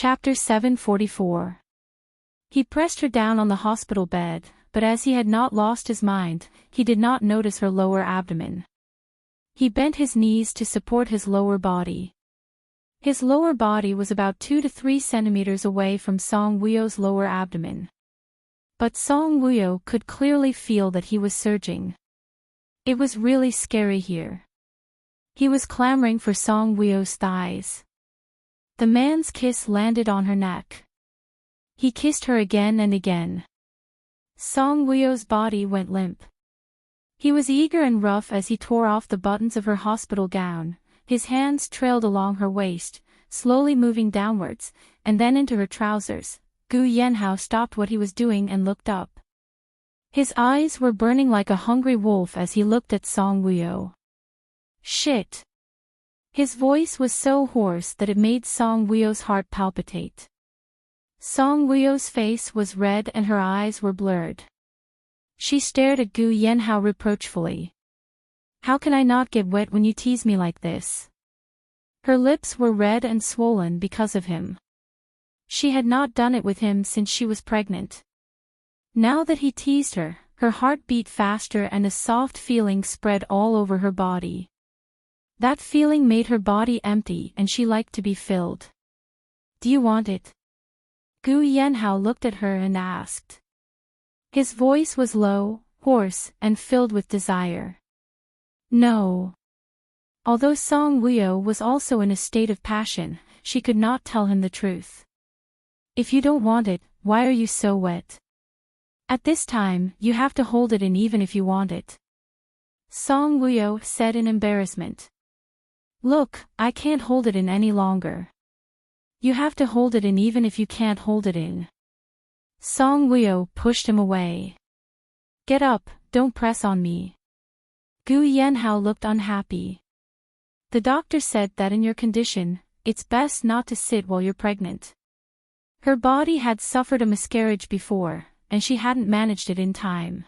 Chapter 744. He pressed her down on the hospital bed, but as he had not lost his mind, he did not notice her lower abdomen. He bent his knees to support his lower body. His lower body was about 2 to 3 centimeters away from Song Wuyo's lower abdomen. But Song Wuyo could clearly feel that he was surging. It was really scary here. He was clamoring for Song Wuyo's thighs. The man's kiss landed on her neck. He kissed her again and again. Song Wuyo's body went limp. He was eager and rough as he tore off the buttons of her hospital gown. His hands trailed along her waist, slowly moving downwards, and then into her trousers. Gu Yanhao stopped what he was doing and looked up. His eyes were burning like a hungry wolf as he looked at Song Wuyo. Shit! His voice was so hoarse that it made Song Wuyo's heart palpitate. Song Wuyo's face was red and her eyes were blurred. She stared at Gu Yanhao reproachfully. How can I not get wet when you tease me like this? Her lips were red and swollen because of him. She had not done it with him since she was pregnant. Now that he teased her, her heart beat faster and a soft feeling spread all over her body. That feeling made her body empty and she liked to be filled. Do you want it? Gu Yanhao looked at her and asked. His voice was low, hoarse, and filled with desire. No. Although Song Wuyo was also in a state of passion, she could not tell him the truth. If you don't want it, why are you so wet? At this time, you have to hold it in even if you want it. Song Wuyo said in embarrassment. Look, I can't hold it in any longer. You have to hold it in even if you can't hold it in. Song Wuyo pushed him away. Get up, don't press on me. Gu Yanhao looked unhappy. The doctor said that in your condition, it's best not to sit while you're pregnant. Her body had suffered a miscarriage before, and she hadn't managed it in time.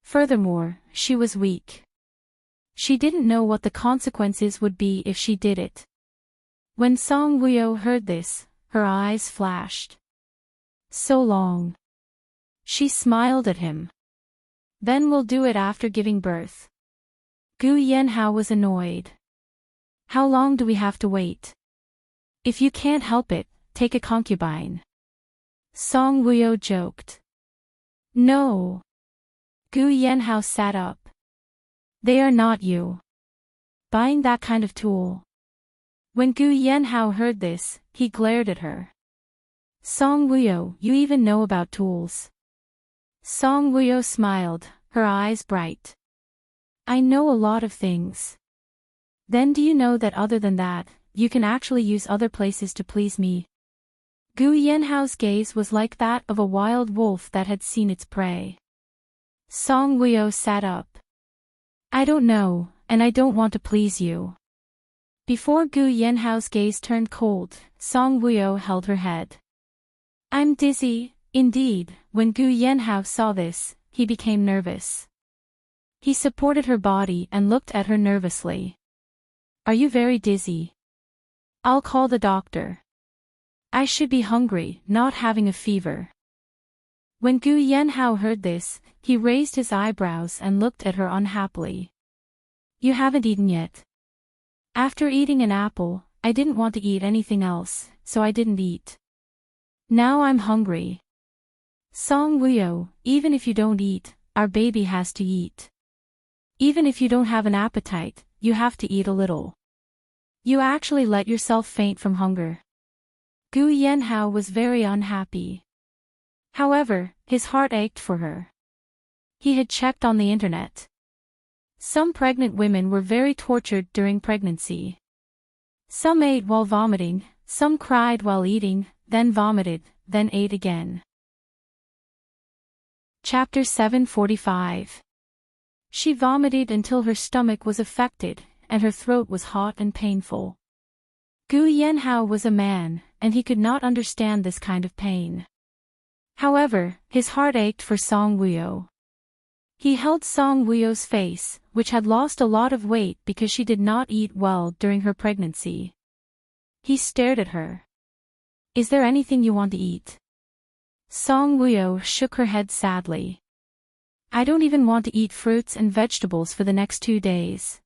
Furthermore, she was weak. She didn't know what the consequences would be if she did it. When Song Wuyo heard this, her eyes flashed. So long. She smiled at him. Then we'll do it after giving birth. Gu Yanhao was annoyed. How long do we have to wait? If you can't help it, take a concubine. Song Wuyo joked. No. Gu Yanhao sat up. They are not you. Buying that kind of tool. When Gu Yanhao heard this, he glared at her. Song Wuyo, you even know about tools. Song Wuyo smiled, her eyes bright. I know a lot of things. Then do you know that other than that, you can actually use other places to please me? Gu Yanhao's gaze was like that of a wild wolf that had seen its prey. Song Wuyo sat up. I don't know, and I don't want to please you. Before Gu Yanhao's gaze turned cold, Song Wuyo held her head. I'm dizzy, indeed. When Gu Yanhao saw this, he became nervous. He supported her body and looked at her nervously. Are you very dizzy? I'll call the doctor. I should be hungry, not having a fever. When Gu Yanhao heard this, he raised his eyebrows and looked at her unhappily. You haven't eaten yet. After eating an apple, I didn't want to eat anything else, so I didn't eat. Now I'm hungry. Song Wuyo, even if you don't eat, our baby has to eat. Even if you don't have an appetite, you have to eat a little. You actually let yourself faint from hunger. Gu Yanhao was very unhappy. However, his heart ached for her. He had checked on the internet. Some pregnant women were very tortured during pregnancy. Some ate while vomiting, some cried while eating, then vomited, then ate again. Chapter 745. She vomited until her stomach was affected, and her throat was hot and painful. Gu Yanhao was a man, and he could not understand this kind of pain. However, his heart ached for Song Wuyo. He held Song Wuyo's face, which had lost a lot of weight because she did not eat well during her pregnancy. He stared at her. Is there anything you want to eat? Song Wuyo shook her head sadly. I don't even want to eat fruits and vegetables for the next 2 days.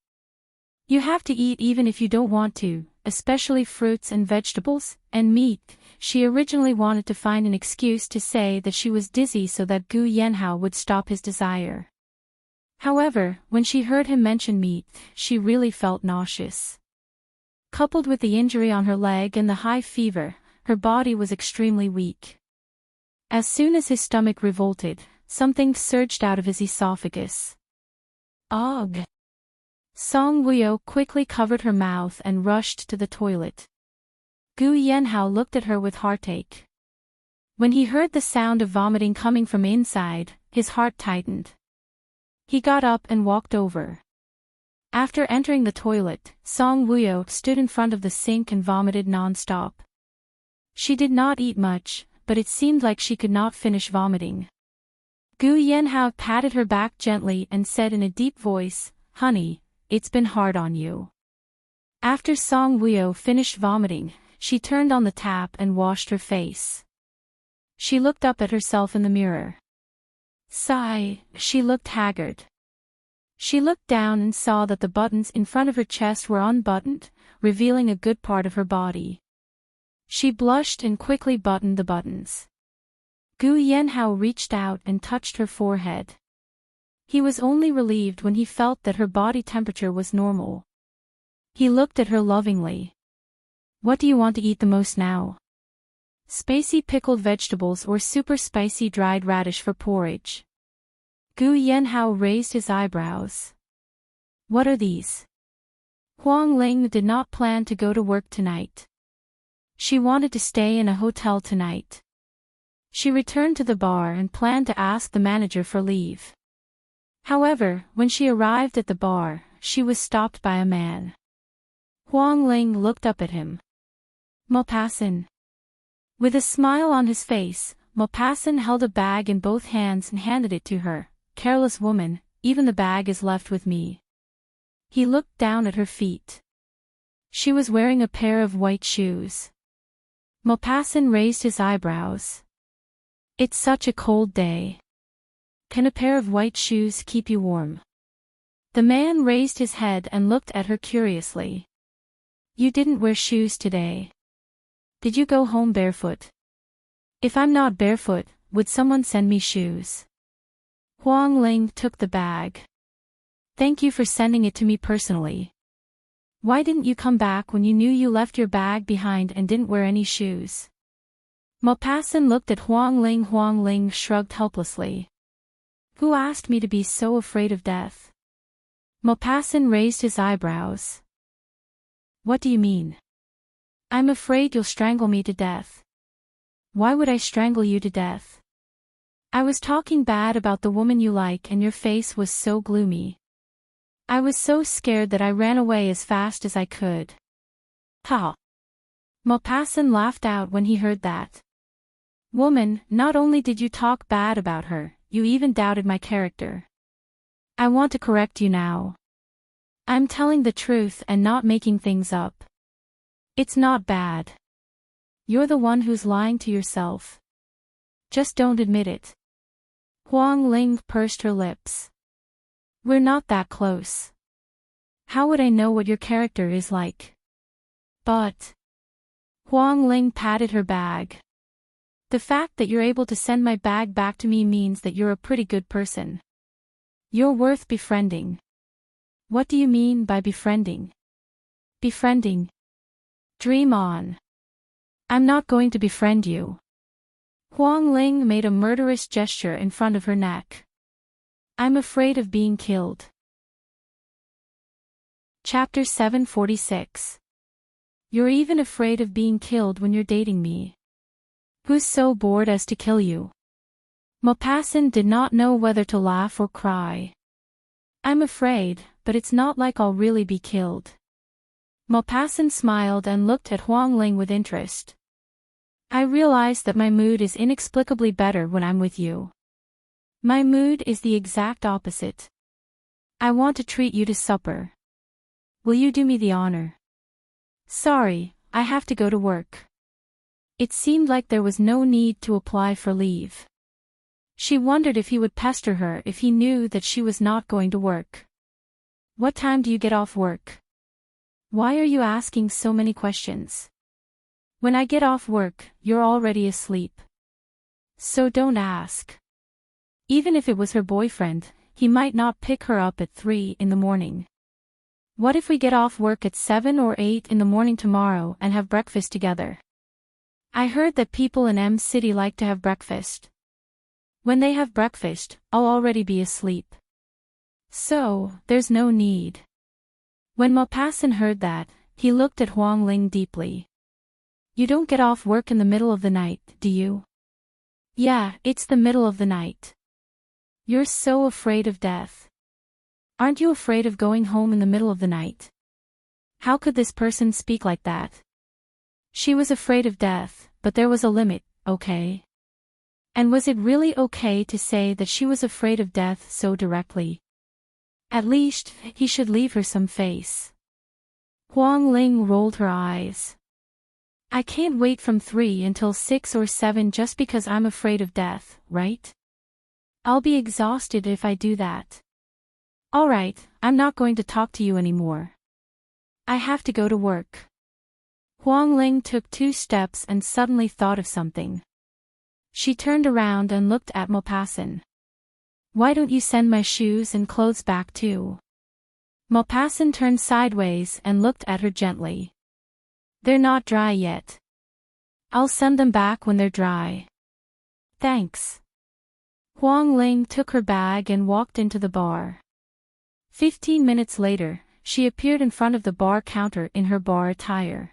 You have to eat even if you don't want to, especially fruits and vegetables, and meat. She originally wanted to find an excuse to say that she was dizzy so that Gu Yanhao would stop his desire. However, when she heard him mention meat, she really felt nauseous. Coupled with the injury on her leg and the high fever, her body was extremely weak. As soon as his stomach revolted, something surged out of his esophagus. Ugh! Song Wuyo quickly covered her mouth and rushed to the toilet. Gu Yanhao looked at her with heartache. When he heard the sound of vomiting coming from inside, his heart tightened. He got up and walked over. After entering the toilet, Song Wuyo stood in front of the sink and vomited non-stop. She did not eat much, but it seemed like she could not finish vomiting. Gu Yanhao patted her back gently and said in a deep voice, "Honey, it's been hard on you." After Song Wuyo finished vomiting, she turned on the tap and washed her face. She looked up at herself in the mirror. Sigh, she looked haggard. She looked down and saw that the buttons in front of her chest were unbuttoned, revealing a good part of her body. She blushed and quickly buttoned the buttons. Gu Yanhao reached out and touched her forehead. He was only relieved when he felt that her body temperature was normal. He looked at her lovingly. What do you want to eat the most now? Spicy pickled vegetables or super spicy dried radish for porridge? Gu Yanhao raised his eyebrows. What are these? Huang Ling did not plan to go to work tonight. She wanted to stay in a hotel tonight. She returned to the bar and planned to ask the manager for leave. However, when she arrived at the bar, she was stopped by a man. Huang Ling looked up at him. Maupassant. With a smile on his face, Maupassant held a bag in both hands and handed it to her. Careless woman, even the bag is left with me. He looked down at her feet. She was wearing a pair of white shoes. Maupassant raised his eyebrows. It's such a cold day. Can a pair of white shoes keep you warm? The man raised his head and looked at her curiously. You didn't wear shoes today. Did you go home barefoot? If I'm not barefoot, would someone send me shoes? Huang Ling took the bag. Thank you for sending it to me personally. Why didn't you come back when you knew you left your bag behind and didn't wear any shoes? Maupassant looked at Huang Ling. Huang Ling shrugged helplessly. Who asked me to be so afraid of death? Maupassant raised his eyebrows. What do you mean? I'm afraid you'll strangle me to death. Why would I strangle you to death? I was talking bad about the woman you like and your face was so gloomy. I was so scared that I ran away as fast as I could. Ha! Maupassant laughed out when he heard that. Woman, not only did you talk bad about her, you even doubted my character. I want to correct you now. I'm telling the truth and not making things up. It's not bad. You're the one who's lying to yourself. Just don't admit it. Huang Ling pursed her lips. We're not that close. How would I know what your character is like? But... Huang Ling patted her bag. The fact that you're able to send my bag back to me means that you're a pretty good person. You're worth befriending. What do you mean by befriending? Befriending? Dream on. I'm not going to befriend you. Huang Ling made a murderous gesture in front of her neck. I'm afraid of being killed. Chapter 746. You're even afraid of being killed when you're dating me. Who's so bored as to kill you? Maupassant did not know whether to laugh or cry. I'm afraid, but it's not like I'll really be killed. Maupassant smiled and looked at Huang Ling with interest. I realize that my mood is inexplicably better when I'm with you. My mood is the exact opposite. I want to treat you to supper. Will you do me the honor? Sorry, I have to go to work. It seemed like there was no need to apply for leave. She wondered if he would pester her if he knew that she was not going to work. What time do you get off work? Why are you asking so many questions? When I get off work, you're already asleep. So don't ask. Even if it was her boyfriend, he might not pick her up at 3 in the morning. What if we get off work at 7 or 8 in the morning tomorrow and have breakfast together? I heard that people in M City like to have breakfast. When they have breakfast, I'll already be asleep. So, there's no need. When Maupassant heard that, he looked at Huang Ling deeply. You don't get off work in the middle of the night, do you? Yeah, it's the middle of the night. You're so afraid of death. Aren't you afraid of going home in the middle of the night? How could this person speak like that? She was afraid of death, but there was a limit, okay? And was it really okay to say that she was afraid of death so directly? At least, he should leave her some face. Huang Ling rolled her eyes. I can't wait from 3 until 6 or 7 just because I'm afraid of death, right? I'll be exhausted if I do that. Alright, I'm not going to talk to you anymore. I have to go to work. Huang Ling took 2 steps and suddenly thought of something. She turned around and looked at Maupassant. Why don't you send my shoes and clothes back too? Maupassant turned sideways and looked at her gently. They're not dry yet. I'll send them back when they're dry. Thanks. Huang Ling took her bag and walked into the bar. 15 minutes later, she appeared in front of the bar counter in her bar attire.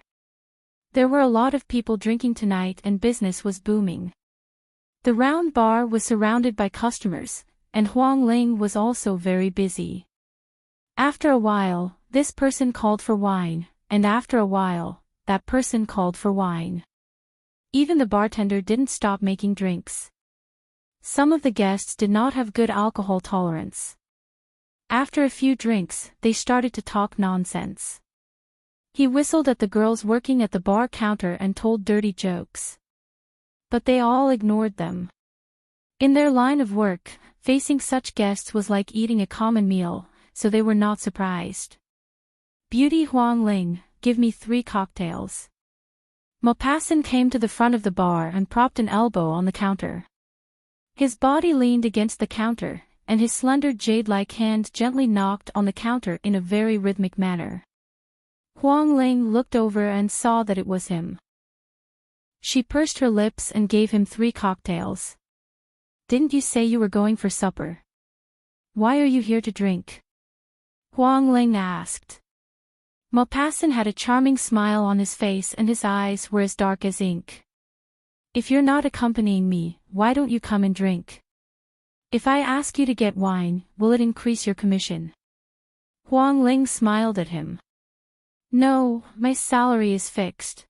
There were a lot of people drinking tonight and business was booming. The round bar was surrounded by customers, and Huang Ling was also very busy. After a while, this person called for wine, and after a while, that person called for wine. Even the bartender didn't stop making drinks. Some of the guests did not have good alcohol tolerance. After a few drinks, they started to talk nonsense. He whistled at the girls working at the bar counter and told dirty jokes. But they all ignored them. In their line of work, facing such guests was like eating a common meal, so they were not surprised. Beauty Huang Ling, give me 3 cocktails. Maupassant came to the front of the bar and propped an elbow on the counter. His body leaned against the counter, and his slender jade-like hand gently knocked on the counter in a very rhythmic manner. Huang Ling looked over and saw that it was him. She pursed her lips and gave him 3 cocktails. Didn't you say you were going for supper? Why are you here to drink? Huang Ling asked. Maupassant had a charming smile on his face and his eyes were as dark as ink. If you're not accompanying me, why don't you come and drink? If I ask you to get wine, will it increase your commission? Huang Ling smiled at him. No, my salary is fixed.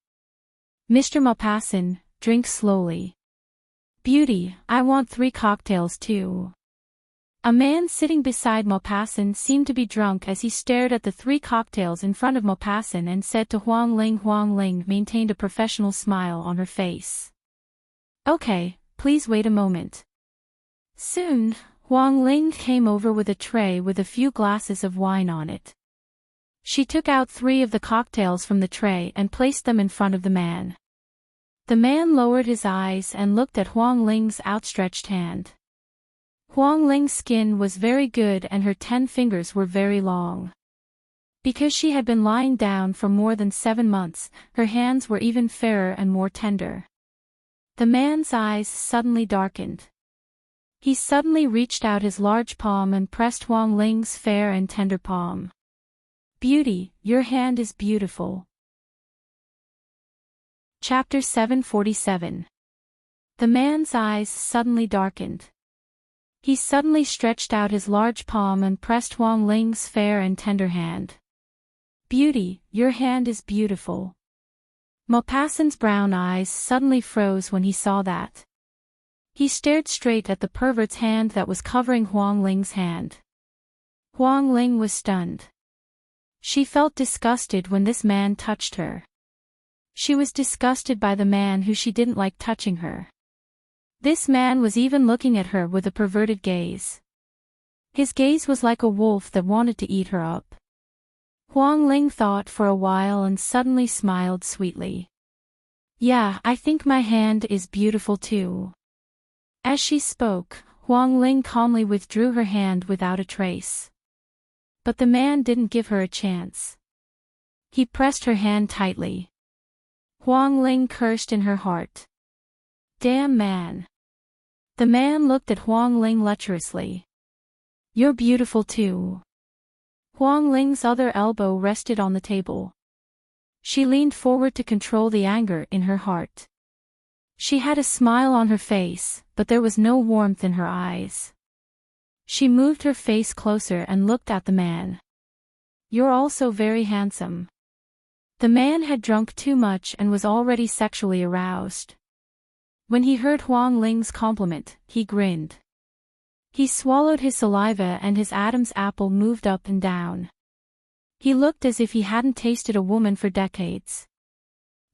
Mr. Maupassant, drink slowly. Beauty, I want 3 cocktails too. A man sitting beside Maupassant seemed to be drunk as he stared at the 3 cocktails in front of Maupassant and said to Huang Ling. Huang Ling maintained a professional smile on her face. Okay, please wait a moment. Soon, Huang Ling came over with a tray with a few glasses of wine on it. She took out 3 of the cocktails from the tray and placed them in front of the man. The man lowered his eyes and looked at Huang Ling's outstretched hand. Huang Ling's skin was very good and her 10 fingers were very long. Because she had been lying down for more than 7 months, her hands were even fairer and more tender. The man's eyes suddenly darkened. He suddenly reached out his large palm and pressed Huang Ling's fair and tender palm. Beauty, your hand is beautiful. Chapter 747. The man's eyes suddenly darkened. He suddenly stretched out his large palm and pressed Huang Ling's fair and tender hand. Beauty, your hand is beautiful. Maupassant's brown eyes suddenly froze when he saw that. He stared straight at the pervert's hand that was covering Huang Ling's hand. Huang Ling was stunned. She felt disgusted when this man touched her. She was disgusted by the man who she didn't like touching her. This man was even looking at her with a perverted gaze. His gaze was like a wolf that wanted to eat her up. Huang Ling thought for a while and suddenly smiled sweetly. Yeah, I think my hand is beautiful too. As she spoke, Huang Ling calmly withdrew her hand without a trace. But the man didn't give her a chance. He pressed her hand tightly. Huang Ling cursed in her heart. Damn man. The man looked at Huang Ling lecherously. You're beautiful too. Huang Ling's other elbow rested on the table. She leaned forward to control the anger in her heart. She had a smile on her face, but there was no warmth in her eyes. She moved her face closer and looked at the man. You're also very handsome. The man had drunk too much and was already sexually aroused. When he heard Huang Ling's compliment, he grinned. He swallowed his saliva and his Adam's apple moved up and down. He looked as if he hadn't tasted a woman for decades.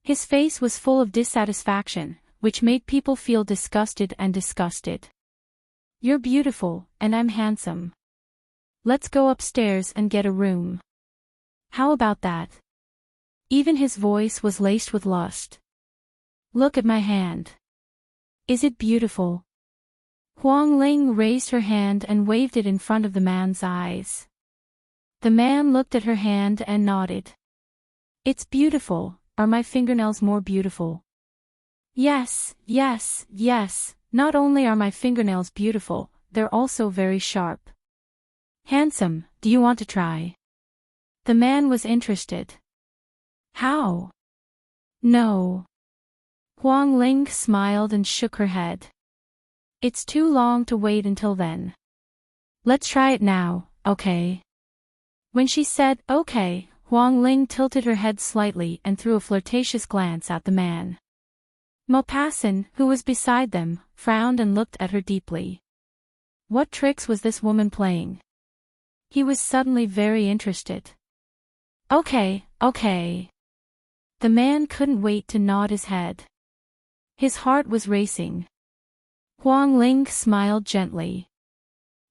His face was full of dissatisfaction, which made people feel disgusted and disgusted. You're beautiful, and I'm handsome. Let's go upstairs and get a room. How about that? Even his voice was laced with lust. Look at my hand. Is it beautiful? Huang Ling raised her hand and waved it in front of the man's eyes. The man looked at her hand and nodded. It's beautiful. Are my fingernails more beautiful? Yes, yes, yes. Not only are my fingernails beautiful, they're also very sharp. Handsome, do you want to try? The man was interested. How? No. Huang Ling smiled and shook her head. It's too long to wait until then. Let's try it now, okay? When she said, okay, Huang Ling tilted her head slightly and threw a flirtatious glance at the man. Maupassant, who was beside them, frowned and looked at her deeply. What tricks was this woman playing? He was suddenly very interested. Okay, okay. The man couldn't wait to nod his head. His heart was racing. Huang Ling smiled gently.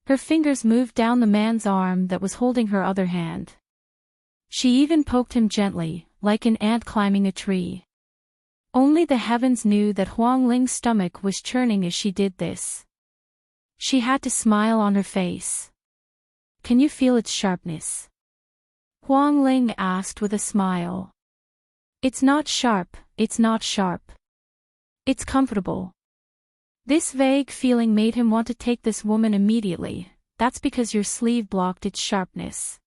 Her fingers moved down the man's arm that was holding her other hand. She even poked him gently, like an ant climbing a tree. Only the heavens knew that Huang Ling's stomach was churning as she did this. She had to smile on her face. Can you feel its sharpness? Huang Ling asked with a smile. It's not sharp, it's not sharp. It's comfortable. This vague feeling made him want to take this woman immediately. That's because your sleeve blocked its sharpness.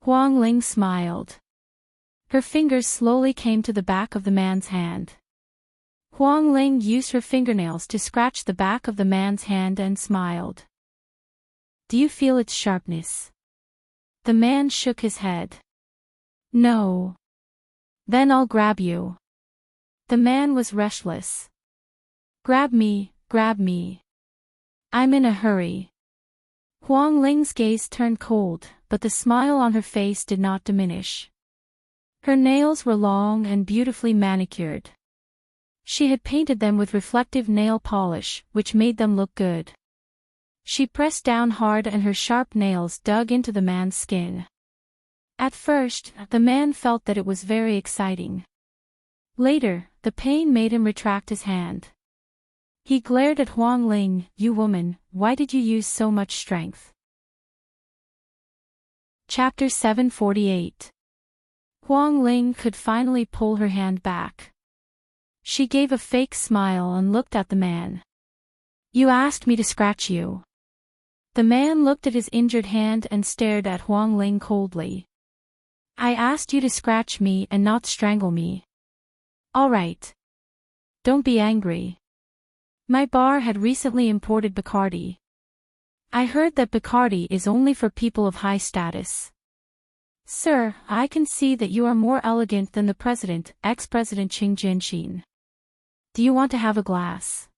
Huang Ling smiled. Her fingers slowly came to the back of the man's hand. Huang Ling used her fingernails to scratch the back of the man's hand and smiled. Do you feel its sharpness? The man shook his head. No. Then I'll grab you. The man was restless. Grab me, grab me. I'm in a hurry. Huang Ling's gaze turned cold, but the smile on her face did not diminish. Her nails were long and beautifully manicured. She had painted them with reflective nail polish, which made them look good. She pressed down hard and her sharp nails dug into the man's skin. At first, the man felt that it was very exciting. Later, the pain made him retract his hand. He glared at Huang Ling. You woman, why did you use so much strength? Chapter 748. Huang Ling could finally pull her hand back. She gave a fake smile and looked at the man. You asked me to scratch you. The man looked at his injured hand and stared at Huang Ling coldly. I asked you to scratch me and not strangle me. All right. Don't be angry. My bar had recently imported Bacardi. I heard that Bacardi is only for people of high status. Sir, I can see that you are more elegant than the president, ex-president Qing Jianxin. Do you want to have a glass?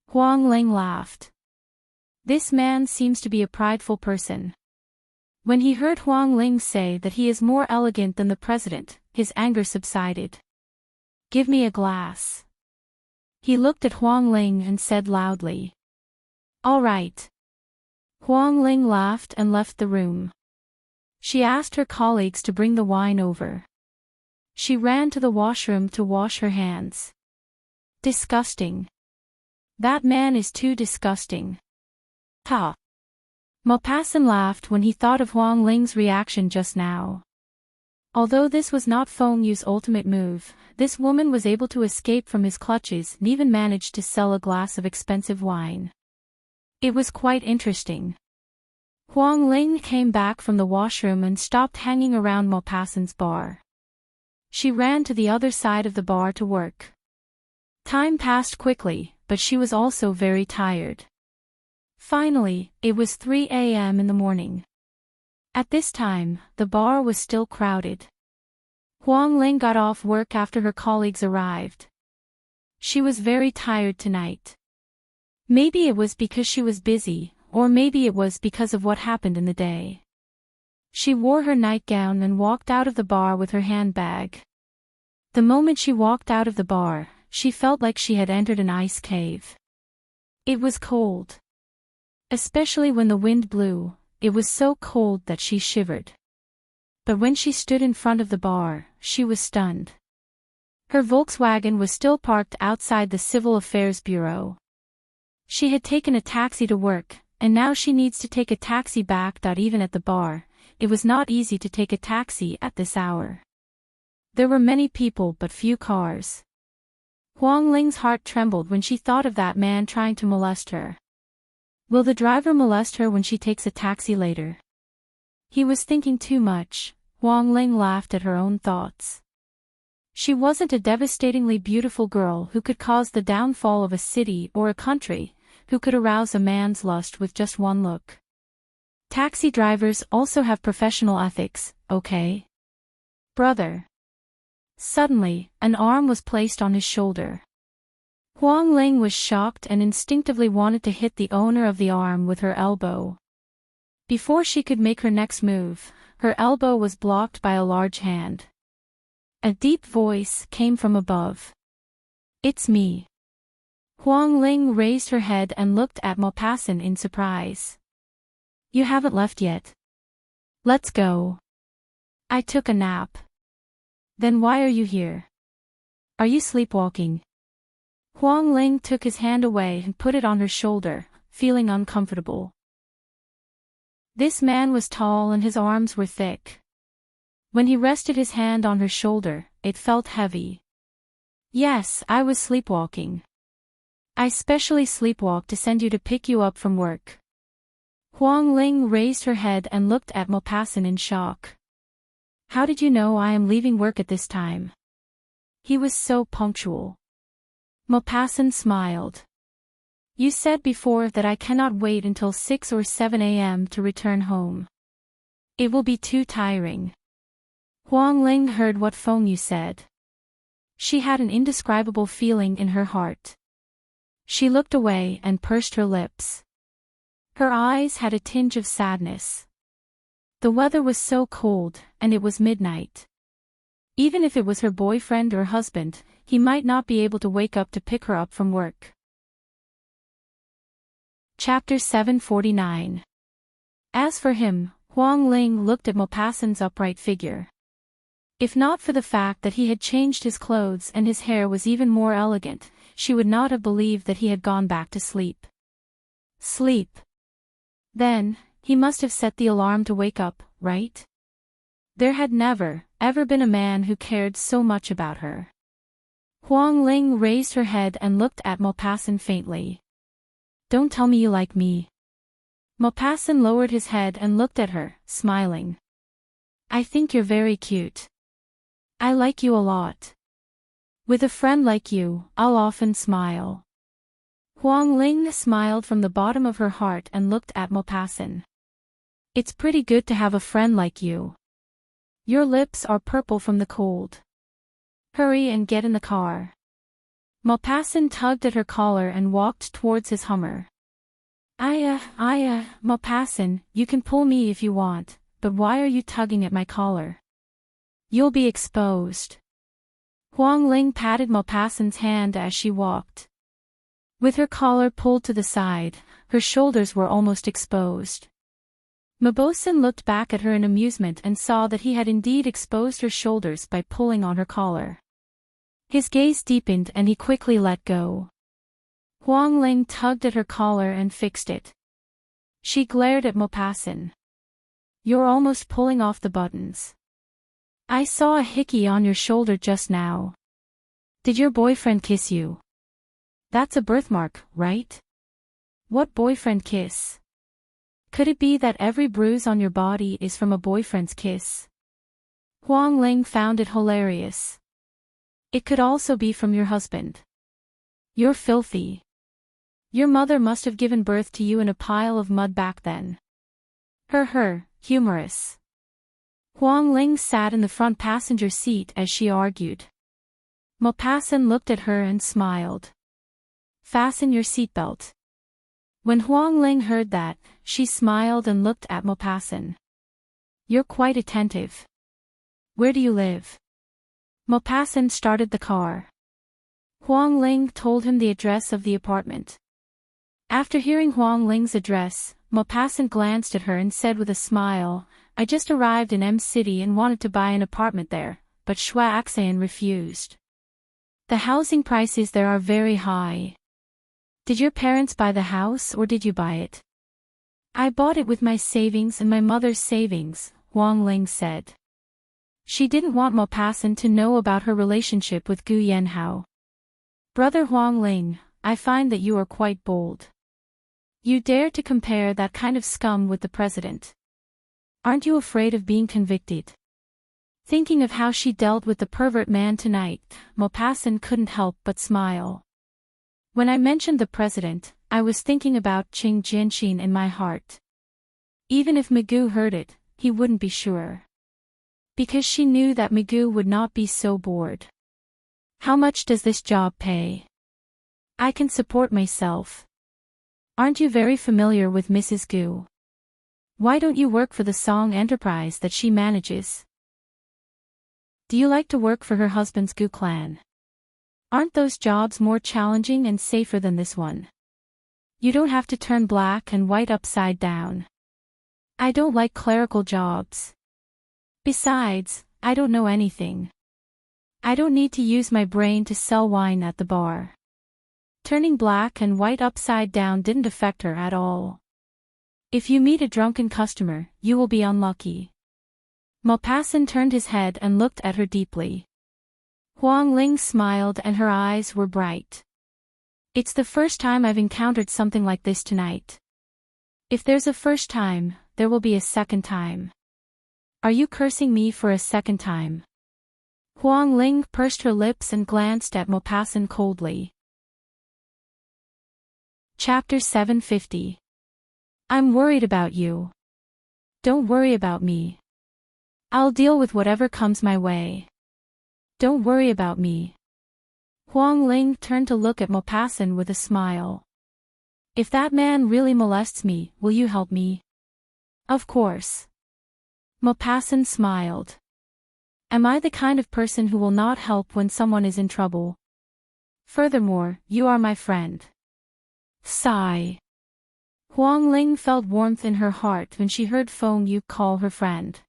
Huang Ling laughed. This man seems to be a prideful person. When he heard Huang Ling say that he is more elegant than the president, his anger subsided. Give me a glass. He looked at Huang Ling and said loudly. All right. Huang Ling laughed and left the room. She asked her colleagues to bring the wine over. She ran to the washroom to wash her hands. Disgusting. That man is too disgusting. Ha. Maupassant laughed when he thought of Huang Ling's reaction just now. Although this was not Feng Yu's ultimate move, this woman was able to escape from his clutches and even managed to sell a glass of expensive wine. It was quite interesting. Huang Ling came back from the washroom and stopped hanging around Maupassant's bar. She ran to the other side of the bar to work. Time passed quickly, but she was also very tired. Finally, it was 3 a.m. in the morning. At this time, the bar was still crowded. Huang Ling got off work after her colleagues arrived. She was very tired tonight. Maybe it was because she was busy, or maybe it was because of what happened in the day. She wore her nightgown and walked out of the bar with her handbag. The moment she walked out of the bar, she felt like she had entered an ice cave. It was cold. Especially when the wind blew, it was so cold that she shivered. But when she stood in front of the bar, she was stunned. Her Volkswagen was still parked outside the Civil Affairs Bureau. She had taken a taxi to work, and now she needs to take a taxi back. Even at the bar, it was not easy to take a taxi at this hour. There were many people but few cars. Huang Ling's heart trembled when she thought of that man trying to molest her. Will the driver molest her when she takes a taxi later? He was thinking too much. Huang Ling laughed at her own thoughts. She wasn't a devastatingly beautiful girl who could cause the downfall of a city or a country, who could arouse a man's lust with just one look. Taxi drivers also have professional ethics, okay? Brother. Suddenly, an arm was placed on his shoulder. Huang Ling was shocked and instinctively wanted to hit the owner of the arm with her elbow. Before she could make her next move, her elbow was blocked by a large hand. A deep voice came from above. It's me. Huang Ling raised her head and looked at Maupassant in surprise. You haven't left yet. Let's go. I took a nap. Then why are you here? Are you sleepwalking? Huang Ling took his hand away and put it on her shoulder, feeling uncomfortable. This man was tall and his arms were thick. When he rested his hand on her shoulder, it felt heavy. Yes, I was sleepwalking. I specially sleepwalked to send you to pick you up from work. Huang Ling raised her head and looked at Maupassant in shock. How did you know I am leaving work at this time? He was so punctual. Maupassant smiled. You said before that I cannot wait until 6 or 7 a.m. to return home. It will be too tiring. Huang Ling heard what Feng Yu said. She had an indescribable feeling in her heart. She looked away and pursed her lips. Her eyes had a tinge of sadness. The weather was so cold, and it was midnight. Even if it was her boyfriend or husband, he might not be able to wake up to pick her up from work. Chapter 749. As for him, Huang Ling looked at Maupassant's upright figure. If not for the fact that he had changed his clothes and his hair was even more elegant, she would not have believed that he had gone back to sleep. Sleep. Then, he must have set the alarm to wake up, right? There had never, ever been a man who cared so much about her. Huang Ling raised her head and looked at Maupassant faintly. Don't tell me you like me. Maupassant lowered his head and looked at her, smiling. I think you're very cute. I like you a lot. With a friend like you, I'll often smile. Huang Ling smiled from the bottom of her heart and looked at Maupassant. It's pretty good to have a friend like you. Your lips are purple from the cold. Hurry and get in the car. Maupassant tugged at her collar and walked towards his Hummer. Maupassant, you can pull me if you want, but why are you tugging at my collar? You'll be exposed. Huang Ling patted Maupassant's hand as she walked. With her collar pulled to the side, her shoulders were almost exposed. Maupassant looked back at her in amusement and saw that he had indeed exposed her shoulders by pulling on her collar. His gaze deepened and he quickly let go. Huang Ling tugged at her collar and fixed it. She glared at Maupassant. You're almost pulling off the buttons. I saw a hickey on your shoulder just now. Did your boyfriend kiss you? That's a birthmark, right? What boyfriend kiss? Could it be that every bruise on your body is from a boyfriend's kiss? Huang Ling found it hilarious. It could also be from your husband. You're filthy. Your mother must have given birth to you in a pile of mud back then. Humorous. Huang Ling sat in the front passenger seat as she argued. Maupassant looked at her and smiled. Fasten your seatbelt. When Huang Ling heard that, she smiled and looked at Maupassant. You're quite attentive. Where do you live? Maupassant started the car. Huang Ling told him the address of the apartment. After hearing Huang Ling's address, Maupassant glanced at her and said with a smile, I just arrived in M City and wanted to buy an apartment there, but Shua Axayan refused. The housing prices there are very high. Did your parents buy the house or did you buy it? I bought it with my savings and my mother's savings, Huang Ling said. She didn't want Maupassant to know about her relationship with Gu Yanhao. Brother Huang Ling, I find that you are quite bold. You dare to compare that kind of scum with the president. Aren't you afraid of being convicted? Thinking of how she dealt with the pervert man tonight, Maupassant couldn't help but smile. When I mentioned the president, I was thinking about Qing Jianxin in my heart. Even if Migu heard it, he wouldn't be sure. Because she knew that Migu would not be so bored. How much does this job pay? I can support myself. Aren't you very familiar with Mrs. Gu? Why don't you work for the song enterprise that she manages? Do you like to work for her husband's Gu clan? Aren't those jobs more challenging and safer than this one? You don't have to turn black and white upside down. I don't like clerical jobs. Besides, I don't know anything. I don't need to use my brain to sell wine at the bar. Turning black and white upside down didn't affect her at all. If you meet a drunken customer, you will be unlucky. Maupassant turned his head and looked at her deeply. Huang Ling smiled and her eyes were bright. It's the first time I've encountered something like this tonight. If there's a first time, there will be a second time. Are you cursing me for a second time? Huang Ling pursed her lips and glanced at Maupassant coldly. Chapter 750. I'm worried about you. Don't worry about me. I'll deal with whatever comes my way. Don't worry about me. Huang Ling turned to look at Maupassant with a smile. If that man really molests me, will you help me? Of course. Maupassant smiled. Am I the kind of person who will not help when someone is in trouble? Furthermore, you are my friend. Sigh. Huang Ling felt warmth in her heart when she heard Feng Yu call her friend.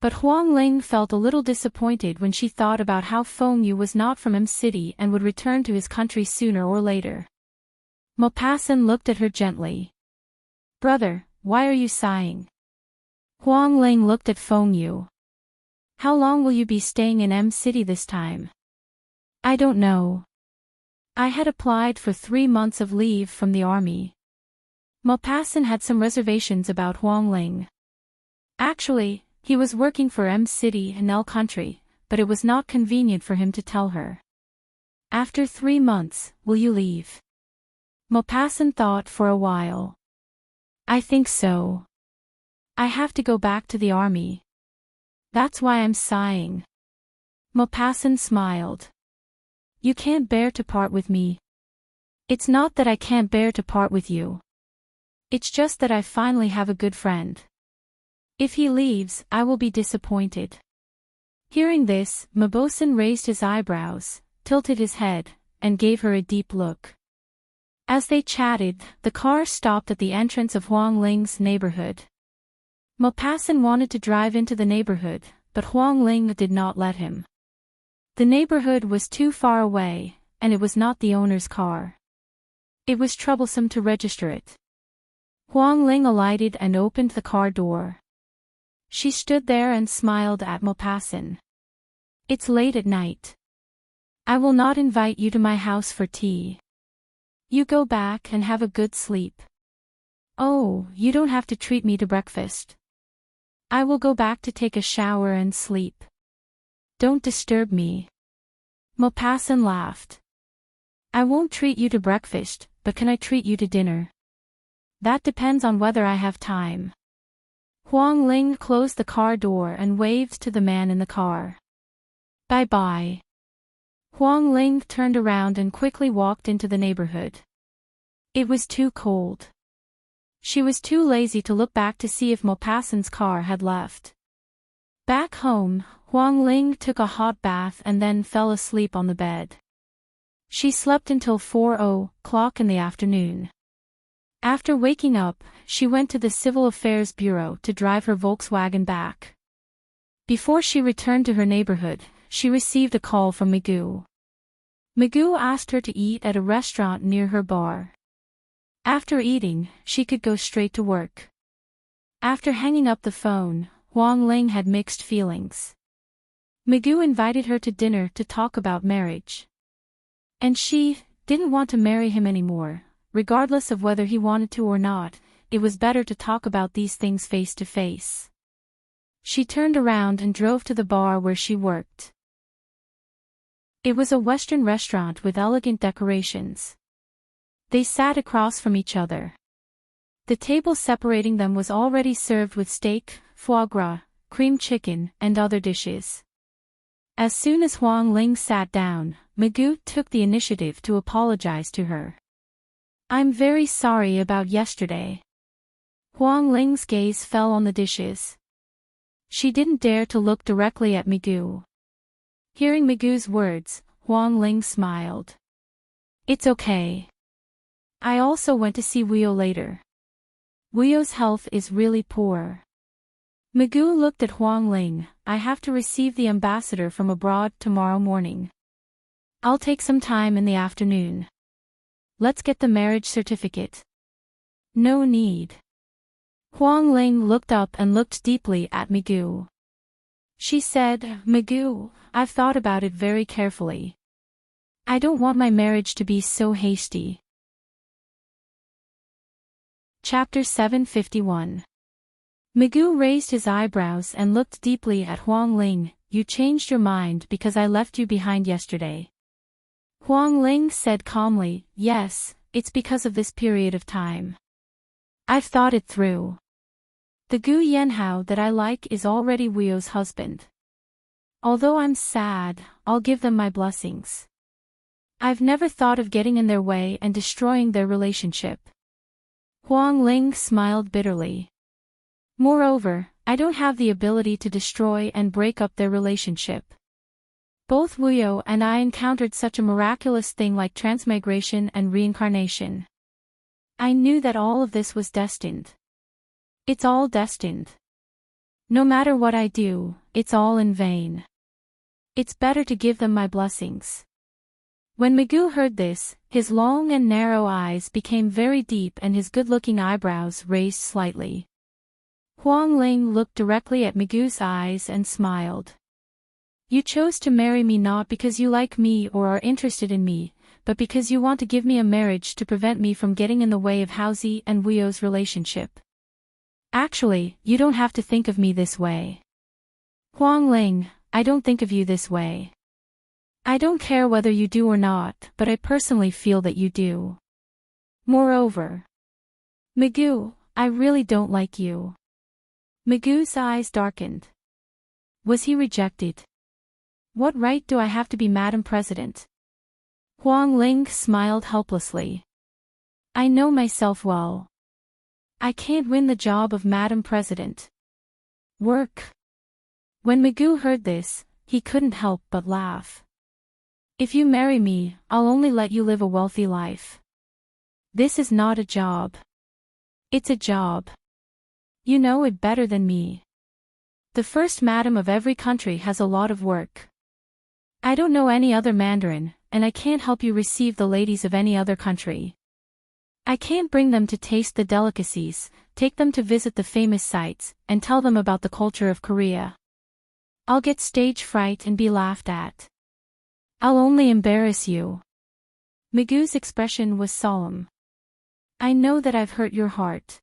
But Huang Ling felt a little disappointed when she thought about how Feng Yu was not from M City and would return to his country sooner or later. Maupassant looked at her gently. Brother, why are you sighing? Huang Ling looked at Feng Yu. How long will you be staying in M City this time? I don't know. I had applied for 3 months of leave from the army. Maupassant had some reservations about Huang Ling. Actually, he was working for M City and L Country, but it was not convenient for him to tell her. After 3 months, will you leave? Maupassant thought for a while. I think so. I have to go back to the army. That's why I'm sighing. Maupassant smiled. You can't bear to part with me. It's not that I can't bear to part with you. It's just that I finally have a good friend. If he leaves, I will be disappointed. Hearing this, Mabousin raised his eyebrows, tilted his head, and gave her a deep look. As they chatted, the car stopped at the entrance of Huang Ling's neighborhood. Maupassant wanted to drive into the neighborhood, but Huang Ling did not let him. The neighborhood was too far away, and it was not the owner's car. It was troublesome to register it. Huang Ling alighted and opened the car door. She stood there and smiled at Maupassant. It's late at night. I will not invite you to my house for tea. You go back and have a good sleep. Oh, you don't have to treat me to breakfast. I will go back to take a shower and sleep. Don't disturb me. Maupassant laughed. I won't treat you to breakfast, but can I treat you to dinner? That depends on whether I have time. Huang Ling closed the car door and waved to the man in the car. Bye-bye. Huang Ling turned around and quickly walked into the neighborhood. It was too cold. She was too lazy to look back to see if Maupassant's car had left. Back home, Huang Ling took a hot bath and then fell asleep on the bed. She slept until 4:00 in the afternoon. After waking up, she went to the Civil Affairs Bureau to drive her Volkswagen back. Before she returned to her neighborhood, she received a call from Magoo. Magoo asked her to eat at a restaurant near her bar. After eating, she could go straight to work. After hanging up the phone, Huang Ling had mixed feelings. Magoo invited her to dinner to talk about marriage. And she didn't want to marry him anymore. Regardless of whether he wanted to or not, it was better to talk about these things face to face. She turned around and drove to the bar where she worked. It was a Western restaurant with elegant decorations. They sat across from each other. The table separating them was already served with steak, foie gras, creamed chicken, and other dishes. As soon as Huang Ling sat down, Magoo took the initiative to apologize to her. I'm very sorry about yesterday. Huang Ling's gaze fell on the dishes. She didn't dare to look directly at Magoo. Hearing Magoo's words, Huang Ling smiled. It's okay. I also went to see Weo later. Weo's health is really poor. Magoo looked at Huang Ling. I have to receive the ambassador from abroad tomorrow morning. I'll take some time in the afternoon. Let's get the marriage certificate. No need. Huang Ling looked up and looked deeply at Magoo. She said, Magoo, I've thought about it very carefully. I don't want my marriage to be so hasty. Chapter 751. Magoo raised his eyebrows and looked deeply at Huang Ling. You changed your mind because I left you behind yesterday. Huang Ling said calmly, yes, it's because of this period of time. I've thought it through. The Gu Yanhao that I like is already Weo's husband. Although I'm sad, I'll give them my blessings. I've never thought of getting in their way and destroying their relationship. Huang Ling smiled bitterly. Moreover, I don't have the ability to destroy and break up their relationship. Both Weo and I encountered such a miraculous thing like transmigration and reincarnation. I knew that all of this was destined. It's all destined. No matter what I do, it's all in vain. It's better to give them my blessings. When Magoo heard this, his long and narrow eyes became very deep and his good-looking eyebrows raised slightly. Huang Ling looked directly at Magoo's eyes and smiled. You chose to marry me not because you like me or are interested in me, but because you want to give me a marriage to prevent me from getting in the way of Haozi and Weo's relationship. Actually, you don't have to think of me this way. Huang Ling, I don't think of you this way. I don't care whether you do or not, but I personally feel that you do. Moreover, Magoo, I really don't like you. Magoo's eyes darkened. Was he rejected? What right do I have to be Madam President? Huang Ling smiled helplessly. I know myself well. I can't win the job of Madam President. Work. When Magoo heard this, he couldn't help but laugh. If you marry me, I'll only let you live a wealthy life. This is not a job. It's a job. You know it better than me. The first madam of every country has a lot of work. I don't know any other Mandarin, and I can't help you receive the ladies of any other country. I can't bring them to taste the delicacies, take them to visit the famous sites, and tell them about the culture of Korea. I'll get stage fright and be laughed at. I'll only embarrass you. Magoo's expression was solemn. I know that I've hurt your heart.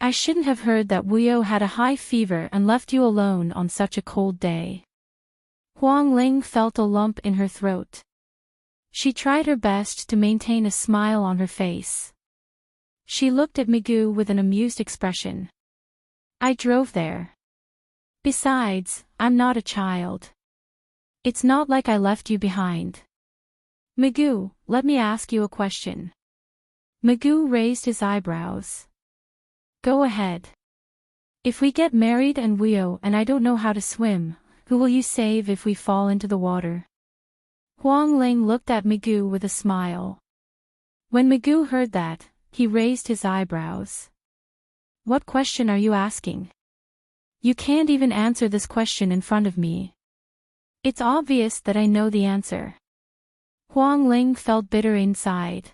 I shouldn't have heard that Wuyo had a high fever and left you alone on such a cold day. Huang Ling felt a lump in her throat. She tried her best to maintain a smile on her face. She looked at Magoo with an amused expression. I drove there. Besides, I'm not a child. It's not like I left you behind. Magoo, let me ask you a question. Magoo raised his eyebrows. Go ahead. If we get married and Wuyo and I don't know how to swim, who will you save if we fall into the water? Huang Ling looked at Magoo with a smile. When Magoo heard that, he raised his eyebrows. What question are you asking? You can't even answer this question in front of me. It's obvious that I know the answer. Huang Ling felt bitter inside.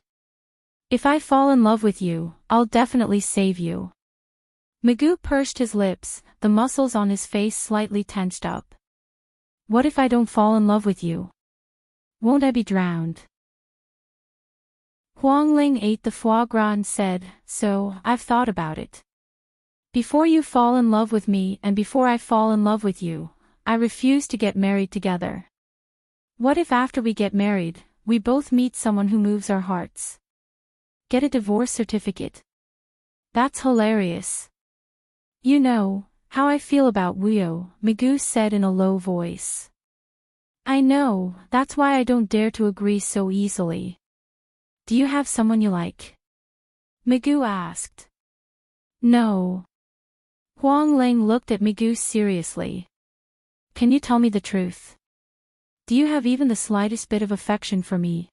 If I fall in love with you, I'll definitely save you. Magoo pursed his lips, the muscles on his face slightly tensed up. What if I don't fall in love with you? Won't I be drowned? Huang Ling ate the foie gras and said, So, I've thought about it. Before you fall in love with me and before I fall in love with you, I refuse to get married together. What if after we get married, we both meet someone who moves our hearts? Get a divorce certificate. That's hilarious. You know how I feel about Wuyo, Magoo said in a low voice. I know, that's why I don't dare to agree so easily. Do you have someone you like? Magoo asked. No. Huang Ling looked at Magoo seriously. Can you tell me the truth? Do you have even the slightest bit of affection for me?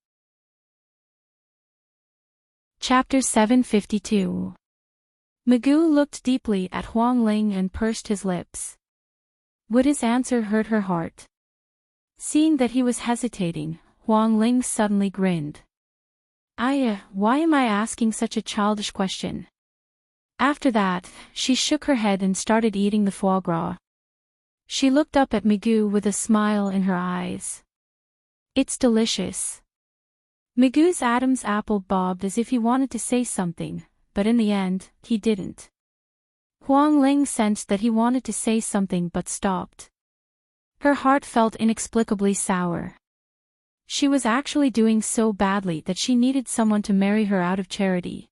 Chapter 752. Magoo looked deeply at Huang Ling and pursed his lips. Would his answer hurt her heart? Seeing that he was hesitating, Huang Ling suddenly grinned. Why am I asking such a childish question? After that, she shook her head and started eating the foie gras. She looked up at Magoo with a smile in her eyes. It's delicious. Magoo's Adam's apple bobbed as if he wanted to say something, but in the end, he didn't. Huang Ling sensed that he wanted to say something but stopped. Her heart felt inexplicably sour. She was actually doing so badly that she needed someone to marry her out of charity.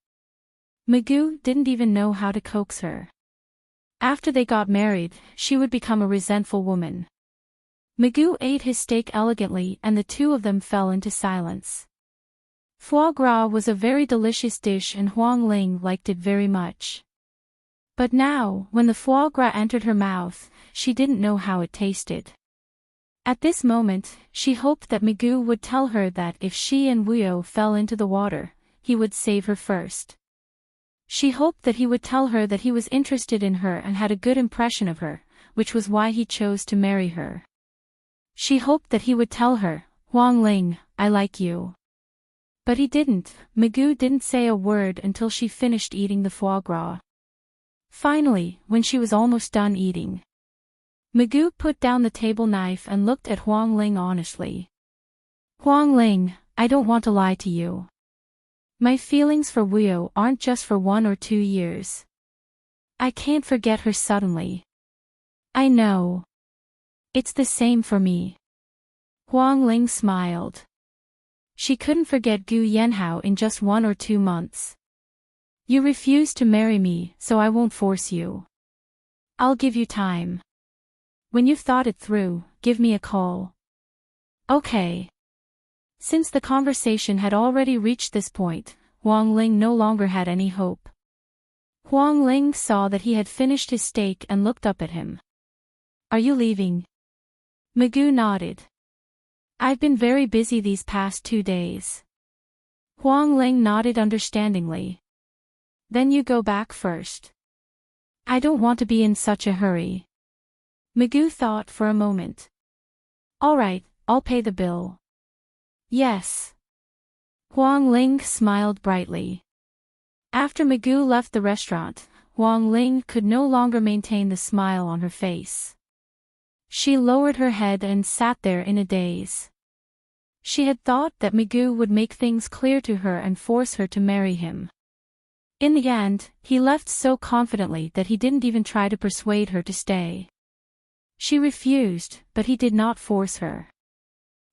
Magoo didn't even know how to coax her. After they got married, she would become a resentful woman. Magoo ate his steak elegantly and the two of them fell into silence. Foie gras was a very delicious dish and Huang Ling liked it very much. But now, when the foie gras entered her mouth, she didn't know how it tasted. At this moment, she hoped that Magoo would tell her that if she and Wuyo fell into the water, he would save her first. She hoped that he would tell her that he was interested in her and had a good impression of her, which was why he chose to marry her. She hoped that he would tell her, Huang Ling, I like you. But he didn't. Magoo didn't say a word until she finished eating the foie gras. Finally, when she was almost done eating, Magoo put down the table knife and looked at Huang Ling honestly. Huang Ling, I don't want to lie to you. My feelings for Wuyo aren't just for 1 or 2 years. I can't forget her suddenly. I know. It's the same for me. Huang Ling smiled. She couldn't forget Gu Yanhao in just 1 or 2 months. You refuse to marry me, so I won't force you. I'll give you time. When you've thought it through, give me a call. Okay. Since the conversation had already reached this point, Huang Ling no longer had any hope. Huang Ling saw that he had finished his steak and looked up at him. Are you leaving? Magoo nodded. I've been very busy these past 2 days. Huang Ling nodded understandingly. Then you go back first. I don't want to be in such a hurry. Magoo thought for a moment. All right, I'll pay the bill. Yes. Huang Ling smiled brightly. After Magoo left the restaurant, Huang Ling could no longer maintain the smile on her face. She lowered her head and sat there in a daze. She had thought that Magoo would make things clear to her and force her to marry him. In the end, he left so confidently that he didn't even try to persuade her to stay. She refused, but he did not force her.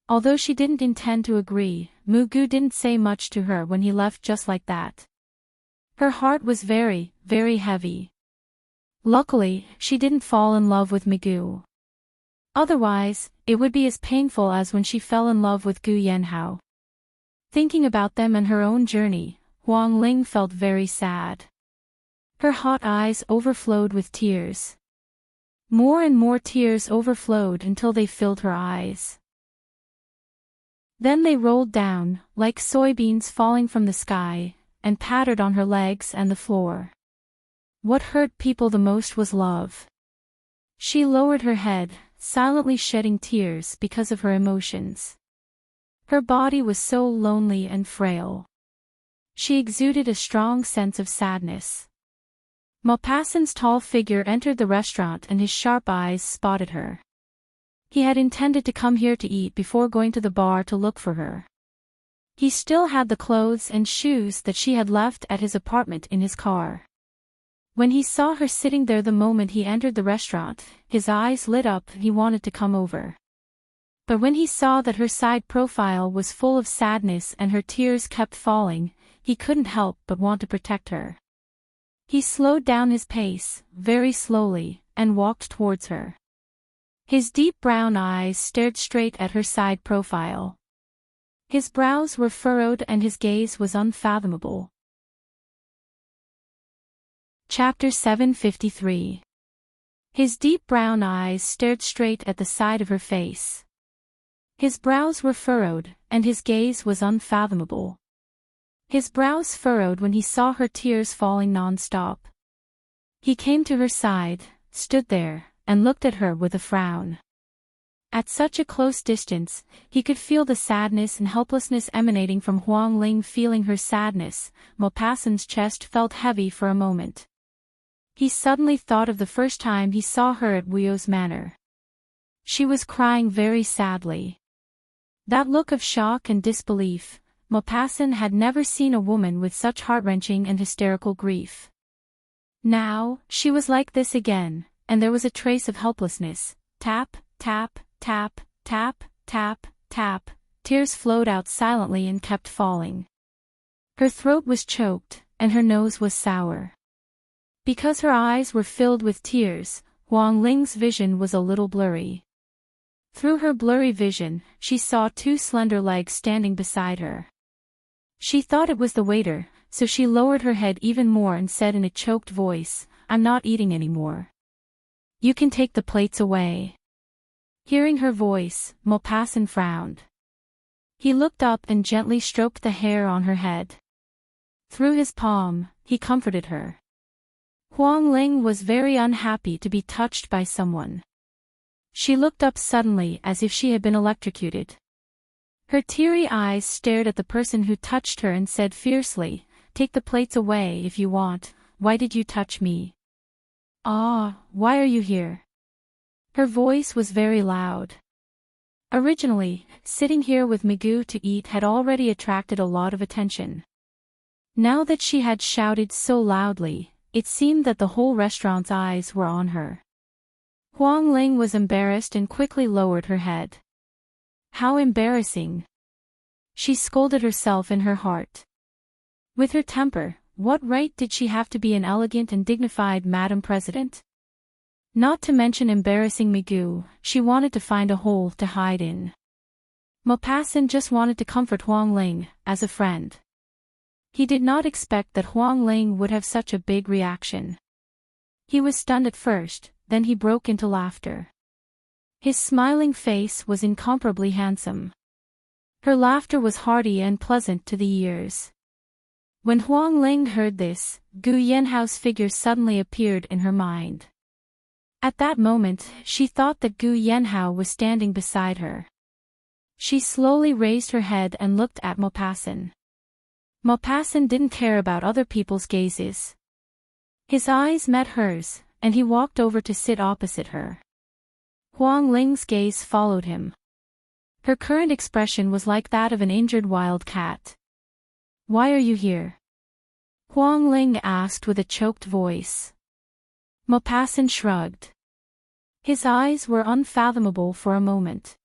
Although she didn't intend to agree, Magoo didn't say much to her when he left just like that. Her heart was very, very heavy. Luckily, she didn't fall in love with Magoo. Otherwise, it would be as painful as when she fell in love with Gu Yanhao. Thinking about them and her own journey, Huang Ling felt very sad. Her hot eyes overflowed with tears. More and more tears overflowed until they filled her eyes. Then they rolled down, like soybeans falling from the sky, and pattered on her legs and the floor. What hurt people the most was love. She lowered her head, silently shedding tears because of her emotions. Her body was so lonely and frail. She exuded a strong sense of sadness. Maupassant's tall figure entered the restaurant and his sharp eyes spotted her. He had intended to come here to eat before going to the bar to look for her. He still had the clothes and shoes that she had left at his apartment in his car. When he saw her sitting there the moment he entered the restaurant, his eyes lit up and he wanted to come over. But when he saw that her side profile was full of sadness and her tears kept falling, he couldn't help but want to protect her. He slowed down his pace, very slowly, and walked towards her. His deep brown eyes stared straight at her side profile. His brows were furrowed and his gaze was unfathomable. Chapter 753. His deep brown eyes stared straight at the side of her face. His brows were furrowed, and his gaze was unfathomable. His brows furrowed when he saw her tears falling non-stop. He came to her side, stood there, and looked at her with a frown. At such a close distance, he could feel the sadness and helplessness emanating from Huang Ling. Feeling her sadness, Maupassant's chest felt heavy for a moment. He suddenly thought of the first time he saw her at Wuyo's manor. She was crying very sadly. That look of shock and disbelief, Maupassant had never seen a woman with such heart-wrenching and hysterical grief. Now, she was like this again, and there was a trace of helplessness. Tap, tap, tap, tap, tap, tap, tears flowed out silently and kept falling. Her throat was choked, and her nose was sour. Because her eyes were filled with tears, Huang Ling's vision was a little blurry. Through her blurry vision, she saw 2 slender legs standing beside her. She thought it was the waiter, so she lowered her head even more and said in a choked voice, "I'm not eating anymore. You can take the plates away." Hearing her voice, Maupassant frowned. He looked up and gently stroked the hair on her head. Through his palm, he comforted her. Huang Ling was very unhappy to be touched by someone. She looked up suddenly as if she had been electrocuted. Her teary eyes stared at the person who touched her and said fiercely, "Take the plates away if you want. Why did you touch me? Ah, why are you here?" Her voice was very loud. Originally, sitting here with Magoo to eat had already attracted a lot of attention. Now that she had shouted so loudly, it seemed that the whole restaurant's eyes were on her. Huang Ling was embarrassed and quickly lowered her head. How embarrassing! She scolded herself in her heart. With her temper, what right did she have to be an elegant and dignified Madam President? Not to mention embarrassing Magoo, she wanted to find a hole to hide in. Maupassant just wanted to comfort Huang Ling, as a friend. He did not expect that Huang Ling would have such a big reaction. He was stunned at first, then he broke into laughter. His smiling face was incomparably handsome. Her laughter was hearty and pleasant to the ears. When Huang Ling heard this, Gu Yanhao's figure suddenly appeared in her mind. At that moment, she thought that Gu Yanhao was standing beside her. She slowly raised her head and looked at Maupassant. Maupassant didn't care about other people's gazes. His eyes met hers, and he walked over to sit opposite her. Huang Ling's gaze followed him. Her current expression was like that of an injured wild cat. "Why are you here?" Huang Ling asked with a choked voice. Maupassant shrugged. His eyes were unfathomable for a moment.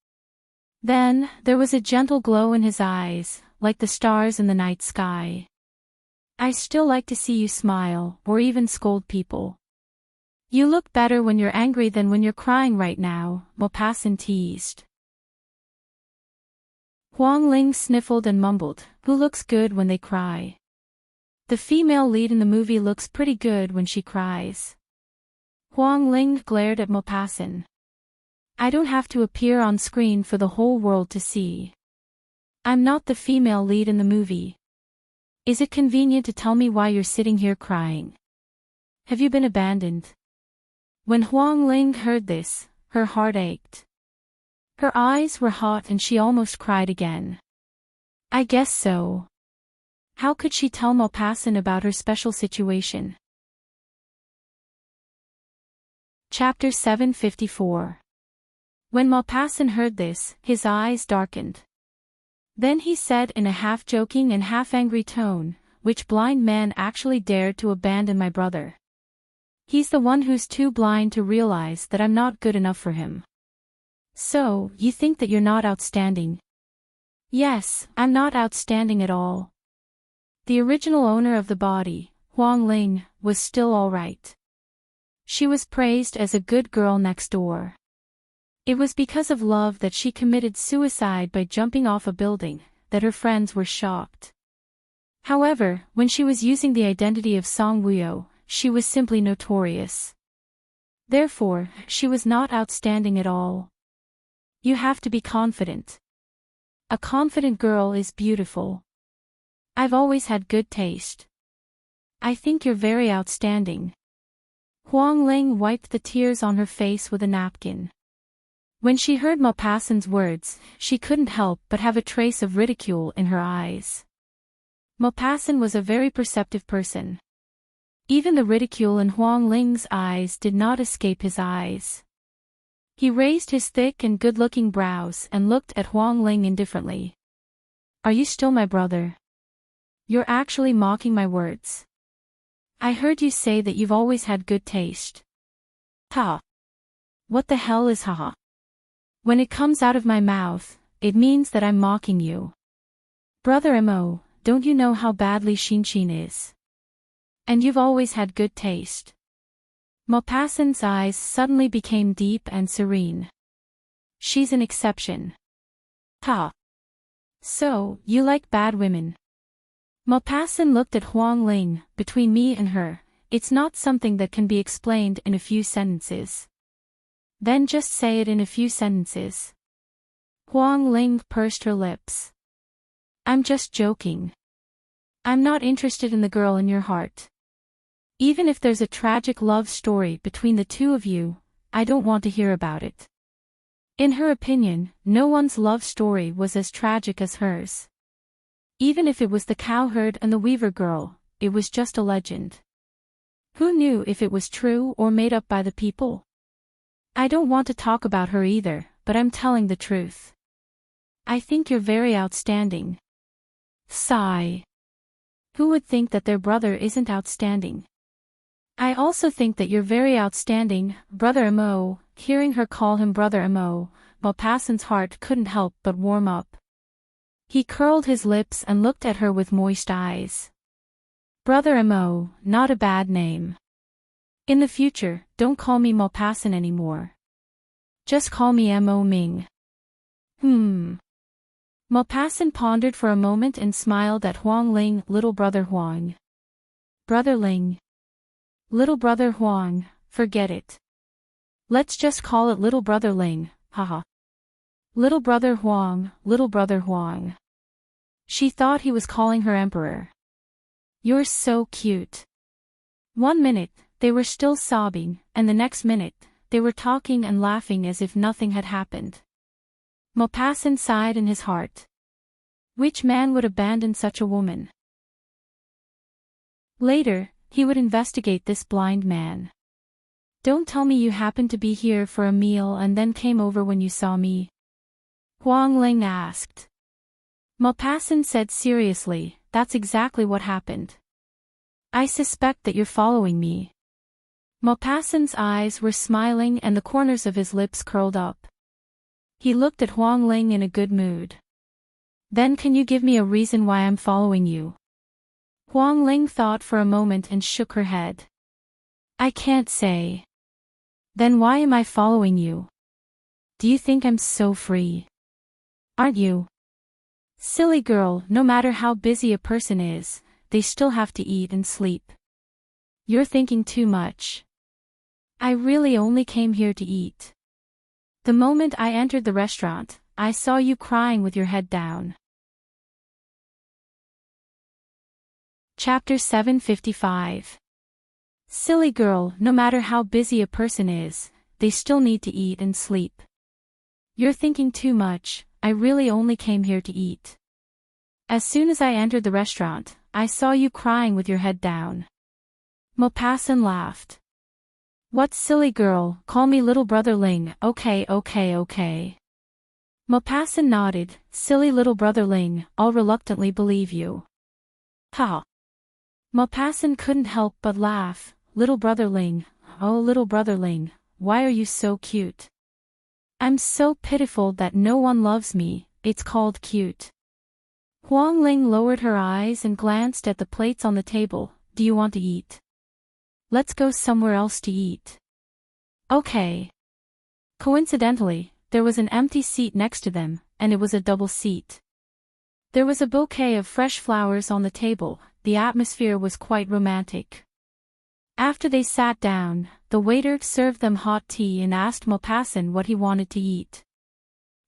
Then, there was a gentle glow in his eyes, like the stars in the night sky. "I still like to see you smile, or even scold people. You look better when you're angry than when you're crying right now," Maupassant teased. Huang Ling sniffled and mumbled, "Who looks good when they cry?" "The female lead in the movie looks pretty good when she cries." Huang Ling glared at Maupassant. "I don't have to appear on screen for the whole world to see. I'm not the female lead in the movie. Is it convenient to tell me why you're sitting here crying? Have you been abandoned?" When Huang Ling heard this, her heart ached. Her eyes were hot and she almost cried again. "I guess so." How could she tell Maupassant about her special situation? Chapter 754. When Maupassant heard this, his eyes darkened. Then he said in a half-joking and half-angry tone, "Which blind man actually dared to abandon my brother? He's the one who's too blind to realize that I'm not good enough for him. So, you think that you're not outstanding?" "Yes, I'm not outstanding at all." The original owner of the body, Huang Ling, was still all right. She was praised as a good girl next door. It was because of love that she committed suicide by jumping off a building, that her friends were shocked. However, when she was using the identity of Song Wuyo, she was simply notorious. Therefore, she was not outstanding at all. You have to be confident. A confident girl is beautiful. I've always had good taste. I think you're very outstanding. Huang Ling wiped the tears on her face with a napkin. When she heard Maupassant's words, she couldn't help but have a trace of ridicule in her eyes. Maupassant was a very perceptive person. Even the ridicule in Huang Ling's eyes did not escape his eyes. He raised his thick and good-looking brows and looked at Huang Ling indifferently. "Are you still my brother? You're actually mocking my words. I heard you say that you've always had good taste." "Ha! What the hell is ha-ha? When it comes out of my mouth, it means that I'm mocking you. Brother Mo, don't you know how badly Xin is? And you've always had good taste." Maupassant's eyes suddenly became deep and serene. "She's an exception." "Ha! So, you like bad women?" Maupassant looked at Huang Ling. "Between me and her, it's not something that can be explained in a few sentences." "Then just say it in a few sentences." Huang Ling pursed her lips. "I'm just joking. I'm not interested in the girl in your heart. Even if there's a tragic love story between the two of you, I don't want to hear about it." In her opinion, no one's love story was as tragic as hers. Even if it was the cowherd and the weaver girl, it was just a legend. Who knew if it was true or made up by the people? "I don't want to talk about her either, but I'm telling the truth. I think you're very outstanding." Sigh. Who would think that their brother isn't outstanding? "I also think that you're very outstanding, Brother Mo." Hearing her call him Brother Mo, Maupassant's heart couldn't help but warm up. He curled his lips and looked at her with moist eyes. "Brother Mo, not a bad name. In the future, don't call me Maupassant anymore. Just call me Mo Ming." Maupassant pondered for a moment and smiled at Huang Ling. "Little brother Huang." "Brother Ling." "Little brother Huang, forget it. Let's just call it Little Brother Ling," haha. Little brother Huang, little brother Huang. She thought he was calling her emperor. You're so cute. 1 minute, they were still sobbing, and the next minute, they were talking and laughing as if nothing had happened. Maupassant sighed in his heart. Which man would abandon such a woman? Later, he would investigate this blind man. Don't tell me you happened to be here for a meal and then came over when you saw me? Huang Ling asked. Maupassant said seriously, that's exactly what happened. I suspect that you're following me. Maupassant's eyes were smiling and the corners of his lips curled up. He looked at Huang Ling in a good mood. Then can you give me a reason why I'm following you? Huang Ling thought for a moment and shook her head. I can't say. Then why am I following you? Do you think I'm so free? Aren't you? Silly girl, no matter how busy a person is, they still have to eat and sleep. You're thinking too much. I really only came here to eat. The moment I entered the restaurant, I saw you crying with your head down. Chapter 755. Silly girl, no matter how busy a person is, they still need to eat and sleep. You're thinking too much, I really only came here to eat. As soon as I entered the restaurant, I saw you crying with your head down. Maupassant laughed. What silly girl, call me little brother Ling, okay. Maupassant nodded, silly little brother Ling, I'll reluctantly believe you. Ha! Maupassant couldn't help but laugh, little brother Ling, oh little brother Ling, why are you so cute? I'm so pitiful that no one loves me, it's called cute. Huang Ling lowered her eyes and glanced at the plates on the table, do you want to eat? Let's go somewhere else to eat. Okay. Coincidentally, there was an empty seat next to them, and it was a double seat. There was a bouquet of fresh flowers on the table, the atmosphere was quite romantic. After they sat down, the waiter served them hot tea and asked Maupassant what he wanted to eat.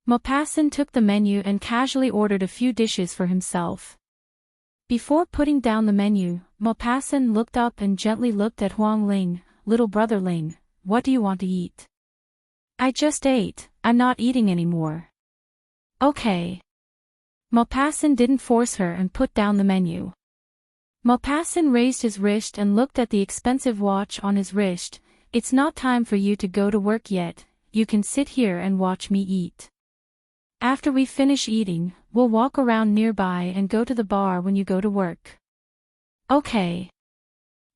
Maupassant took the menu and casually ordered a few dishes for himself. Before putting down the menu, Maupassant looked up and gently looked at Huang Ling, little brother Ling, what do you want to eat? I just ate, I'm not eating anymore. Okay. Maupassant didn't force her and put down the menu. Maupassant raised his wrist and looked at the expensive watch on his wrist, it's not time for you to go to work yet, you can sit here and watch me eat. After we finish eating, we'll walk around nearby and go to the bar when you go to work. Okay.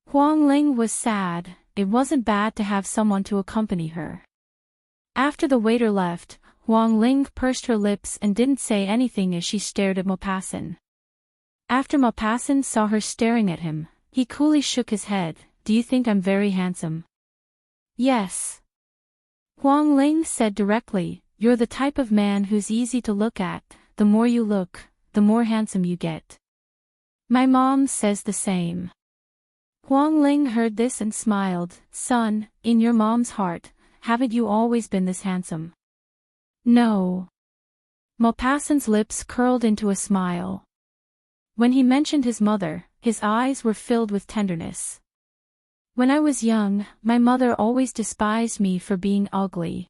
Huang Ling was sad, it wasn't bad to have someone to accompany her. After the waiter left, Huang Ling pursed her lips and didn't say anything as she stared at Maupassant. After Maupassant saw her staring at him, he coolly shook his head, do you think I'm very handsome? Yes. Huang Ling said directly, you're the type of man who's easy to look at, the more you look, the more handsome you get. My mom says the same. Huang Ling heard this and smiled, son, in your mom's heart, haven't you always been this handsome? No. Maupassant's lips curled into a smile. When he mentioned his mother, his eyes were filled with tenderness. When I was young, my mother always despised me for being ugly.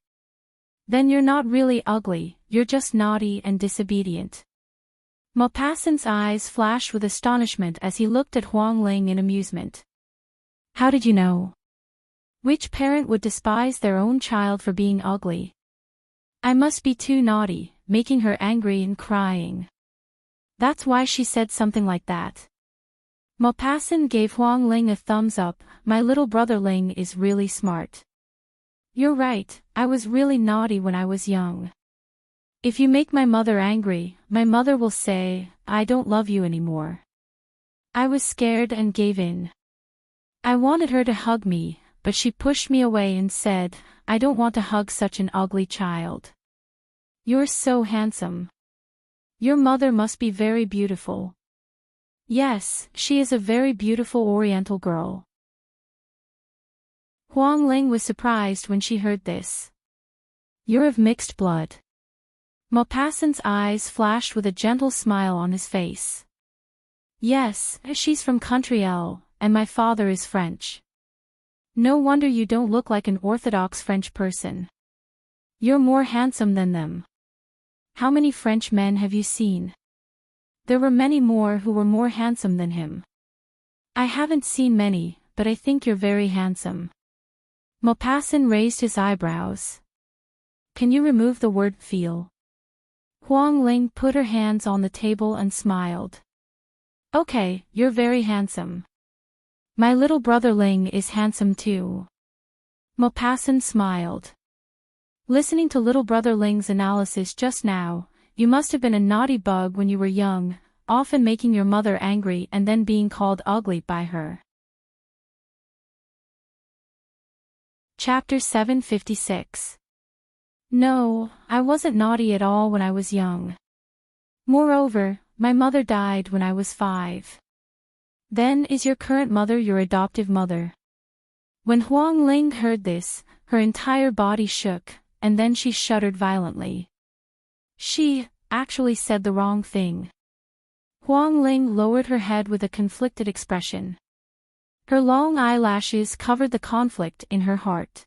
Then you're not really ugly, you're just naughty and disobedient. Maupassant's eyes flashed with astonishment as he looked at Huang Ling in amusement. How did you know? Which parent would despise their own child for being ugly? I must be too naughty, making her angry and crying. That's why she said something like that. Maupassant gave Huang Ling a thumbs up, my little brother Ling is really smart. You're right, I was really naughty when I was young. If you make my mother angry, my mother will say, I don't love you anymore. I was scared and gave in. I wanted her to hug me, but she pushed me away and said, I don't want to hug such an ugly child. You're so handsome. Your mother must be very beautiful. Yes, she is a very beautiful Oriental girl. Huang Ling was surprised when she heard this. You're of mixed blood. Maupassant's eyes flashed with a gentle smile on his face. Yes, she's from Country L, and my father is French. No wonder you don't look like an orthodox French person. You're more handsome than them. How many French men have you seen? There were many more who were more handsome than him. I haven't seen many, but I think you're very handsome. Maupassant raised his eyebrows. Can you remove the word feel? Huang Ling put her hands on the table and smiled. Okay, you're very handsome. My little brother Ling is handsome too. Maupassant smiled. Listening to little brother Ling's analysis just now, you must have been a naughty bug when you were young, often making your mother angry and then being called ugly by her. Chapter 756. No, I wasn't naughty at all when I was young. Moreover, my mother died when I was 5. Then is your current mother your adoptive mother? When Huang Ling heard this, her entire body shook, and then she shuddered violently. She actually said the wrong thing. Huang Ling lowered her head with a conflicted expression. Her long eyelashes covered the conflict in her heart.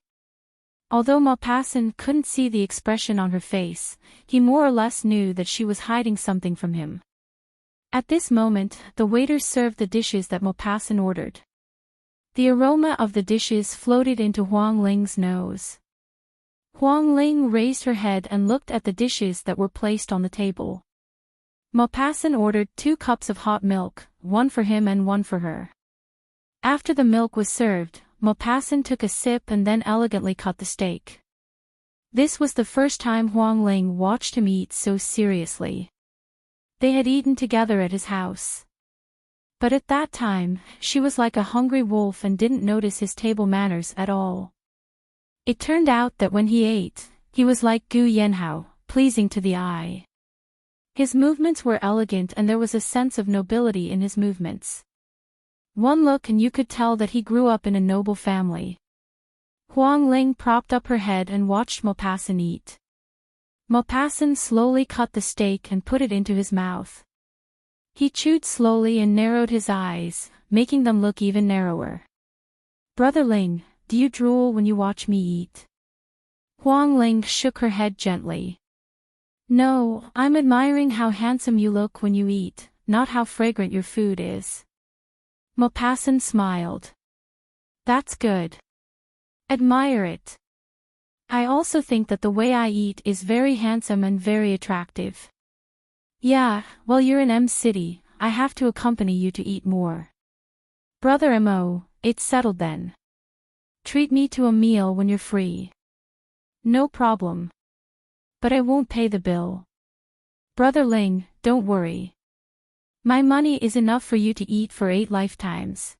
Although Maupassant couldn't see the expression on her face, he more or less knew that she was hiding something from him. At this moment, the waiters served the dishes that Maupassant ordered. The aroma of the dishes floated into Huang Ling's nose. Huang Ling raised her head and looked at the dishes that were placed on the table. Maupassant ordered 2 cups of hot milk, one for him and one for her. After the milk was served, Maupassant took a sip and then elegantly cut the steak. This was the first time Huang Ling watched him eat so seriously. They had eaten together at his house. But at that time, she was like a hungry wolf and didn't notice his table manners at all. It turned out that when he ate, he was like Gu Yanhao, pleasing to the eye. His movements were elegant and there was a sense of nobility in his movements. One look and you could tell that he grew up in a noble family. Huang Ling propped up her head and watched Maupassant eat. Maupassant slowly cut the steak and put it into his mouth. He chewed slowly and narrowed his eyes, making them look even narrower. Brother Ling, do you drool when you watch me eat? Huang Ling shook her head gently. No, I'm admiring how handsome you look when you eat, not how fragrant your food is. Maupassant smiled. That's good. Admire it. I also think that the way I eat is very handsome and very attractive. Yeah, well you're in M City, I have to accompany you to eat more. Brother Mo, it's settled then. Treat me to a meal when you're free. No problem. But I won't pay the bill. Brother Ling, don't worry. My money is enough for you to eat for 8 lifetimes.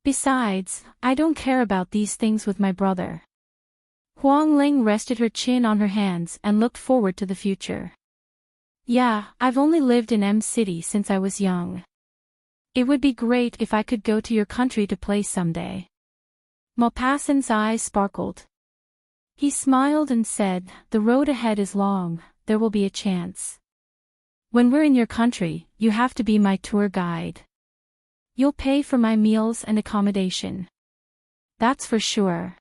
Besides, I don't care about these things with my brother. Huang Ling rested her chin on her hands and looked forward to the future. Yeah, I've only lived in M City since I was young. It would be great if I could go to your country to play someday. Maupassant's eyes sparkled. He smiled and said, the road ahead is long, there will be a chance. When we're in your country, you have to be my tour guide. You'll pay for my meals and accommodation. That's for sure.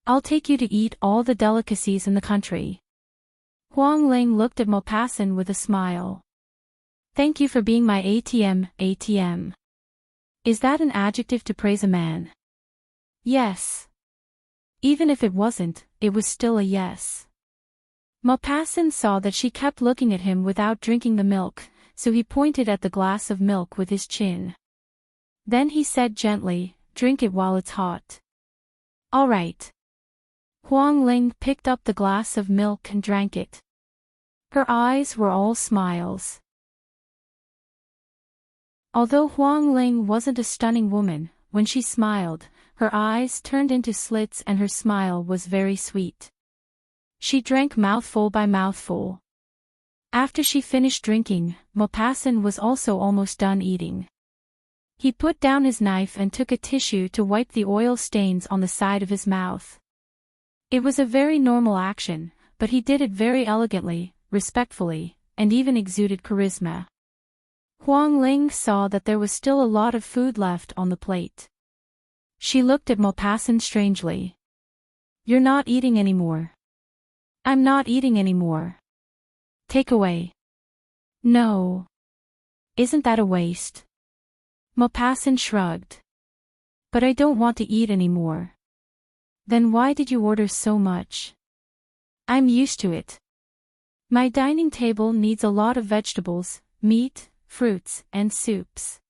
I'll take you to eat all the delicacies in the country. Huang Ling looked at Maupassant with a smile. Thank you for being my ATM. Is that an adjective to praise a man? Yes. Even if it wasn't, it was still a yes. Maupassant saw that she kept looking at him without drinking the milk, so he pointed at the glass of milk with his chin. Then he said gently, drink it while it's hot. All right. Huang Ling picked up the glass of milk and drank it. Her eyes were all smiles. Although Huang Ling wasn't a stunning woman, when she smiled, her eyes turned into slits and her smile was very sweet. She drank mouthful by mouthful. After she finished drinking, Maupassant was also almost done eating. He put down his knife and took a tissue to wipe the oil stains on the side of his mouth. It was a very normal action, but he did it very elegantly, respectfully, and even exuded charisma. Huang Ling saw that there was still a lot of food left on the plate. She looked at Maupassant strangely. "You're not eating anymore." "I'm not eating anymore." "Take away." "No. Isn't that a waste?" Maupassant shrugged. "But I don't want to eat anymore." "Then why did you order so much?" "I'm used to it. My dining table needs a lot of vegetables, meat, fruits, and soups."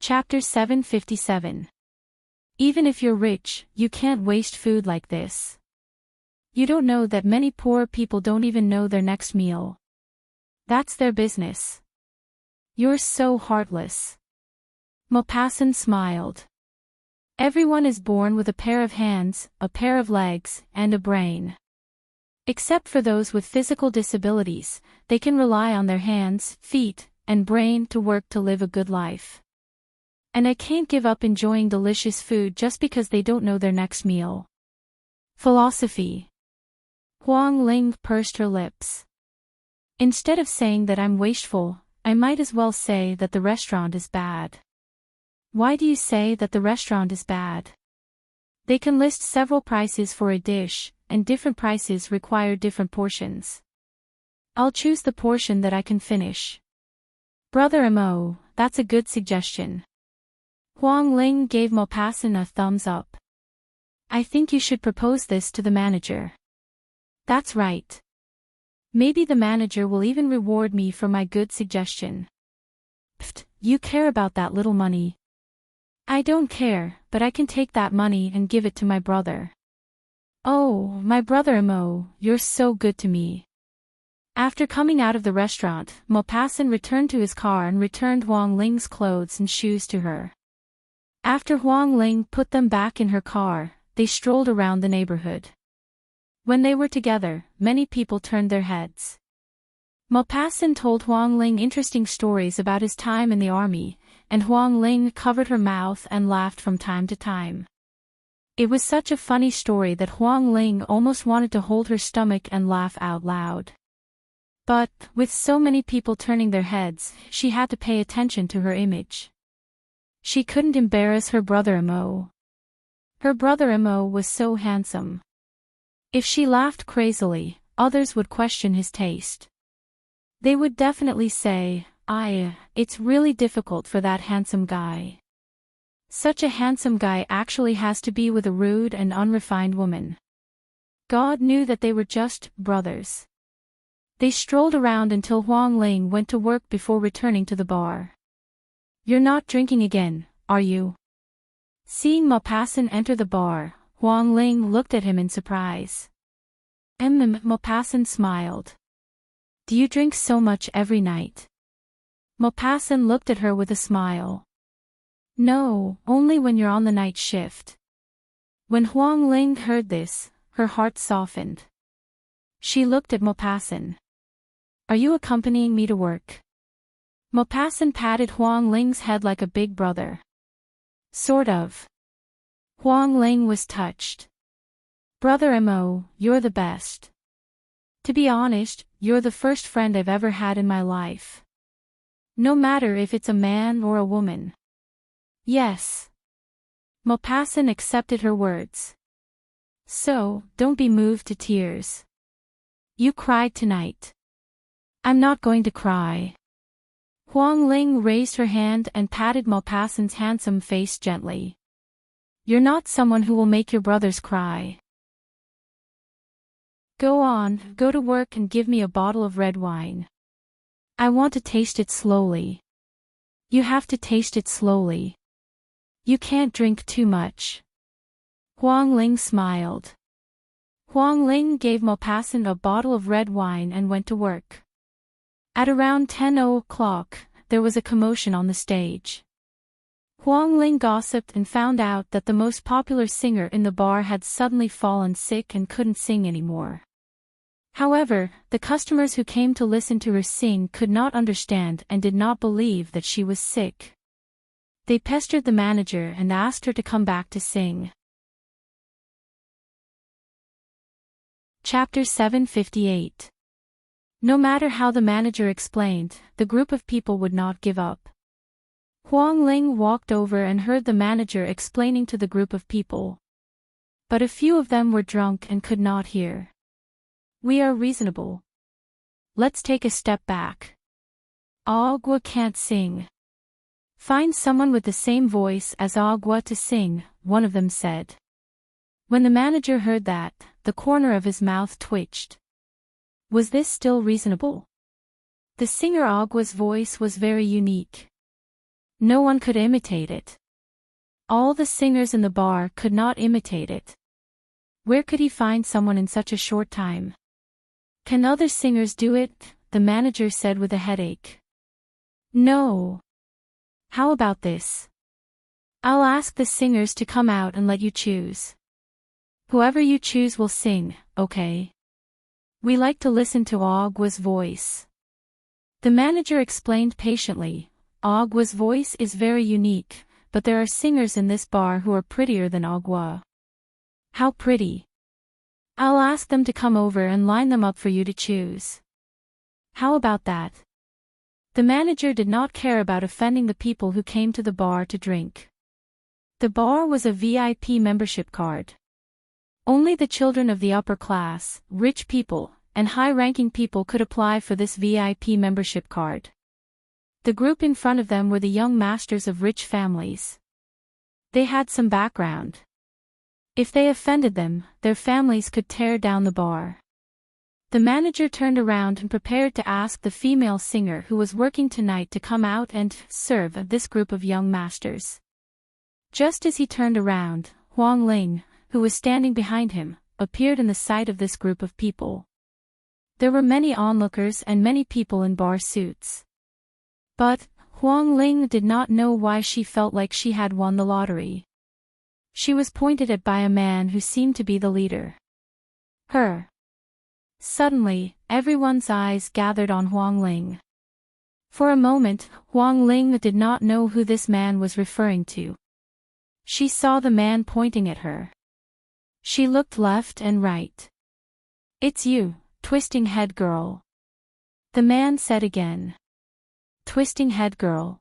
Chapter 757. Even if you're rich, you can't waste food like this. You don't know that many poor people don't even know their next meal. That's their business. You're so heartless. Maupassant smiled. Everyone is born with a pair of hands, a pair of legs, and a brain. Except for those with physical disabilities, they can rely on their hands, feet, and brain to work to live a good life. And I can't give up enjoying delicious food just because they don't know their next meal. Philosophy. Huang Ling pursed her lips. Instead of saying that I'm wasteful, I might as well say that the restaurant is bad. Why do you say that the restaurant is bad? They can list several prices for a dish, and different prices require different portions. I'll choose the portion that I can finish. Brother Mo, that's a good suggestion. Huang Ling gave Maupassant a thumbs up. I think you should propose this to the manager. That's right. Maybe the manager will even reward me for my good suggestion. Pfft, you care about that little money. I don't care, but I can take that money and give it to my brother. Oh, my brother Mo, you're so good to me. After coming out of the restaurant, Maupassant returned to his car and returned Huang Ling's clothes and shoes to her. After Huang Ling put them back in her car, they strolled around the neighborhood. When they were together, many people turned their heads. Maupassant told Huang Ling interesting stories about his time in the army, and Huang Ling covered her mouth and laughed from time to time. It was such a funny story that Huang Ling almost wanted to hold her stomach and laugh out loud. But, with so many people turning their heads, she had to pay attention to her image. She couldn't embarrass her brother Mo. Her brother Mo was so handsome. If she laughed crazily, others would question his taste. They would definitely say, it's really difficult for that handsome guy. Such a handsome guy actually has to be with a rude and unrefined woman. God knew that they were just brothers. They strolled around until Huang Ling went to work before returning to the bar. You're not drinking again, are you? Seeing Maupassant enter the bar, Huang Ling looked at him in surprise. Maupassant smiled. Do you drink so much every night? Maupassant looked at her with a smile. No, only when you're on the night shift. When Huang Ling heard this, her heart softened. She looked at Maupassant. Are you accompanying me to work? Maupassant patted Huang Ling's head like a big brother. Sort of. Huang Ling was touched. Brother Mo, you're the best. To be honest, you're the first friend I've ever had in my life. No matter if it's a man or a woman. Yes. Maupassant accepted her words. So, don't be moved to tears. You cried tonight. I'm not going to cry. Huang Ling raised her hand and patted Maupassant's handsome face gently. You're not someone who will make your brothers cry. Go on, go to work and give me a bottle of red wine. I want to taste it slowly. You have to taste it slowly. You can't drink too much. Huang Ling smiled. Huang Ling gave Maupassant a bottle of red wine and went to work. At around 10 o'clock, there was a commotion on the stage. Huang Ling gossiped and found out that the most popular singer in the bar had suddenly fallen sick and couldn't sing anymore. However, the customers who came to listen to her sing could not understand and did not believe that she was sick. They pestered the manager and asked her to come back to sing. Chapter 758. No matter how the manager explained, the group of people would not give up. Huang Ling walked over and heard the manager explaining to the group of people. But a few of them were drunk and could not hear. We are reasonable. Let's take a step back. Agua can't sing. Find someone with the same voice as Agua to sing, one of them said. When the manager heard that, the corner of his mouth twitched. Was this still reasonable? The singer Agua's voice was very unique. No one could imitate it. All the singers in the bar could not imitate it. Where could he find someone in such a short time? Can other singers do it? The manager said with a headache. No. How about this? I'll ask the singers to come out and let you choose. Whoever you choose will sing, okay? We like to listen to Agua's voice. The manager explained patiently, Agua's voice is very unique, but there are singers in this bar who are prettier than Agua. How pretty? I'll ask them to come over and line them up for you to choose. How about that? The manager did not care about offending the people who came to the bar to drink. The bar was a VIP membership card. Only the children of the upper class, rich people, and high-ranking people could apply for this VIP membership card. The group in front of them were the young masters of rich families. They had some background. If they offended them, their families could tear down the bar. The manager turned around and prepared to ask the female singer who was working tonight to come out and serve this group of young masters. Just as he turned around, Huang Ling, who was standing behind him, appeared in the sight of this group of people. There were many onlookers and many people in bar suits. But Huang Ling did not know why she felt like she had won the lottery. She was pointed at by a man who seemed to be the leader. Her. Suddenly, everyone's eyes gathered on Huang Ling. For a moment, Huang Ling did not know who this man was referring to. She saw the man pointing at her. She looked left and right. It's you, twisting head girl. The man said again. Twisting head girl.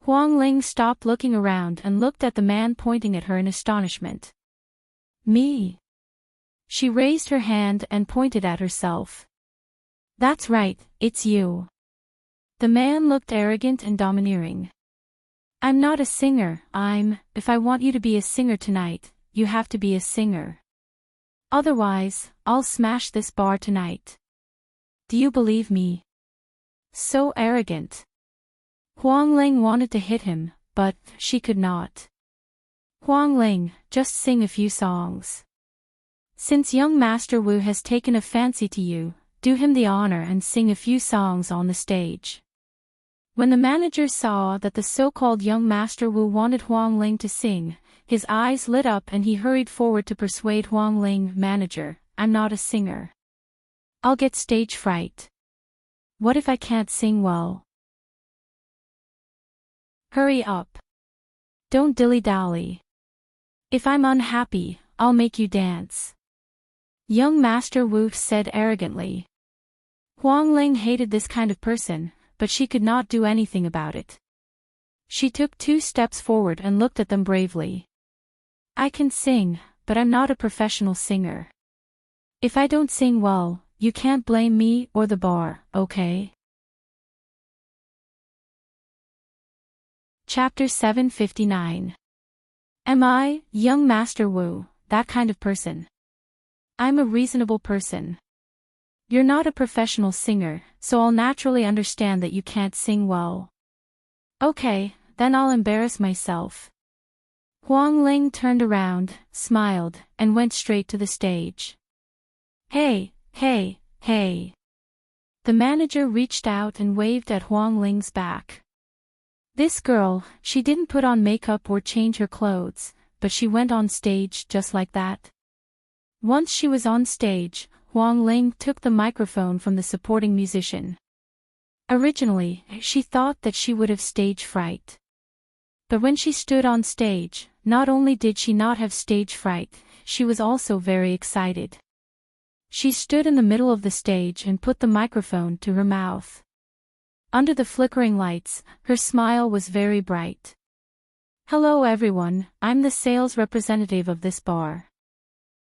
Huang Ling stopped looking around and looked at the man pointing at her in astonishment. Me? She raised her hand and pointed at herself. That's right, it's you. The man looked arrogant and domineering. I'm not a singer, if I want you to be a singer tonight, you have to be a singer. Otherwise, I'll smash this bar tonight. Do you believe me? So arrogant. Huang Ling wanted to hit him, but she could not. Huang Ling, just sing a few songs. Since young Master Wu has taken a fancy to you, do him the honor and sing a few songs on the stage. When the manager saw that the so-called young Master Wu wanted Huang Ling to sing, his eyes lit up and he hurried forward to persuade Huang Ling, Manager, I'm not a singer. I'll get stage fright. What if I can't sing well? Hurry up. Don't dilly-dally. If I'm unhappy, I'll make you dance. Young Master Wu said arrogantly. Huang Ling hated this kind of person, but she could not do anything about it. She took 2 steps forward and looked at them bravely. I can sing, but I'm not a professional singer. If I don't sing well, you can't blame me or the bar, okay? Chapter 759. Am I, young Master Wu, that kind of person? I'm a reasonable person. You're not a professional singer, so I'll naturally understand that you can't sing well. Okay, then I'll embarrass myself. Huang Ling turned around, smiled, and went straight to the stage. Hey, hey, hey. The manager reached out and waved at Huang Ling's back. This girl, she didn't put on makeup or change her clothes, but she went on stage just like that. Once she was on stage, Huang Ling took the microphone from the supporting musician. Originally, she thought that she would have stage fright. But when she stood on stage, not only did she not have stage fright, she was also very excited. She stood in the middle of the stage and put the microphone to her mouth. Under the flickering lights, her smile was very bright. "Hello everyone, I'm the sales representative of this bar.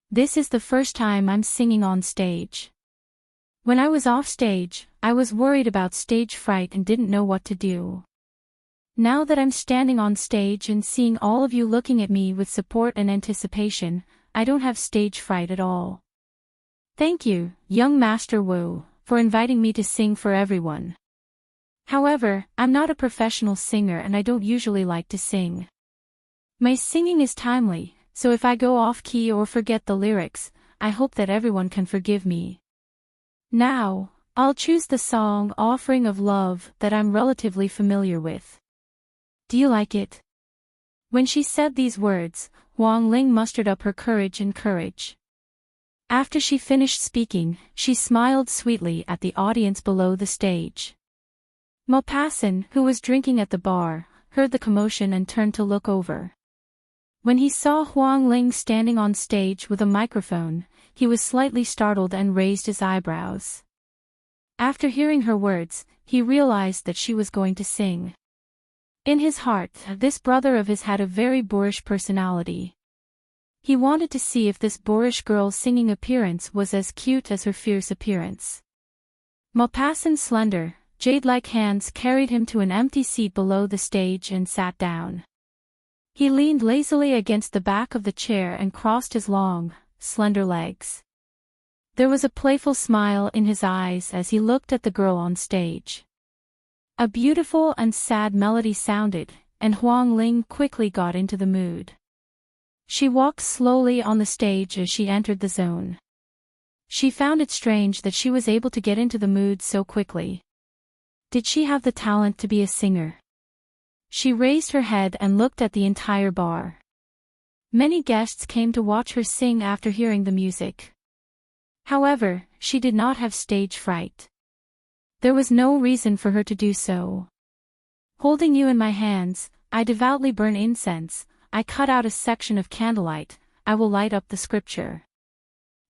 This is the first time I'm singing on stage. When I was off stage, I was worried about stage fright and didn't know what to do. Now that I'm standing on stage and seeing all of you looking at me with support and anticipation, I don't have stage fright at all. Thank you, young Master Wu, for inviting me to sing for everyone. However, I'm not a professional singer and I don't usually like to sing. My singing is timely, so if I go off-key or forget the lyrics, I hope that everyone can forgive me. Now, I'll choose the song Offering of Love that I'm relatively familiar with. Do you like it?" When she said these words, Huang Ling mustered up her courage. After she finished speaking, she smiled sweetly at the audience below the stage. Maupassant, who was drinking at the bar, heard the commotion and turned to look over. When he saw Huang Ling standing on stage with a microphone, he was slightly startled and raised his eyebrows. After hearing her words, he realized that she was going to sing. In his heart, this brother of his had a very boorish personality. He wanted to see if this boorish girl's singing appearance was as cute as her fierce appearance. Maupassant's slender, jade-like hands carried him to an empty seat below the stage and sat down. He leaned lazily against the back of the chair and crossed his long, slender legs. There was a playful smile in his eyes as he looked at the girl on stage. A beautiful and sad melody sounded, and Huang Ling quickly got into the mood. She walked slowly on the stage as she entered the zone. She found it strange that she was able to get into the mood so quickly. Did she have the talent to be a singer? She raised her head and looked at the entire bar. Many guests came to watch her sing after hearing the music. However, she did not have stage fright. There was no reason for her to do so. Holding you in my hands, I devoutly burn incense, I cut out a section of candlelight, I will light up the scripture.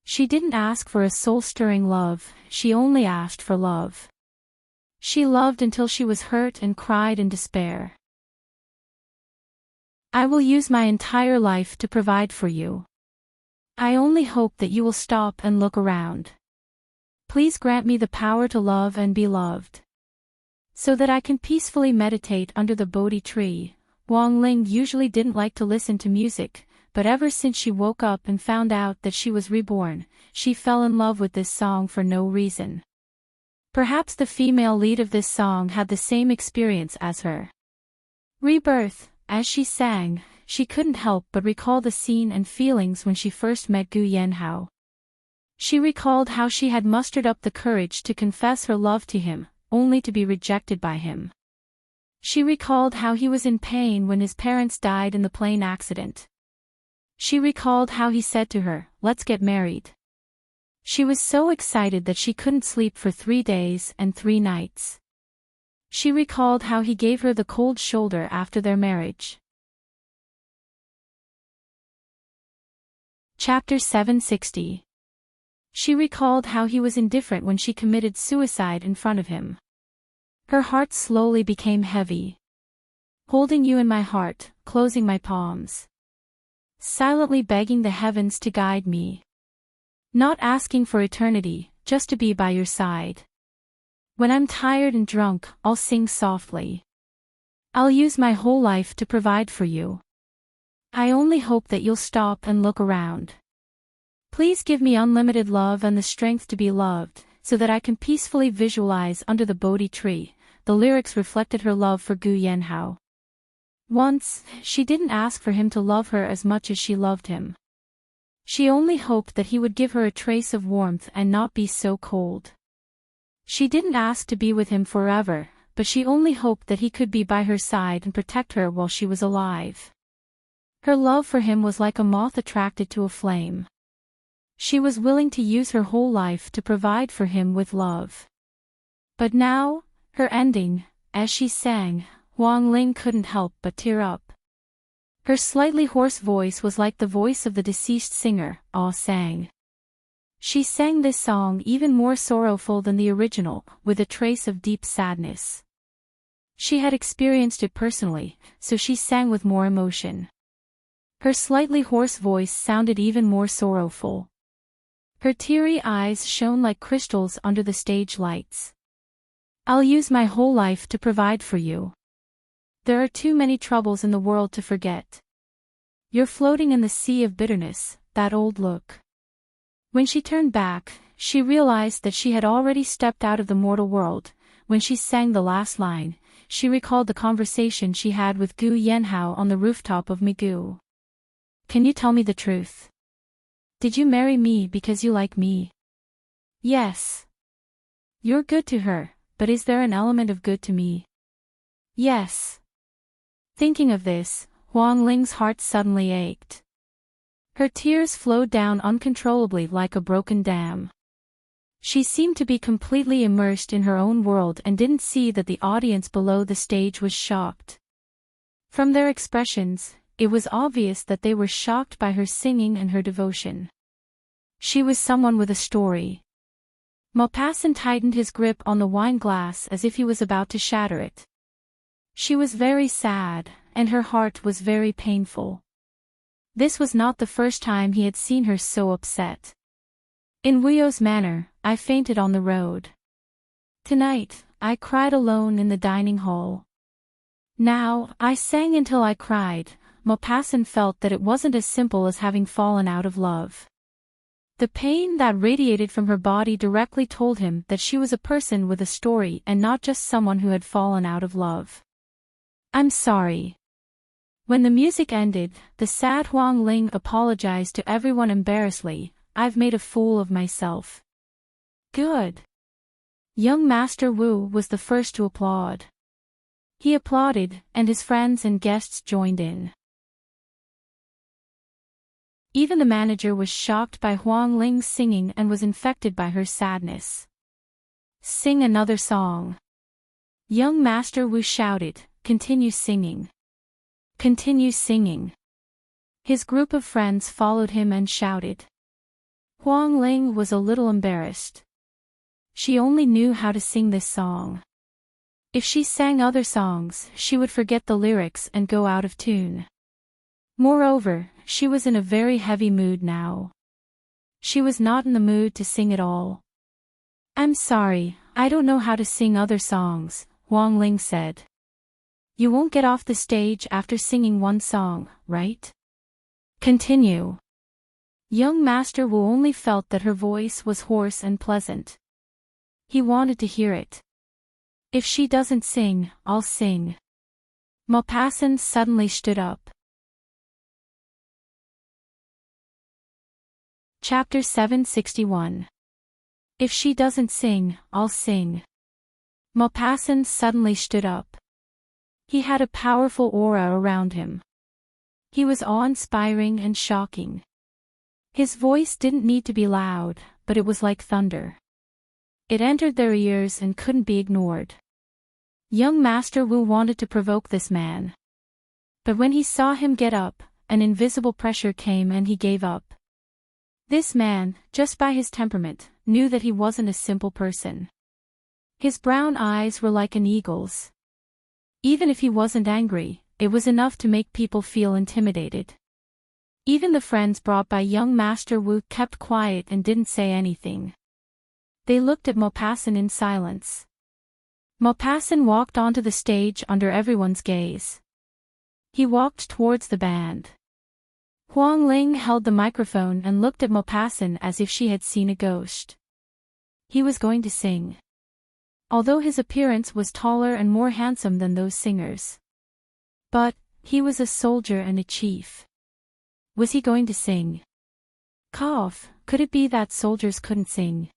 She didn't ask for a soul-stirring love, she only asked for love. She loved until she was hurt and cried in despair. I will use my entire life to provide for you. I only hope that you will stop and look around. Please grant me the power to love and be loved. So that I can peacefully meditate under the Bodhi tree. Huang Ling usually didn't like to listen to music, but ever since she woke up and found out that she was reborn, she fell in love with this song for no reason. Perhaps the female lead of this song had the same experience as her. Rebirth. As she sang, she couldn't help but recall the scene and feelings when she first met Gu Yanhao. She recalled how she had mustered up the courage to confess her love to him, only to be rejected by him. She recalled how he was in pain when his parents died in the plane accident. She recalled how he said to her, "Let's get married." She was so excited that she couldn't sleep for 3 days and 3 nights. She recalled how he gave her the cold shoulder after their marriage. Chapter 760. She recalled how he was indifferent when she committed suicide in front of him. Her heart slowly became heavy. Holding you in my heart, closing my palms. Silently begging the heavens to guide me. Not asking for eternity, just to be by your side. When I'm tired and drunk, I'll sing softly. I'll use my whole life to provide for you. I only hope that you'll stop and look around. Please give me unlimited love and the strength to be loved, so that I can peacefully visualize under the Bodhi tree. The lyrics reflected her love for Gu Yanhao. Once, she didn't ask for him to love her as much as she loved him. She only hoped that he would give her a trace of warmth and not be so cold. She didn't ask to be with him forever, but she only hoped that he could be by her side and protect her while she was alive. Her love for him was like a moth attracted to a flame. She was willing to use her whole life to provide for him with love. But now, her ending, as she sang, Huang Ling couldn't help but tear up. Her slightly hoarse voice was like the voice of the deceased singer, sang. She sang this song even more sorrowful than the original, with a trace of deep sadness. She had experienced it personally, so she sang with more emotion. Her slightly hoarse voice sounded even more sorrowful. Her teary eyes shone like crystals under the stage lights. I'll use my whole life to provide for you. There are too many troubles in the world to forget. You're floating in the sea of bitterness, that old look. When she turned back, she realized that she had already stepped out of the mortal world. When she sang the last line, she recalled the conversation she had with Gu Yanhao on the rooftop of Migu. Can you tell me the truth? Did you marry me because you like me? Yes. You're good to her, but is there an element of good to me? Yes. Thinking of this, Huang Ling's heart suddenly ached. Her tears flowed down uncontrollably like a broken dam. She seemed to be completely immersed in her own world and didn't see that the audience below the stage was shocked. From their expressions, it was obvious that they were shocked by her singing and her devotion. She was someone with a story. Maupassant tightened his grip on the wine glass as if he was about to shatter it. She was very sad, and her heart was very painful. This was not the first time he had seen her so upset. In Wuyo's manner, I fainted on the road. Tonight, I cried alone in the dining hall. Now, I sang until I cried. Maupassant felt that it wasn't as simple as having fallen out of love. The pain that radiated from her body directly told him that she was a person with a story and not just someone who had fallen out of love. I'm sorry. When the music ended, the sad Huang Ling apologized to everyone embarrassedly. I've made a fool of myself. Good. Young Master Wu was the first to applaud. He applauded, and his friends and guests joined in. Even the manager was shocked by Huang Ling's singing and was infected by her sadness. Sing another song. Young Master Wu shouted, continue singing. Continue singing. His group of friends followed him and shouted. Huang Ling was a little embarrassed. She only knew how to sing this song. If she sang other songs, she would forget the lyrics and go out of tune. Moreover, she was in a very heavy mood now. She was not in the mood to sing at all. I'm sorry, I don't know how to sing other songs, Huang Ling said. You won't get off the stage after singing one song, right? Continue. Young Master Wu only felt that her voice was hoarse and pleasant. He wanted to hear it. If she doesn't sing, I'll sing. Maupassant suddenly stood up. Chapter 761. If she doesn't sing, I'll sing. Maupassant suddenly stood up. He had a powerful aura around him. He was awe-inspiring and shocking. His voice didn't need to be loud, but it was like thunder. It entered their ears and couldn't be ignored. Young Master Wu wanted to provoke this man. But when he saw him get up, an invisible pressure came and he gave up. This man, just by his temperament, knew that he wasn't a simple person. His brown eyes were like an eagle's. Even if he wasn't angry, it was enough to make people feel intimidated. Even the friends brought by young Master Wu kept quiet and didn't say anything. They looked at Maupassant in silence. Maupassant walked onto the stage under everyone's gaze. He walked towards the band. Huang Ling held the microphone and looked at Maupassant as if she had seen a ghost. He was going to sing. Although his appearance was taller and more handsome than those singers. But, he was a soldier and a chief. Was he going to sing? Cough, could it be that soldiers couldn't sing?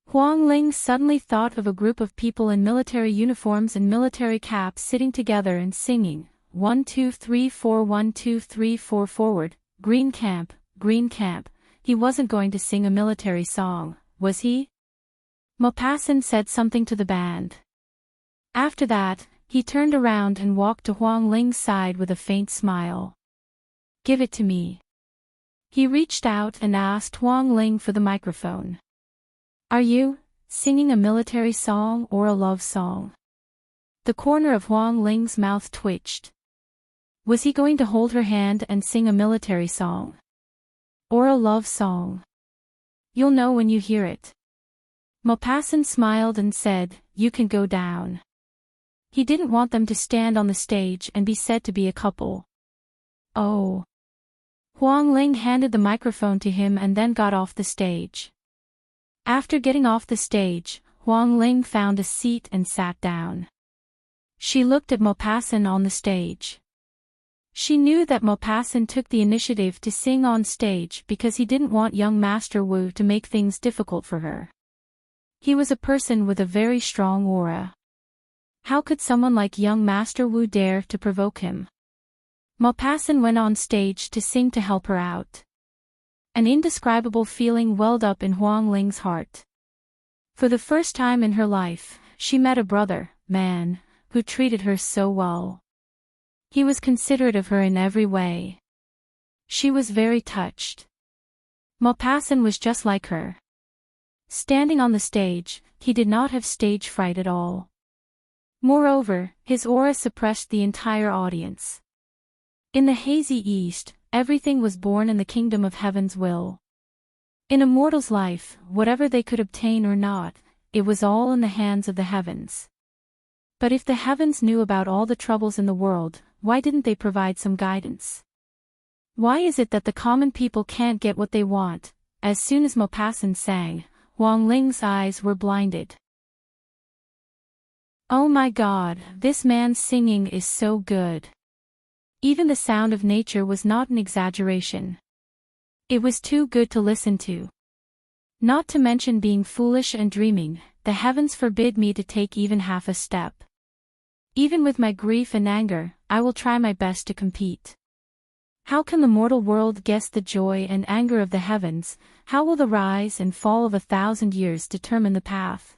Huang Ling suddenly thought of a group of people in military uniforms and military caps sitting together and singing, 1 2 3 4 1 2 3 4 forward, green camp, green camp. He wasn't going to sing a military song, was he? Maupassant said something to the band. After that, he turned around and walked to Huang Ling's side with a faint smile. "Give it to me." He reached out and asked Huang Ling for the microphone. "Are you singing a military song or a love song?" The corner of Huang Ling's mouth twitched. Was he going to hold her hand and sing a military song? Or a love song? "You'll know when you hear it." Maupassant smiled and said, "You can go down." He didn't want them to stand on the stage and be said to be a couple. "Oh." Huang Ling handed the microphone to him and then got off the stage. After getting off the stage, Huang Ling found a seat and sat down. She looked at Maupassant on the stage. She knew that Maupassant took the initiative to sing on stage because he didn't want young Master Wu to make things difficult for her. He was a person with a very strong aura. How could someone like young Master Wu dare to provoke him? Maupassant went on stage to sing to help her out. An indescribable feeling welled up in Huang Ling's heart. For the first time in her life, she met a brother, man, who treated her so well. He was considerate of her in every way. She was very touched. Maupassant was just like her. Standing on the stage, he did not have stage fright at all. Moreover, his aura suppressed the entire audience. In the hazy east, everything was born in the kingdom of heaven's will. In a mortal's life, whatever they could obtain or not, it was all in the hands of the heavens. But if the heavens knew about all the troubles in the world, why didn't they provide some guidance? Why is it that the common people can't get what they want? As soon as Maupassant sang, Huang Ling's eyes were blinded. "Oh my God, this man's singing is so good." Even the sound of nature was not an exaggeration. It was too good to listen to. Not to mention being foolish and dreaming, the heavens forbid me to take even half a step. Even with my grief and anger, I will try my best to compete. How can the mortal world guess the joy and anger of the heavens? How will the rise and fall of 1,000 years determine the path?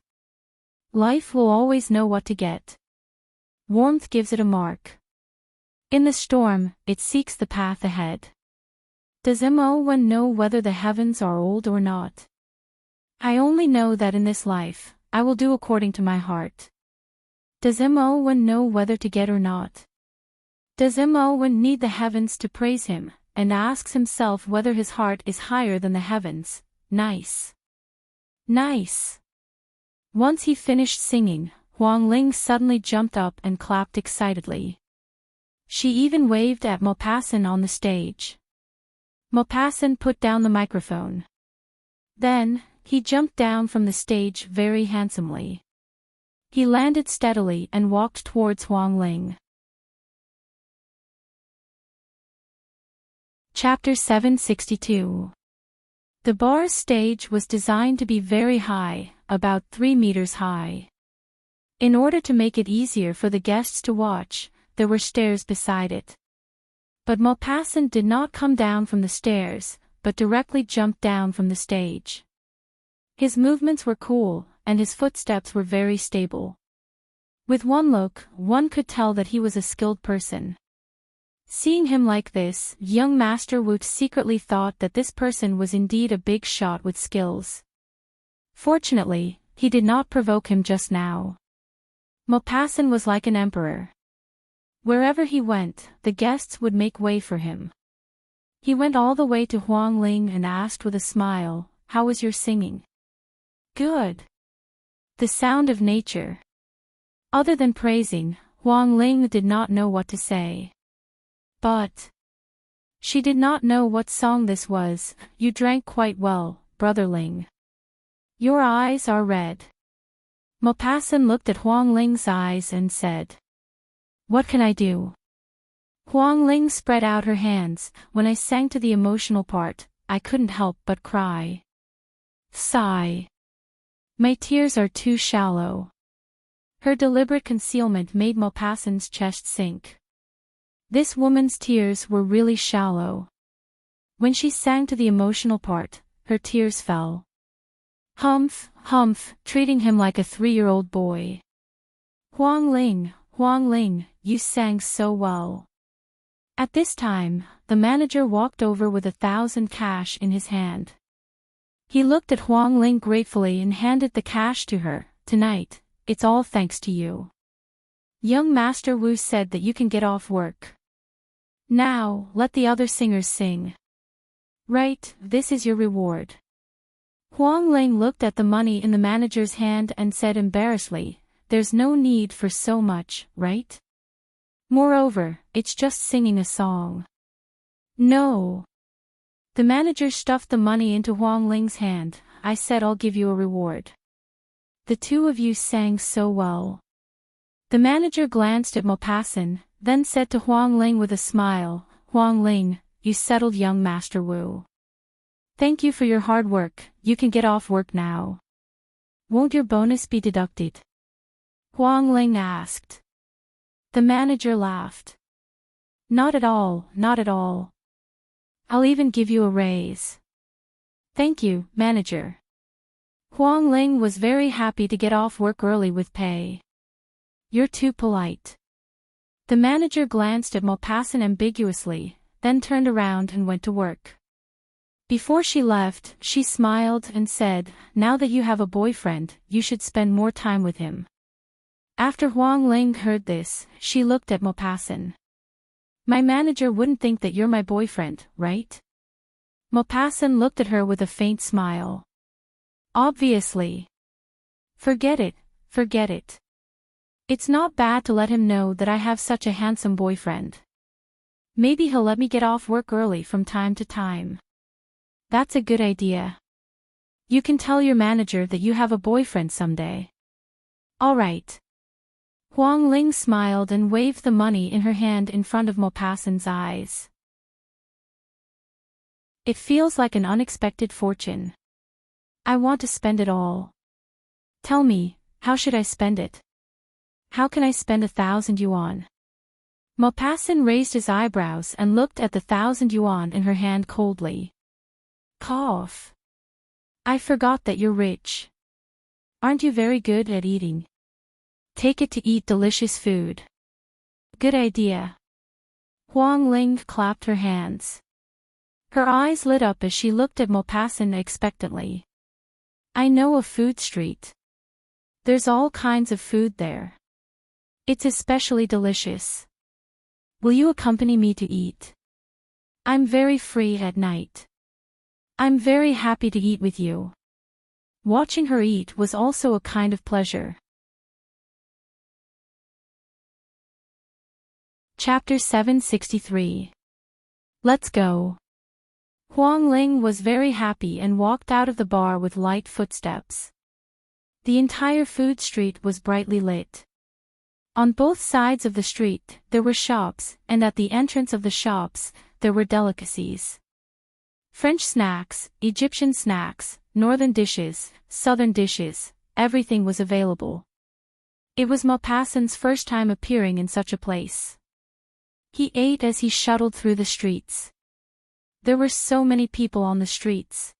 Life will always know what to get. Warmth gives it a mark. In the storm, it seeks the path ahead. Does anyone know whether the heavens are old or not? I only know that in this life, I will do according to my heart. Does anyone know whether to get or not? Does anyone need the heavens to praise him, and asks himself whether his heart is higher than the heavens? Nice. Nice. Once he finished singing, Huang Ling suddenly jumped up and clapped excitedly. She even waved at Maupassant on the stage. Maupassant put down the microphone. Then, he jumped down from the stage very handsomely. He landed steadily and walked towards Huang Ling. Chapter 762. The bar's stage was designed to be very high, about 3 meters high. In order to make it easier for the guests to watch, there were stairs beside it. But Maupassant did not come down from the stairs, but directly jumped down from the stage. His movements were cool, and his footsteps were very stable. With one look, one could tell that he was a skilled person. Seeing him like this, young Master Wu secretly thought that this person was indeed a big shot with skills. Fortunately, he did not provoke him just now. Maupassant was like an emperor. Wherever he went, the guests would make way for him. He went all the way to Huang Ling and asked with a smile, "How was your singing?" "Good." The sound of nature. Other than praising, Huang Ling did not know what to say. But she did not know what song this was. "You drank quite well, Brother Ling. Your eyes are red." Maupassant looked at Huang Ling's eyes and said, "What can I do?" Huang Ling spread out her hands. "When I sang to the emotional part, I couldn't help but cry. Sigh. My tears are too shallow." Her deliberate concealment made Maupassant's chest sink. This woman's tears were really shallow. When she sang to the emotional part, her tears fell. Humph, humph, treating him like a 3-year-old boy. Huang Ling, Huang Ling, you sang so well." At this time, the manager walked over with 1,000 cash in his hand. He looked at Huang Ling gratefully and handed the cash to her. "Tonight, it's all thanks to you. Young Master Wu said that you can get off work. Now, let the other singers sing. Right, this is your reward." Huang Ling looked at the money in the manager's hand and said embarrassedly, "There's no need for so much, right? Moreover, it's just singing a song." "No." The manager stuffed the money into Huang Ling's hand. "I said I'll give you a reward. The two of you sang so well." The manager glanced at Maupassant, then said to Huang Ling with a smile, "Huang Ling, you settled young Master Wu. Thank you for your hard work, you can get off work now. Won't your bonus be deducted?" Huang Ling asked. The manager laughed. "Not at all, not at all. I'll even give you a raise." "Thank you, manager." Huang Ling was very happy to get off work early with pay. "You're too polite." The manager glanced at Maupassant ambiguously, then turned around and went to work. Before she left, she smiled and said, "Now that you have a boyfriend, you should spend more time with him." After Huang Ling heard this, she looked at Maupassant. "My manager wouldn't think that you're my boyfriend, right?" Maupassant looked at her with a faint smile. "Obviously. Forget it, forget it. It's not bad to let him know that I have such a handsome boyfriend. Maybe he'll let me get off work early from time to time." "That's a good idea. You can tell your manager that you have a boyfriend someday." "All right." Huang Ling smiled and waved the money in her hand in front of Maupassant's eyes. "It feels like an unexpected fortune. I want to spend it all. Tell me, how should I spend it? How can I spend 1,000 yuan?" Maupassant raised his eyebrows and looked at the 1,000 yuan in her hand coldly. "Cough. I forgot that you're rich. Aren't you very good at eating? Take it to eat delicious food." "Good idea." Huang Ling clapped her hands. Her eyes lit up as she looked at Maupassant expectantly. "I know a food street. There's all kinds of food there. It's especially delicious. Will you accompany me to eat? I'm very free at night. I'm very happy to eat with you." Watching her eat was also a kind of pleasure. Chapter 763. Let's go. Huang Ling was very happy and walked out of the bar with light footsteps. The entire food street was brightly lit. On both sides of the street, there were shops, and at the entrance of the shops, there were delicacies. French snacks, Egyptian snacks, northern dishes, southern dishes, everything was available. It was Maupassant's first time appearing in such a place. He ate as he shuttled through the streets. There were so many people on the streets.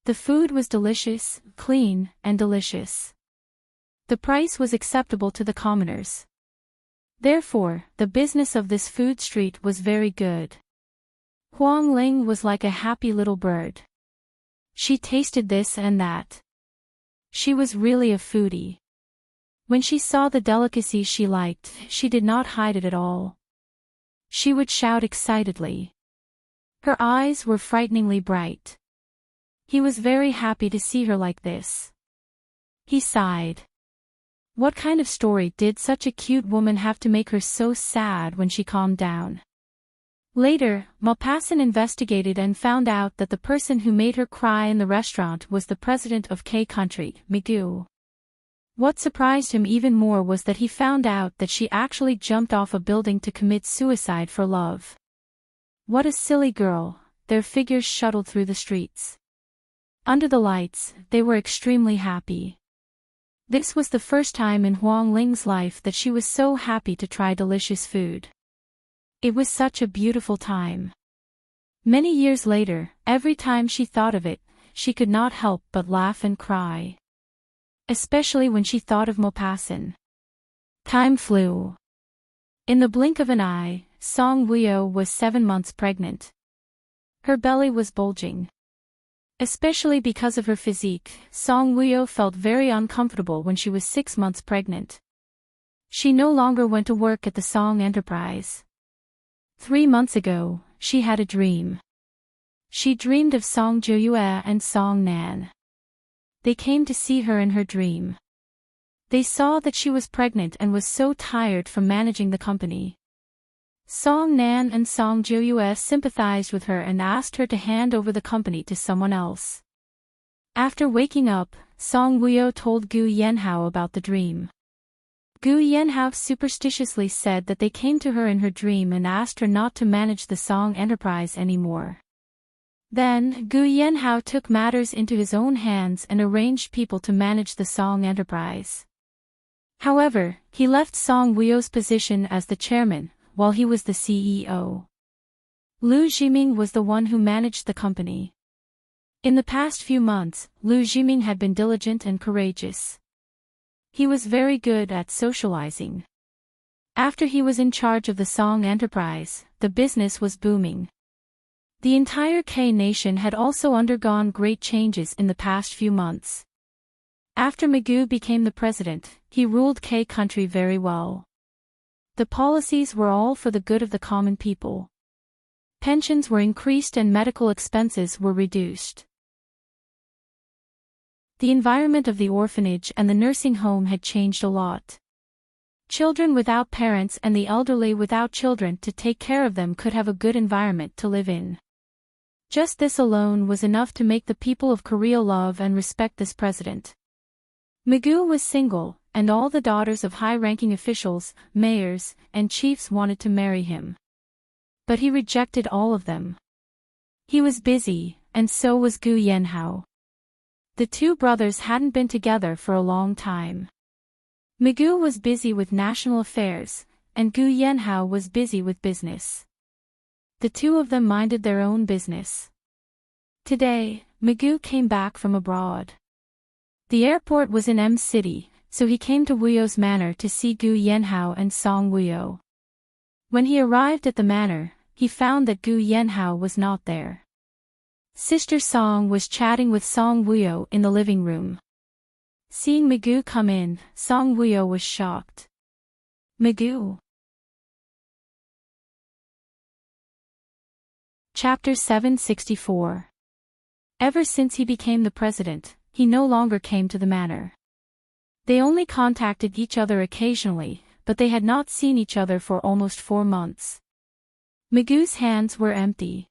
The food was delicious, clean, and delicious. The price was acceptable to the commoners. Therefore, the business of this food street was very good. Huang Ling was like a happy little bird. She tasted this and that. She was really a foodie. When she saw the delicacies she liked, she did not hide it at all. She would shout excitedly. Her eyes were frighteningly bright. He was very happy to see her like this. He sighed. What kind of story did such a cute woman have to make her so sad when she calmed down? Later, Maupassant investigated and found out that the person who made her cry in the restaurant was the president of K country, Migu. What surprised him even more was that he found out that she actually jumped off a building to commit suicide for love. What a silly girl. Their figures shuttled through the streets. Under the lights, they were extremely happy. This was the first time in Huang Ling's life that she was so happy to try delicious food. It was such a beautiful time. Many years later, every time she thought of it, she could not help but laugh and cry. Especially when she thought of Maupassant. Time flew. In the blink of an eye, Song Woo was 7 months pregnant. Her belly was bulging. Especially because of her physique, Song Woo felt very uncomfortable when she was 6 months pregnant. She no longer went to work at the Song Enterprise. 3 months ago, she had a dream. She dreamed of Song Joo and Song Nan. They came to see her in her dream. They saw that she was pregnant and was so tired from managing the company. Song Nan and Song Joo sympathized with her and asked her to hand over the company to someone else. After waking up, Song Woo told Gu Yenhao about the dream. Gu Yenhao superstitiously said that they came to her in her dream and asked her not to manage the Song Enterprise anymore. Then, Gu Yenhao took matters into his own hands and arranged people to manage the Song Enterprise. However, he left Song Woo's position as the chairman, while he was the CEO. Liu Jiming was the one who managed the company. In the past few months, Liu Jiming had been diligent and courageous. He was very good at socializing. After he was in charge of the Song Enterprise, the business was booming. The entire K nation had also undergone great changes in the past few months. After Magoo became the president, he ruled K country very well. The policies were all for the good of the common people. Pensions were increased and medical expenses were reduced. The environment of the orphanage and the nursing home had changed a lot. Children without parents and the elderly without children to take care of them could have a good environment to live in. Just this alone was enough to make the people of Korea love and respect this president. Magoo was single, and all the daughters of high-ranking officials, mayors, and chiefs wanted to marry him. But he rejected all of them. He was busy, and so was Gu Yenhao. The two brothers hadn't been together for a long time. Magoo was busy with national affairs, and Gu Yenhao was busy with business. The two of them minded their own business. Today, Magoo came back from abroad. The airport was in M City, so he came to Woo's manor to see Gu Yenhao and Song Woo. When he arrived at the manor, he found that Gu Yenhao was not there. Sister Song was chatting with Song Woo in the living room. Seeing Magoo come in, Song Woo was shocked. Magoo. Chapter 764. Ever since he became the president, he no longer came to the manor. They only contacted each other occasionally, but they had not seen each other for almost 4 months. Magoo's hands were empty.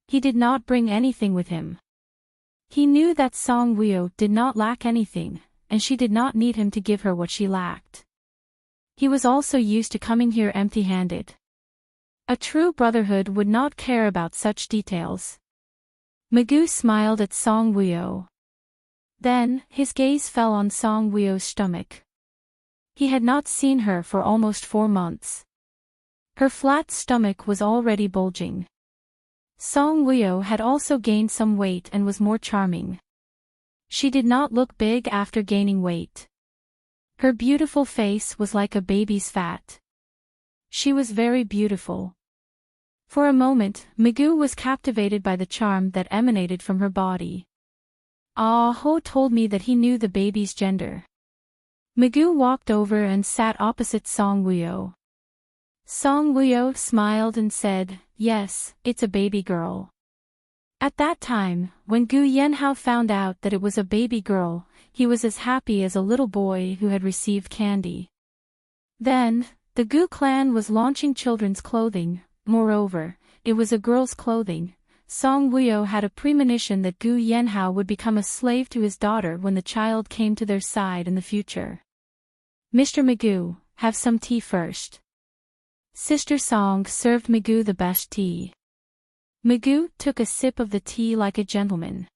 He did not bring anything with him. He knew that Song Woo did not lack anything, and she did not need him to give her what she lacked. He was also used to coming here empty-handed. A true brotherhood would not care about such details. Magoo smiled at Song Woo. Then, his gaze fell on Song Woo's stomach. He had not seen her for almost 4 months. Her flat stomach was already bulging. Song Woo had also gained some weight and was more charming. She did not look big after gaining weight. Her beautiful face was like a baby's fat. She was very beautiful. For a moment, Magoo was captivated by the charm that emanated from her body. Ah Ho told me that he knew the baby's gender. Magoo walked over and sat opposite Song Woo. Song Woo smiled and said, "Yes, it's a baby girl." At that time, when Gu Yenhao found out that it was a baby girl, he was as happy as a little boy who had received candy. Then, the Gu clan was launching children's clothing. Moreover, it was a girl's clothing. Song Woo had a premonition that Gu Yenhao would become a slave to his daughter when the child came to their side in the future. "Mr. Magoo, have some tea first." Sister Song served Magoo the best tea. Magoo took a sip of the tea like a gentleman.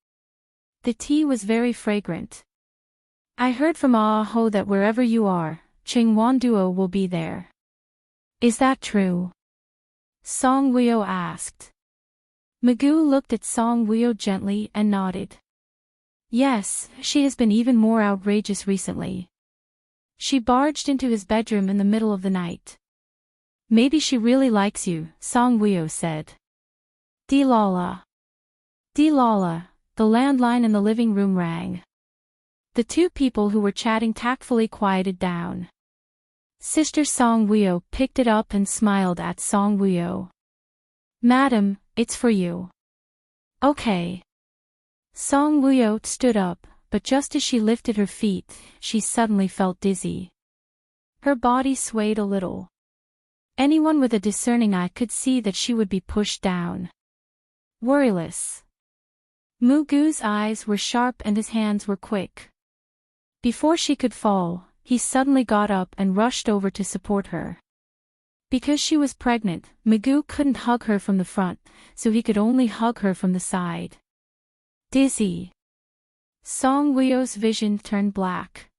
The tea was very fragrant. "I heard from Ah Ho that wherever you are, Ching Wan Duo will be there. Is that true?" Song Woo asked. Magoo looked at Song Woo gently and nodded. "Yes, she has been even more outrageous recently. She barged into his bedroom in the middle of the night. Maybe she really likes you, Song Woo said. Dee Lala. Dee Lala, the landline in the living room rang. The two people who were chatting tactfully quieted down. Sister Song Woo picked it up and smiled at Song Woo. Madam, it's for you. Okay. Song Woo stood up, but just as she lifted her feet, she suddenly felt dizzy. Her body swayed a little. Anyone with a discerning eye could see that she would be pushed down. Worryless. Mugu's eyes were sharp and his hands were quick. Before she could fall, he suddenly got up and rushed over to support her. Because she was pregnant, Mugu couldn't hug her from the front, so he could only hug her from the side. Dizzy. Song Woo's vision turned black.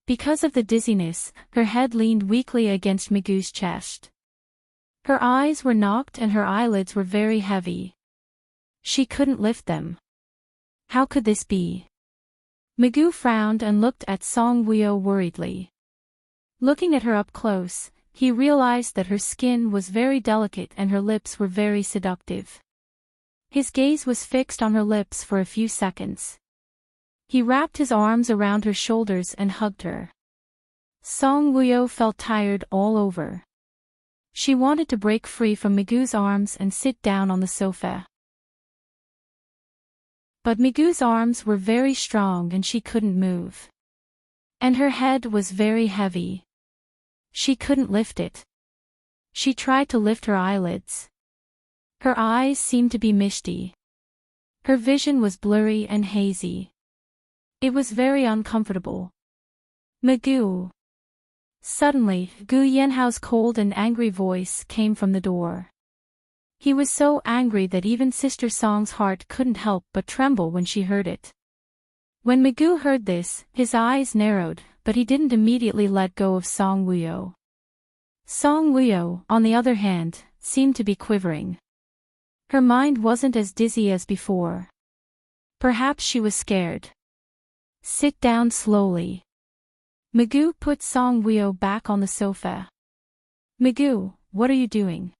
Because of the dizziness, her head leaned weakly against Mugu's chest. Her eyes were knocked and her eyelids were very heavy. She couldn't lift them. How could this be? Mugu frowned and looked at Song Woo worriedly. Looking at her up close, he realized that her skin was very delicate and her lips were very seductive. His gaze was fixed on her lips for a few seconds. He wrapped his arms around her shoulders and hugged her. Song Woo felt tired all over. She wanted to break free from Mugu's arms and sit down on the sofa. But Mugu's arms were very strong and she couldn't move. And her head was very heavy. She couldn't lift it. She tried to lift her eyelids. Her eyes seemed to be misty. Her vision was blurry and hazy. It was very uncomfortable. Mugu. Suddenly, Gu Yanhao's cold and angry voice came from the door. He was so angry that even Sister Song's heart couldn't help but tremble when she heard it. When Mugu heard this, his eyes narrowed, but he didn't immediately let go of Song Woo. Song Woo, on the other hand, seemed to be quivering. Her mind wasn't as dizzy as before. Perhaps she was scared. Sit down slowly. Mugu put Song Woo back on the sofa. Mugu, what are you doing?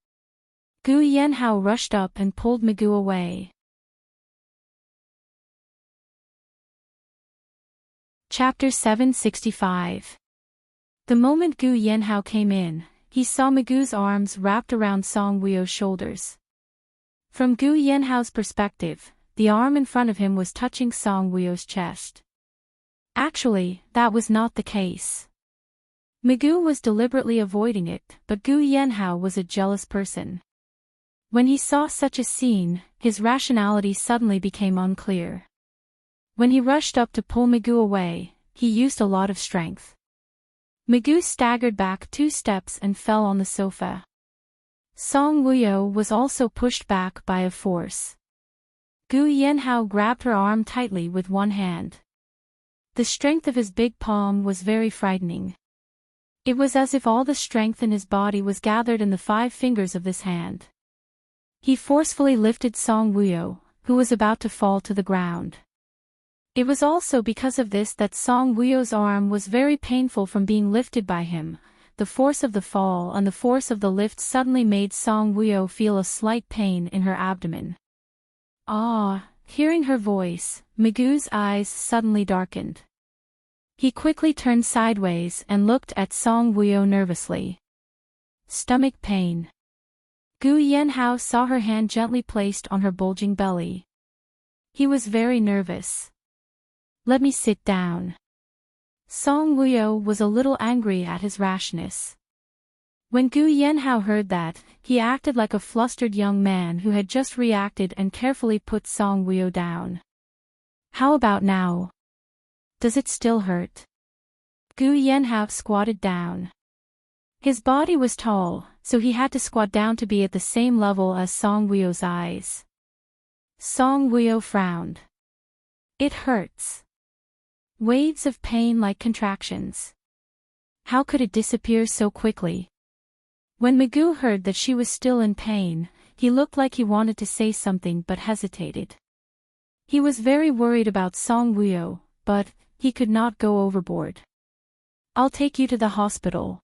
Gu Yanhao rushed up and pulled Mugu away. Chapter 765. The moment Gu Yanhao came in, he saw Mugu's arms wrapped around Song Woo's shoulders. From Gu Yanhao's perspective, the arm in front of him was touching Song Woo's chest. Actually, that was not the case. Mugu was deliberately avoiding it, but Gu Yanhao was a jealous person. When he saw such a scene, his rationality suddenly became unclear. When he rushed up to pull Mugu away, he used a lot of strength. Mugu staggered back 2 steps and fell on the sofa. Song Woo was also pushed back by a force. Gu Yanhao grabbed her arm tightly with one hand. The strength of his big palm was very frightening. It was as if all the strength in his body was gathered in the 5 fingers of this hand. He forcefully lifted Song Woo, who was about to fall to the ground. It was also because of this that Song Woo's arm was very painful from being lifted by him. The force of the fall and the force of the lift suddenly made Song Woo feel a slight pain in her abdomen. Ah! Hearing her voice, Mugu's eyes suddenly darkened. He quickly turned sideways and looked at Song Woo nervously. Stomach pain. Gu Yanhao saw her hand gently placed on her bulging belly. He was very nervous. Let me sit down. Song Woo was a little angry at his rashness. When Gu Yanhao heard that, he acted like a flustered young man who had just reacted and carefully put Song Woo down. How about now? Does it still hurt? Gu Yanhao squatted down. His body was tall, so he had to squat down to be at the same level as Song Woo's eyes. Song Woo frowned. It hurts. Waves of pain like contractions. How could it disappear so quickly? When Mugu heard that she was still in pain, he looked like he wanted to say something but hesitated. He was very worried about Song Woo, but he could not go overboard. I'll take you to the hospital.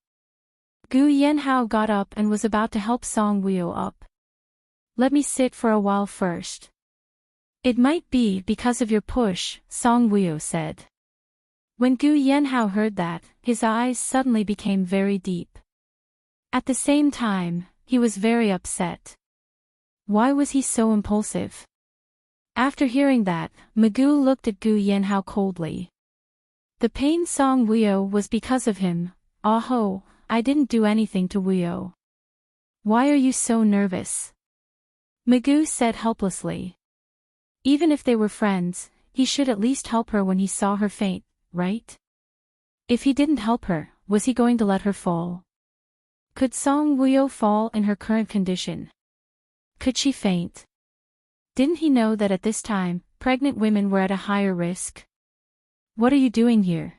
Gu Yanhao got up and was about to help Song Wuyo up. Let me sit for a while first. It might be because of your push, Song Wuyo said. When Gu Yanhao heard that, his eyes suddenly became very deep. At the same time, he was very upset. Why was he so impulsive? After hearing that, Magoo looked at Gu Yanhao coldly. The pain Song Wuyo was because of him. Ah-ho, I didn't do anything to Wuyo. Why are you so nervous? Magoo said helplessly. Even if they were friends, he should at least help her when he saw her faint, right? If he didn't help her, was he going to let her fall? Could Song Wuyo fall in her current condition? Could she faint? Didn't he know that at this time, pregnant women were at a higher risk? What are you doing here?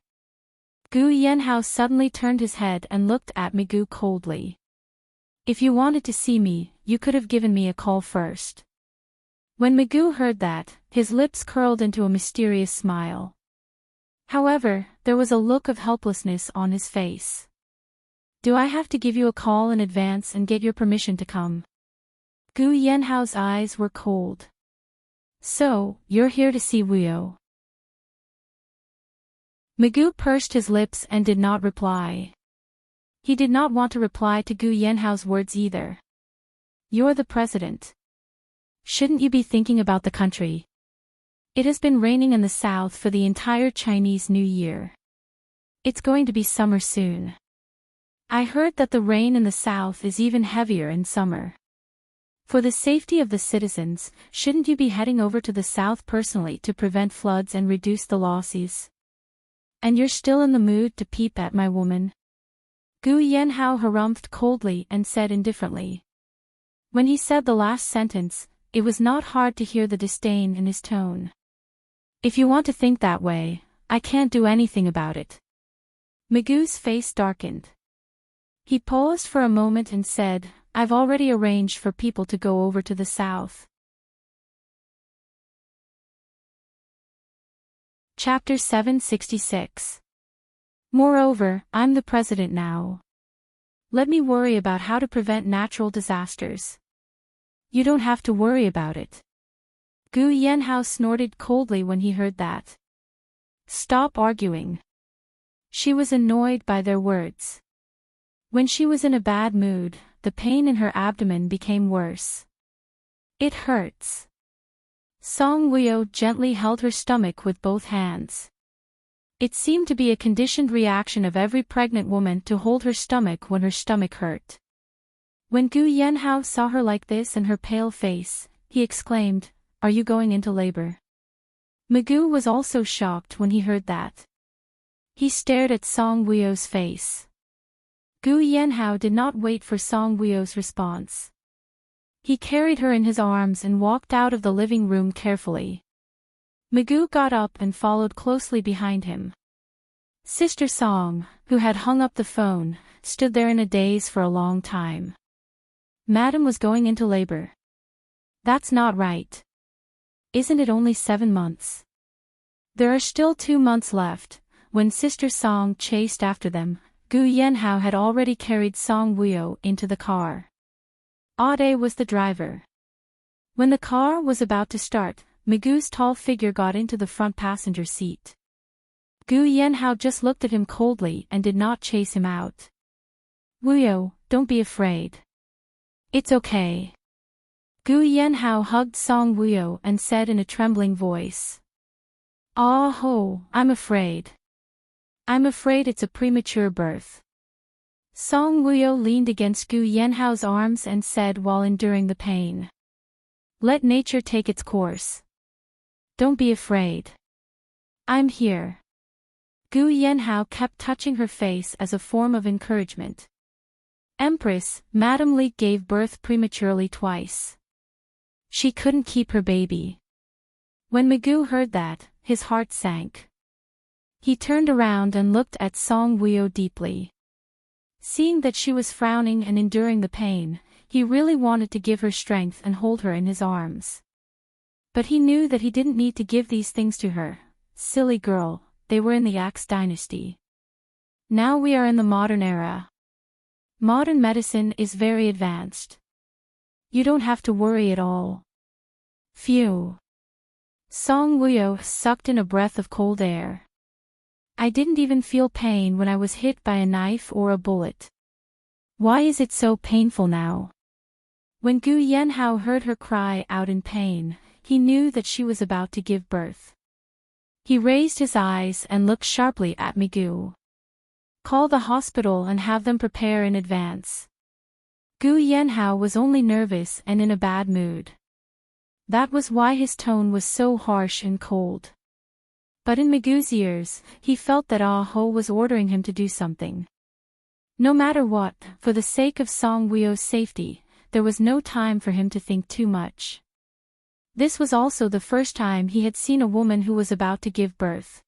Gu Yanhao suddenly turned his head and looked at Magoo coldly. If you wanted to see me, you could have given me a call first. When Magoo heard that, his lips curled into a mysterious smile. However, there was a look of helplessness on his face. Do I have to give you a call in advance and get your permission to come? Gu Yanhao's eyes were cold. So, you're here to see Wuyo. Magoo pursed his lips and did not reply. He did not want to reply to Gu Yanhao's words either. You're the president. Shouldn't you be thinking about the country? It has been raining in the south for the entire Chinese New Year. It's going to be summer soon. I heard that the rain in the south is even heavier in summer. For the safety of the citizens, shouldn't you be heading over to the south personally to prevent floods and reduce the losses? And you're still in the mood to peep at my woman? Gu Yanhao harumphed coldly and said indifferently. When he said the last sentence, it was not hard to hear the disdain in his tone. If you want to think that way, I can't do anything about it. Magoo's face darkened. He paused for a moment and said, I've already arranged for people to go over to the south. Chapter 766. Moreover, I'm the president now. Let me worry about how to prevent natural disasters. You don't have to worry about it. Gu Yanhao snorted coldly when he heard that. Stop arguing. She was annoyed by their words. When she was in a bad mood, the pain in her abdomen became worse. It hurts. Song Wuyo gently held her stomach with both hands. It seemed to be a conditioned reaction of every pregnant woman to hold her stomach when her stomach hurt. When Gu Yanhao saw her like this and her pale face, he exclaimed, Are you going into labor? Magoo was also shocked when he heard that. He stared at Song Wuyo's face. Gu Yanhao did not wait for Song Wuyo's response. He carried her in his arms and walked out of the living room carefully. Magoo got up and followed closely behind him. Sister Song, who had hung up the phone, stood there in a daze for a long time. Madam was going into labor. That's not right. Isn't it only 7 months? There are still 2 months left. When Sister Song chased after them, Gu Yanhao had already carried Song Wuyo into the car. Ade was the driver. When the car was about to start, Magoo's tall figure got into the front passenger seat. Gu Yanhao just looked at him coldly and did not chase him out. Wuyo, don't be afraid. It's okay. Gu Yanhao hugged Song Wuyo and said in a trembling voice. Ah-ho, I'm afraid. I'm afraid it's a premature birth. Song Wuyo leaned against Gu Yanhao's arms and said while enduring the pain. Let nature take its course. Don't be afraid. I'm here. Gu Yanhao kept touching her face as a form of encouragement. Empress, Madam Li gave birth prematurely twice. She couldn't keep her baby. When Magoo heard that, his heart sank. He turned around and looked at Song Wuyo deeply. Seeing that she was frowning and enduring the pain, he really wanted to give her strength and hold her in his arms. But he knew that he didn't need to give these things to her. Silly girl, they were in the Axe dynasty. Now we are in the modern era. Modern medicine is very advanced. You don't have to worry at all. Phew. Song Woo-yo sucked in a breath of cold air. I didn't even feel pain when I was hit by a knife or a bullet. Why is it so painful now? When Gu Yenhao heard her cry out in pain, he knew that she was about to give birth. He raised his eyes and looked sharply at Migu. Call the hospital and have them prepare in advance. Gu Yenhao was only nervous and in a bad mood. That was why his tone was so harsh and cold. But in Migu's ears, he felt that Ah Ho was ordering him to do something. No matter what, for the sake of Song Woo-yo's safety, there was no time for him to think too much. This was also the first time he had seen a woman who was about to give birth.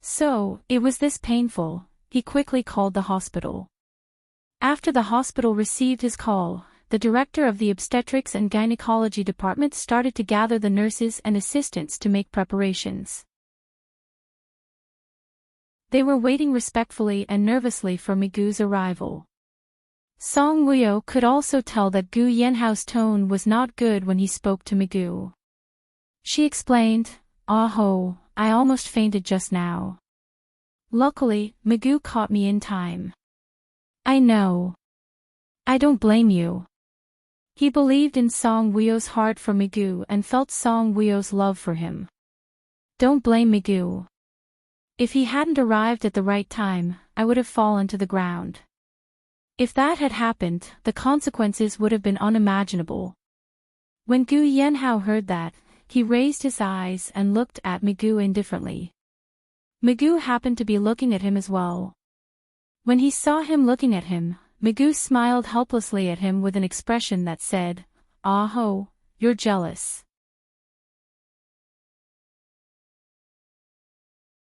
So, it was this painful. He quickly called the hospital. After the hospital received his call, the director of the obstetrics and gynecology department started to gather the nurses and assistants to make preparations. They were waiting respectfully and nervously for Migu's arrival. Song Woo-yo could also tell that Gu Yenhao's tone was not good when he spoke to Migu. She explained, Ah Ho, I almost fainted just now. Luckily, Migu caught me in time. I know. I don't blame you. He believed in Song Woo-yo's heart for Migu and felt Song Woo-yo's love for him. Don't blame Migu. If he hadn't arrived at the right time, I would have fallen to the ground. If that had happened, the consequences would have been unimaginable. When Gu Yenhao heard that, he raised his eyes and looked at Migu indifferently. Migu happened to be looking at him as well. When he saw him looking at him, Migu smiled helplessly at him with an expression that said, Ah Ho, you're jealous.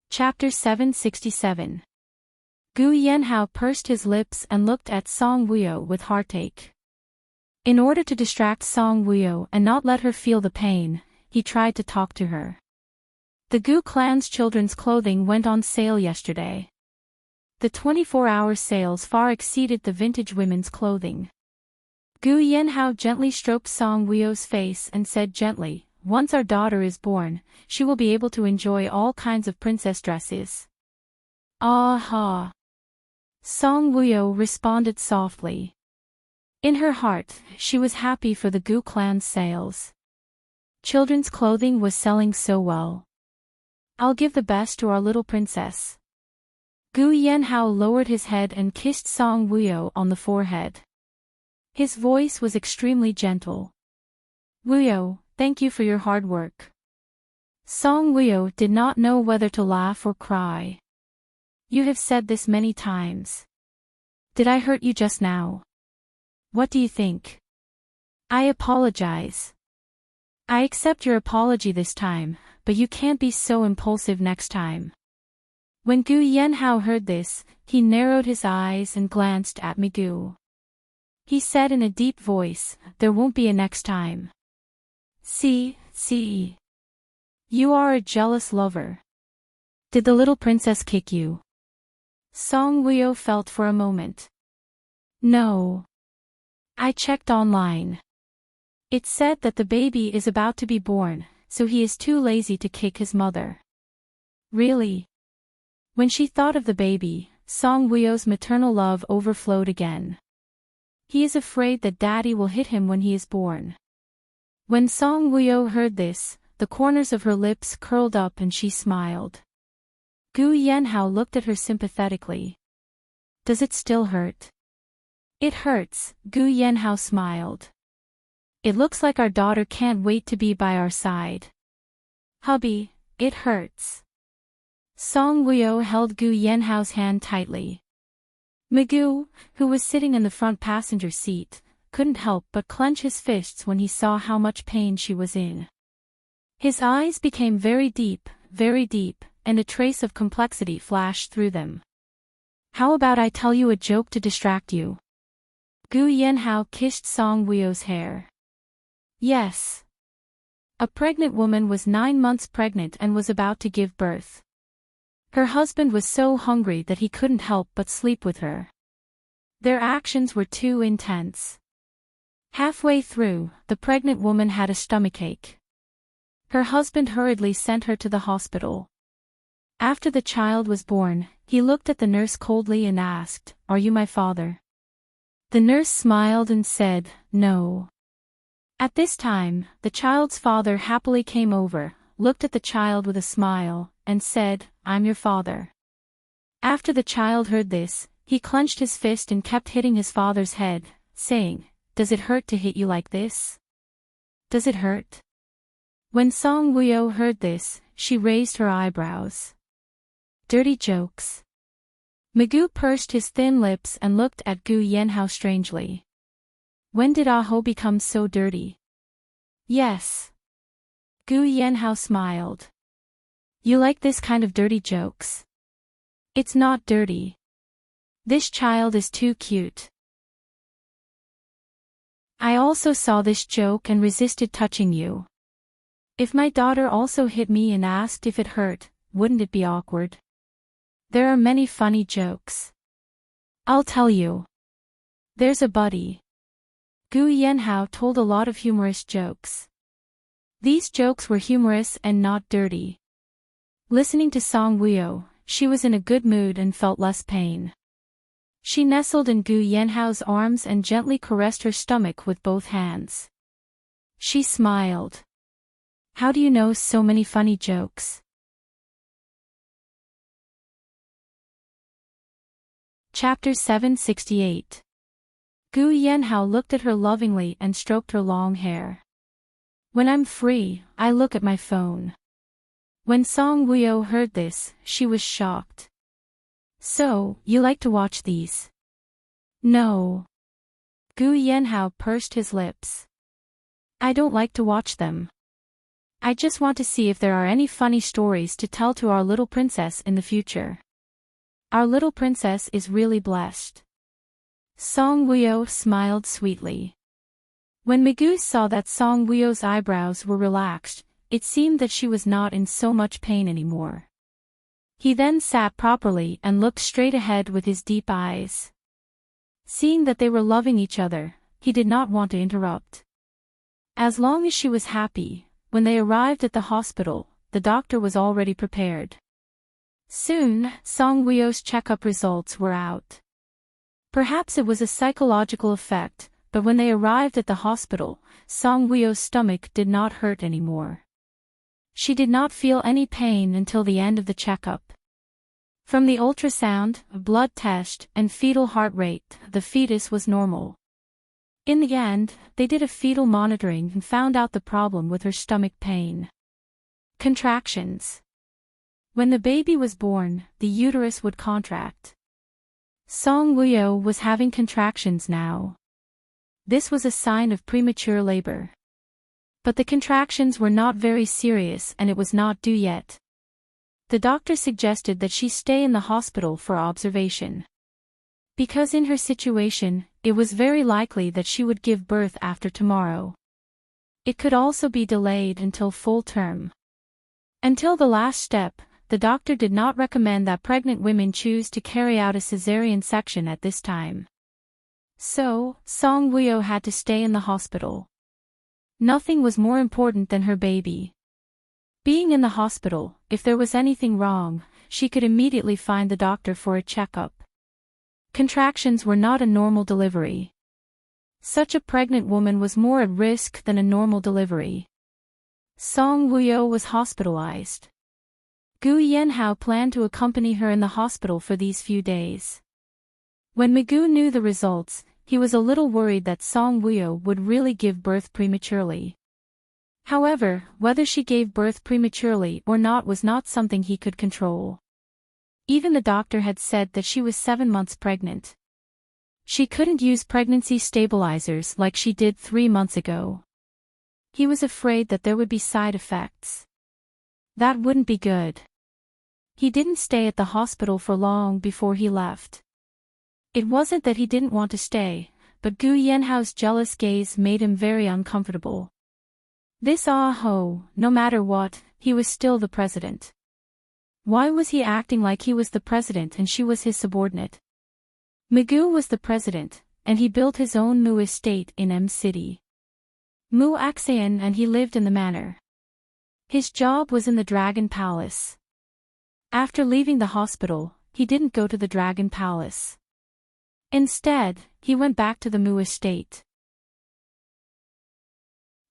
Chapter 767. Gu Yenhao pursed his lips and looked at Song Woo-yo with heartache. In order to distract Song Woo-yo and not let her feel the pain, he tried to talk to her. The Gu clan's children's clothing went on sale yesterday. The 24-hour sales far exceeded the vintage women's clothing. Gu Yenhao gently stroked Song Woo-yo's face and said gently, once our daughter is born, she will be able to enjoy all kinds of princess dresses. Ah ha. Song Woo-yo responded softly. In her heart, she was happy for the Gu clan's sales. Children's clothing was selling so well. I'll give the best to our little princess. Gu Yenhao lowered his head and kissed Song Woo-yo on the forehead. His voice was extremely gentle. Woo-yo, thank you for your hard work. Song Woo-yo did not know whether to laugh or cry. You have said this many times. Did I hurt you just now? What do you think? I apologize. I accept your apology this time, but you can't be so impulsive next time. When Gu Yenhao heard this, he narrowed his eyes and glanced at Migu. He said in a deep voice, there won't be a next time. See. You are a jealous lover. Did the little princess kick you? Song Woo-yo felt for a moment. No. I checked online. It said that the baby is about to be born, so he is too lazy to kick his mother. Really? When she thought of the baby, Song Woo-yo's maternal love overflowed again. He is afraid that daddy will hit him when he is born. When Song Woo-yo heard this, the corners of her lips curled up and she smiled. Gu Yenhao looked at her sympathetically. Does it still hurt? It hurts, Gu Yenhao smiled. It looks like our daughter can't wait to be by our side. Hubby, it hurts. Song Woo-yo held Gu Yenhao's hand tightly. Migu, who was sitting in the front passenger seat, couldn't help but clench his fists when he saw how much pain she was in. His eyes became very deep, and a trace of complexity flashed through them. How about I tell you a joke to distract you? Gu Yenhao kissed Song Woo-yo's hair. Yes. A pregnant woman was 9 months pregnant and was about to give birth. Her husband was so hungry that he couldn't help but sleep with her. Their actions were too intense. Halfway through, the pregnant woman had a stomachache. Her husband hurriedly sent her to the hospital. After the child was born, he looked at the nurse coldly and asked, "Are you my father?" The nurse smiled and said, "No." At this time, the child's father happily came over, looked at the child with a smile, and said, "I'm your father." After the child heard this, he clenched his fist and kept hitting his father's head, saying, "Does it hurt to hit you like this? Does it hurt?" When Song Woo-yo heard this, she raised her eyebrows. Dirty jokes. Migu pursed his thin lips and looked at Gu Yenhao strangely. When did Ah-ho become so dirty? Yes. Gu Yenhao smiled. You like this kind of dirty jokes? It's not dirty. This child is too cute. I also saw this joke and resisted touching you. If my daughter also hit me and asked if it hurt, wouldn't it be awkward? There are many funny jokes. I'll tell you. There's a buddy. Gu Yenhao told a lot of humorous jokes. These jokes were humorous and not dirty. Listening to Song Woo-yo, she was in a good mood and felt less pain. She nestled in Gu Yenhao's arms and gently caressed her stomach with both hands. She smiled. How do you know so many funny jokes? Chapter 768. Gu Yenhao looked at her lovingly and stroked her long hair. When I'm free, I look at my phone. When Song Woo-yo heard this, she was shocked. So, you like to watch these? No. Gu Yenhao pursed his lips. I don't like to watch them. I just want to see if there are any funny stories to tell to our little princess in the future. Our little princess is really blessed. Song Woo-yo smiled sweetly. When Migu saw that Song Woo-yo's eyebrows were relaxed, it seemed that she was not in so much pain anymore. He then sat properly and looked straight ahead with his deep eyes. Seeing that they were loving each other, he did not want to interrupt. As long as she was happy, when they arrived at the hospital, the doctor was already prepared. Soon, Song Woo-yo's checkup results were out. Perhaps it was a psychological effect, but when they arrived at the hospital, Song Woo-yo's stomach did not hurt anymore. She did not feel any pain until the end of the checkup. From the ultrasound, blood test, and fetal heart rate, the fetus was normal. In the end, they did a fetal monitoring and found out the problem with her stomach pain. Contractions. When the baby was born, the uterus would contract. Song Woo-yo was having contractions now. This was a sign of premature labor. But the contractions were not very serious and it was not due yet. The doctor suggested that she stay in the hospital for observation. Because in her situation, it was very likely that she would give birth after tomorrow. It could also be delayed until full term. Until the last step, the doctor did not recommend that pregnant women choose to carry out a cesarean section at this time. So, Song Woo-yo had to stay in the hospital. Nothing was more important than her baby. Being in the hospital, if there was anything wrong, she could immediately find the doctor for a checkup. Contractions were not a normal delivery. Such a pregnant woman was more at risk than a normal delivery. Song Woo-yo was hospitalized. Gu Yenhao planned to accompany her in the hospital for these few days. When Migu knew the results, he was a little worried that Song Woo-yo would really give birth prematurely. However, whether she gave birth prematurely or not was not something he could control. Even the doctor had said that she was 7 months pregnant. She couldn't use pregnancy stabilizers like she did 3 months ago. He was afraid that there would be side effects. That wouldn't be good. He didn't stay at the hospital for long before he left. It wasn't that he didn't want to stay, but Gu Yenhao's jealous gaze made him very uncomfortable. This Ah-ho, no matter what, he was still the president. Why was he acting like he was the president and she was his subordinate? Magoo was the president, and he built his own Moo estate in M City. Moo Axayan, and he lived in the manor. His job was in the Dragon Palace. After leaving the hospital, he didn't go to the Dragon Palace. Instead, he went back to the Moo estate.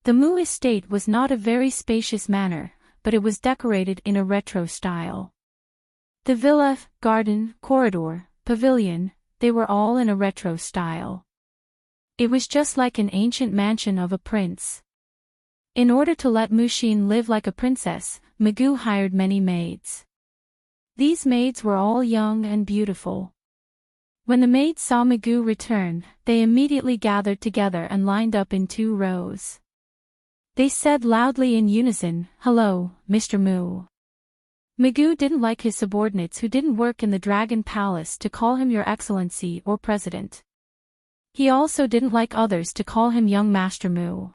The Moo estate was not a very spacious manor, but it was decorated in a retro style. The villa, garden, corridor, pavilion, they were all in a retro style. It was just like an ancient mansion of a prince. In order to let Mushin live like a princess, Magoo hired many maids. These maids were all young and beautiful. When the maids saw Magoo return, they immediately gathered together and lined up in 2 rows. They said loudly in unison, "Hello, Mr. Moo." Magoo didn't like his subordinates who didn't work in the Dragon Palace to call him Your Excellency or President. He also didn't like others to call him Young Master Moo.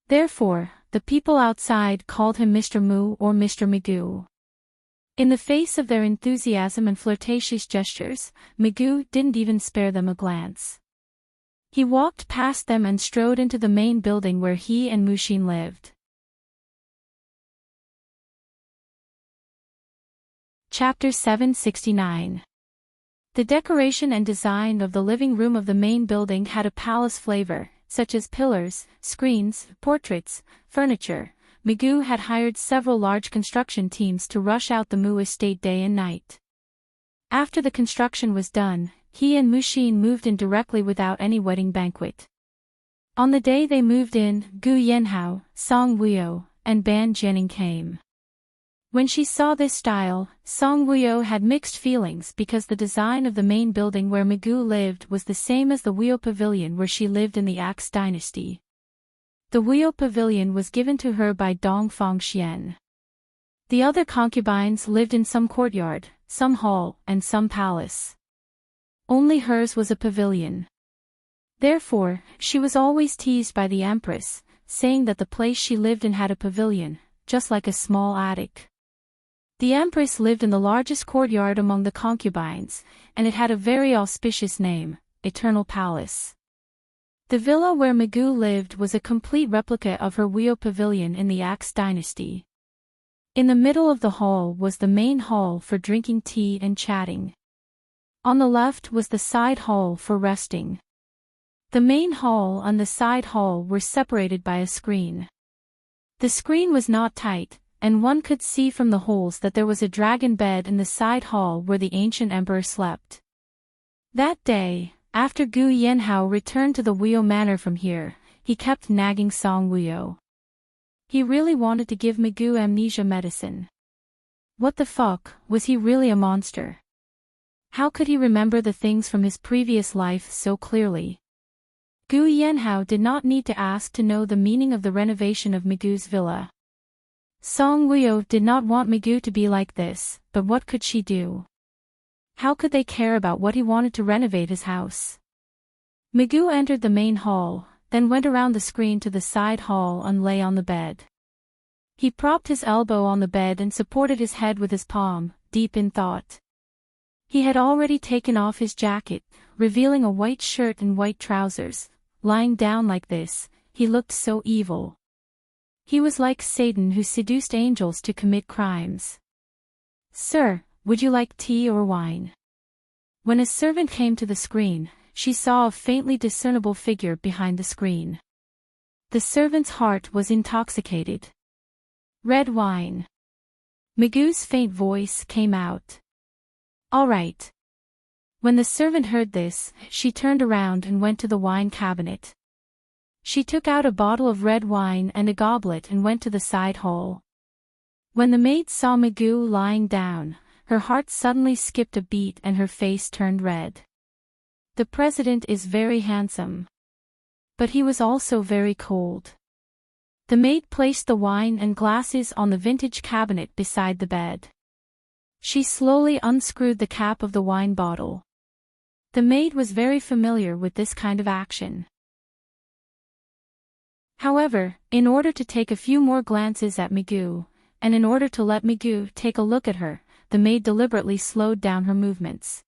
Therefore, the people outside called him Mr. Moo or Mr. Magoo. In the face of their enthusiasm and flirtatious gestures, Magoo didn't even spare them a glance. He walked past them and strode into the main building where he and Mushin lived. Chapter 769. The decoration and design of the living room of the main building had a palace flavor, such as pillars, screens, portraits, furniture. Magoo had hired several large construction teams to rush out the Moo estate day and night. After the construction was done, he and Mushin moved in directly without any wedding banquet. On the day they moved in, Gu Yenhao, Song Wuyo, and Ban Jianing came. When she saw this style, Song Wuyo had mixed feelings because the design of the main building where Magoo lived was the same as the Wuyo Pavilion where she lived in the Axe dynasty. The Wuyo Pavilion was given to her by Dongfang Xian. The other concubines lived in some courtyard, some hall, and some palace. Only hers was a pavilion. Therefore, she was always teased by the empress, saying that the place she lived in had a pavilion, just like a small attic. The empress lived in the largest courtyard among the concubines, and it had a very auspicious name, Eternal Palace. The villa where Magoo lived was a complete replica of her Wuyo Pavilion in the Axe dynasty. In the middle of the hall was the main hall for drinking tea and chatting. On the left was the side hall for resting. The main hall and the side hall were separated by a screen. The screen was not tight, and one could see from the holes that there was a dragon bed in the side hall where the ancient emperor slept. That day, after Gu Yenhao returned to the Wuyo manor from here, he kept nagging Song Wuyo. He really wanted to give Magoo amnesia medicine. What the fuck, was he really a monster? How could he remember the things from his previous life so clearly? Gu Yenhao did not need to ask to know the meaning of the renovation of Magoo's villa. Song Wuyo did not want Magoo to be like this, but what could she do? How could they care about what he wanted to renovate his house? Magoo entered the main hall, then went around the screen to the side hall and lay on the bed. He propped his elbow on the bed and supported his head with his palm, deep in thought. He had already taken off his jacket, revealing a white shirt and white trousers. Lying down like this, he looked so evil. He was like Satan who seduced angels to commit crimes. "Sir, would you like tea or wine?" When a servant came to the screen, she saw a faintly discernible figure behind the screen. The servant's heart was intoxicated. "Red wine." Magoo's faint voice came out. "All right." When the servant heard this, she turned around and went to the wine cabinet. She took out a bottle of red wine and a goblet and went to the side hall. When the maid saw Magoo lying down, her heart suddenly skipped a beat and her face turned red. The president is very handsome. But he was also very cold. The maid placed the wine and glasses on the vintage cabinet beside the bed. She slowly unscrewed the cap of the wine bottle. The maid was very familiar with this kind of action. However, in order to take a few more glances at Magoo, and in order to let Magoo take a look at her, the maid deliberately slowed down her movements.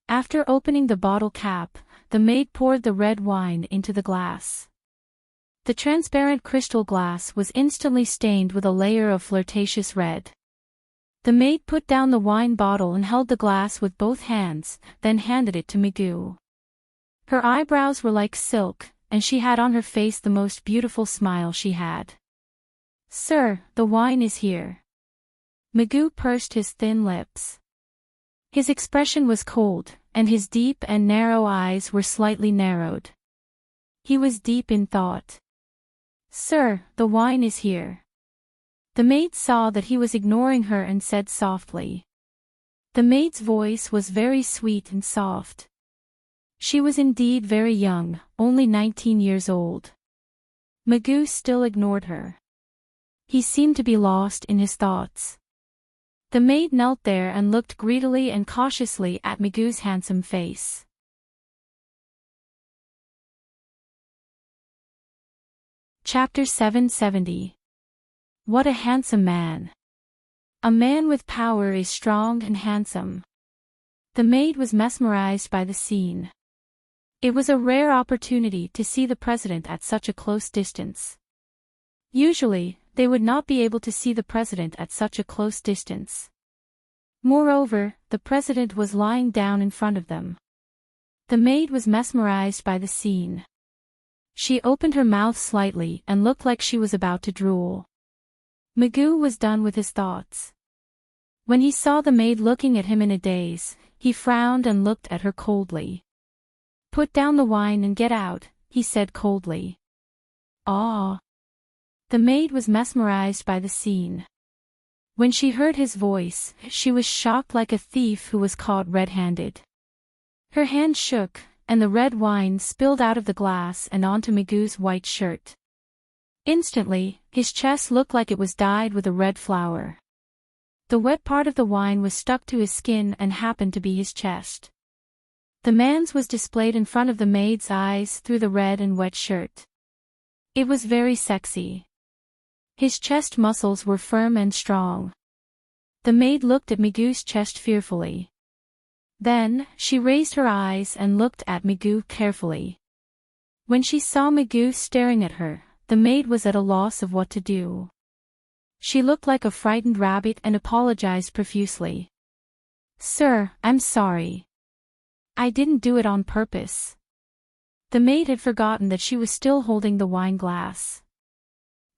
After opening the bottle cap, the maid poured the red wine into the glass. The transparent crystal glass was instantly stained with a layer of flirtatious red. The maid put down the wine bottle and held the glass with both hands, then handed it to Magoo. Her eyebrows were like silk, and she had on her face the most beautiful smile she had. "Sir, the wine is here." Magoo pursed his thin lips. His expression was cold, and his deep and narrow eyes were slightly narrowed. He was deep in thought. "Sir, the wine is here." The maid saw that he was ignoring her and said softly. The maid's voice was very sweet and soft. She was indeed very young, only 19 years old. Magoo still ignored her. He seemed to be lost in his thoughts. The maid knelt there and looked greedily and cautiously at Magoo's handsome face. Chapter 770. What a handsome man! A man with power is strong and handsome. The maid was mesmerized by the scene. It was a rare opportunity to see the president at such a close distance. Usually, they would not be able to see the president at such a close distance. Moreover, the president was lying down in front of them. The maid was mesmerized by the scene. She opened her mouth slightly and looked like she was about to drool. Magoo was done with his thoughts. When he saw the maid looking at him in a daze, he frowned and looked at her coldly. "Put down the wine and get out," he said coldly. "Ah." The maid was mesmerized by the scene. When she heard his voice, she was shocked like a thief who was caught red-handed. Her hand shook, and the red wine spilled out of the glass and onto Magoo's white shirt. Instantly, his chest looked like it was dyed with a red flower. The wet part of the wine was stuck to his skin and happened to be his chest. The man's was displayed in front of the maid's eyes through the red and wet shirt. It was very sexy. His chest muscles were firm and strong. The maid looked at Magoo's chest fearfully. Then, she raised her eyes and looked at Magoo carefully. When she saw Magoo staring at her, the maid was at a loss of what to do. She looked like a frightened rabbit and apologized profusely. "Sir, I'm sorry. I didn't do it on purpose." The maid had forgotten that she was still holding the wine glass.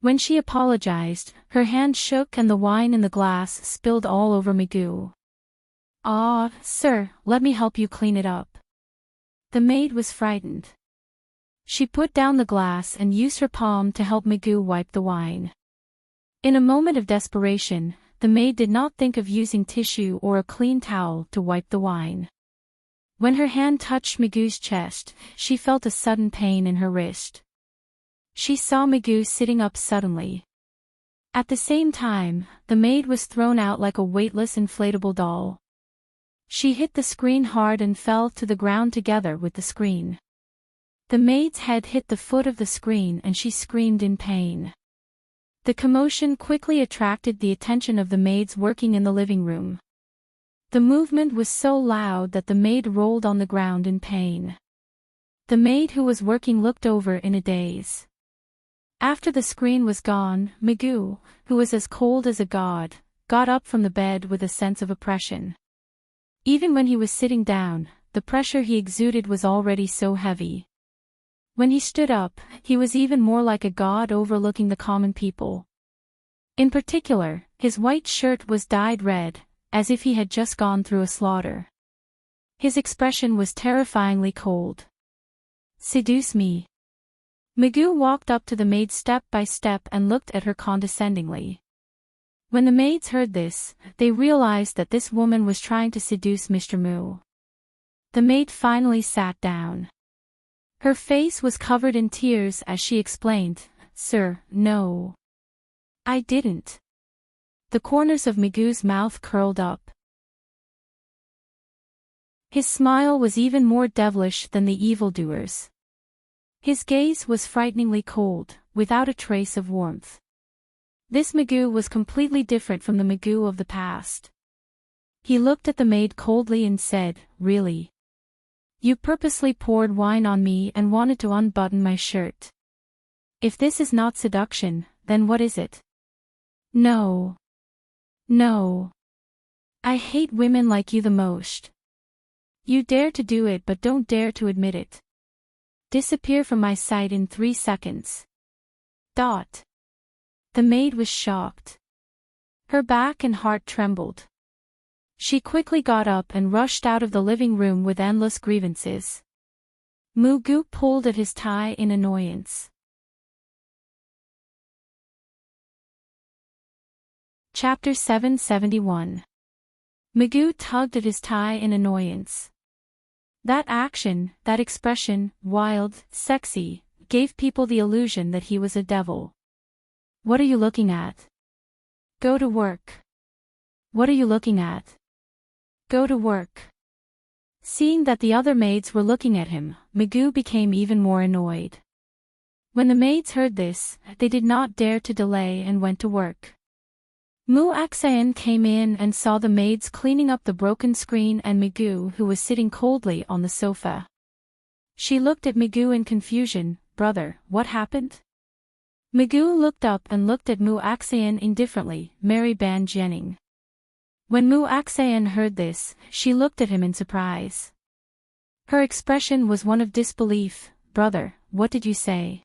When she apologized, her hand shook and the wine in the glass spilled all over Magoo. "Ah, sir, let me help you clean it up." The maid was frightened. She put down the glass and used her palm to help Magoo wipe the wine. In a moment of desperation, the maid did not think of using tissue or a clean towel to wipe the wine. When her hand touched Magoo's chest, she felt a sudden pain in her wrist. She saw Magoo sitting up suddenly. At the same time, the maid was thrown out like a weightless inflatable doll. She hit the screen hard and fell to the ground together with the screen. The maid's head hit the foot of the screen and she screamed in pain. The commotion quickly attracted the attention of the maids working in the living room. The movement was so loud that the maid rolled on the ground in pain. The maid who was working looked over in a daze. After the screen was gone, Magoo, who was as cold as a god, got up from the bed with a sense of oppression. Even when he was sitting down, the pressure he exuded was already so heavy. When he stood up, he was even more like a god overlooking the common people. In particular, his white shirt was dyed red, as if he had just gone through a slaughter. His expression was terrifyingly cold. "Seduce me." Magoo walked up to the maid step by step and looked at her condescendingly. When the maids heard this, they realized that this woman was trying to seduce Mr. Moo. The maid finally sat down. Her face was covered in tears as she explained, "Sir, no. I didn't." The corners of Magoo's mouth curled up. His smile was even more devilish than the evildoers. His gaze was frighteningly cold, without a trace of warmth. This Magoo was completely different from the Magoo of the past. He looked at the maid coldly and said, "Really? You purposely poured wine on me and wanted to unbutton my shirt. If this is not seduction, then what is it?" "No. No. I hate women like you the most. You dare to do it but don't dare to admit it. Disappear from my sight in 3 seconds. Dot." The maid was shocked. Her back and heart trembled. She quickly got up and rushed out of the living room with endless grievances. Mugu pulled at his tie in annoyance. Chapter 771. Mugu tugged at his tie in annoyance. That action, that expression, wild, sexy, gave people the illusion that he was a devil. "What are you looking at? Go to work. What are you looking at? Go to work." Seeing that the other maids were looking at him, Mugu became even more annoyed. When the maids heard this, they did not dare to delay and went to work. Muaxayan came in and saw the maids cleaning up the broken screen and Mugu, who was sitting coldly on the sofa. She looked at Mugu in confusion. "Brother, what happened?" Mugu looked up and looked at Muaxayan indifferently. "Mary Ban Jianing." When Muaxayan heard this, she looked at him in surprise. Her expression was one of disbelief. "Brother, what did you say?"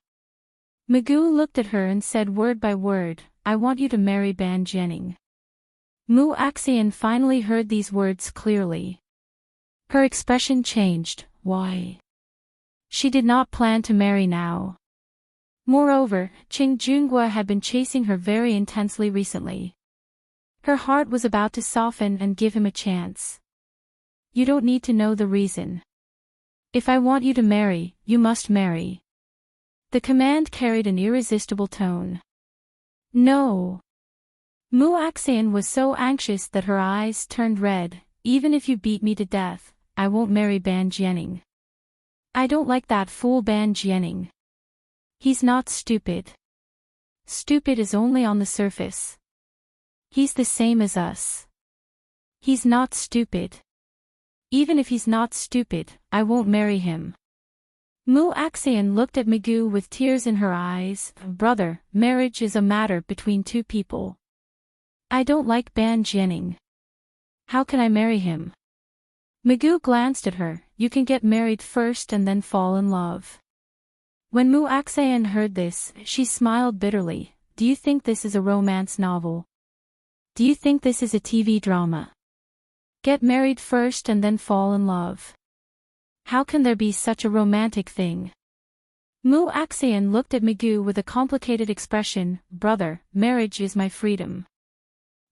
Mugu looked at her and said word by word, "I want you to marry Ban Jianing." Muaxayan finally heard these words clearly. Her expression changed. Why? She did not plan to marry now. Moreover, Qing Junghua had been chasing her very intensely recently. Her heart was about to soften and give him a chance. "You don't need to know the reason. If I want you to marry, you must marry." The command carried an irresistible tone. "No." Muaxayan was so anxious that her eyes turned red. "Even if you beat me to death, I won't marry Ban Jianing. I don't like that fool Ban Jianing. He's not stupid. Stupid is only on the surface. He's the same as us. He's not stupid. Even if he's not stupid, I won't marry him." Muaxayan looked at Mugu with tears in her eyes. "Brother, marriage is a matter between two people. I don't like Ban Jianing. How can I marry him?" Mugu glanced at her. "You can get married first and then fall in love." When Muaxayan heard this, she smiled bitterly. "Do you think this is a romance novel? Do you think this is a TV drama? Get married first and then fall in love. How can there be such a romantic thing?" Muaxayan looked at Mugu with a complicated expression. "Brother, marriage is my freedom.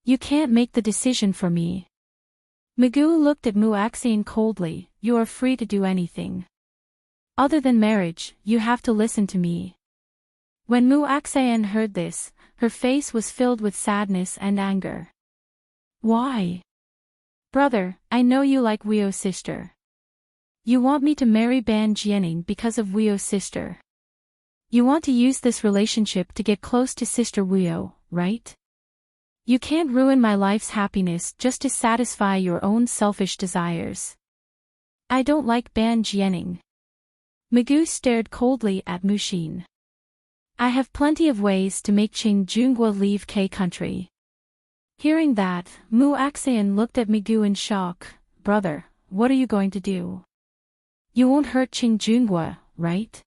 You can't make the decision for me." Mugu looked at Muaxayan coldly. "You are free to do anything. Other than marriage, you have to listen to me." When Muaxayan heard this, her face was filled with sadness and anger. "Why?" "Brother, I know you like Wio's sister. You want me to marry Ban Jianing because of Wio's sister. You want to use this relationship to get close to Sister Wio, right? You can't ruin my life's happiness just to satisfy your own selfish desires. I don't like Ban Jianing." Mugu stared coldly at Mushin. "I have plenty of ways to make Qing Junghua leave K country." Hearing that, Muaxayan looked at Mugu in shock. "Brother, what are you going to do? You won't hurt Qing Junghua, right?"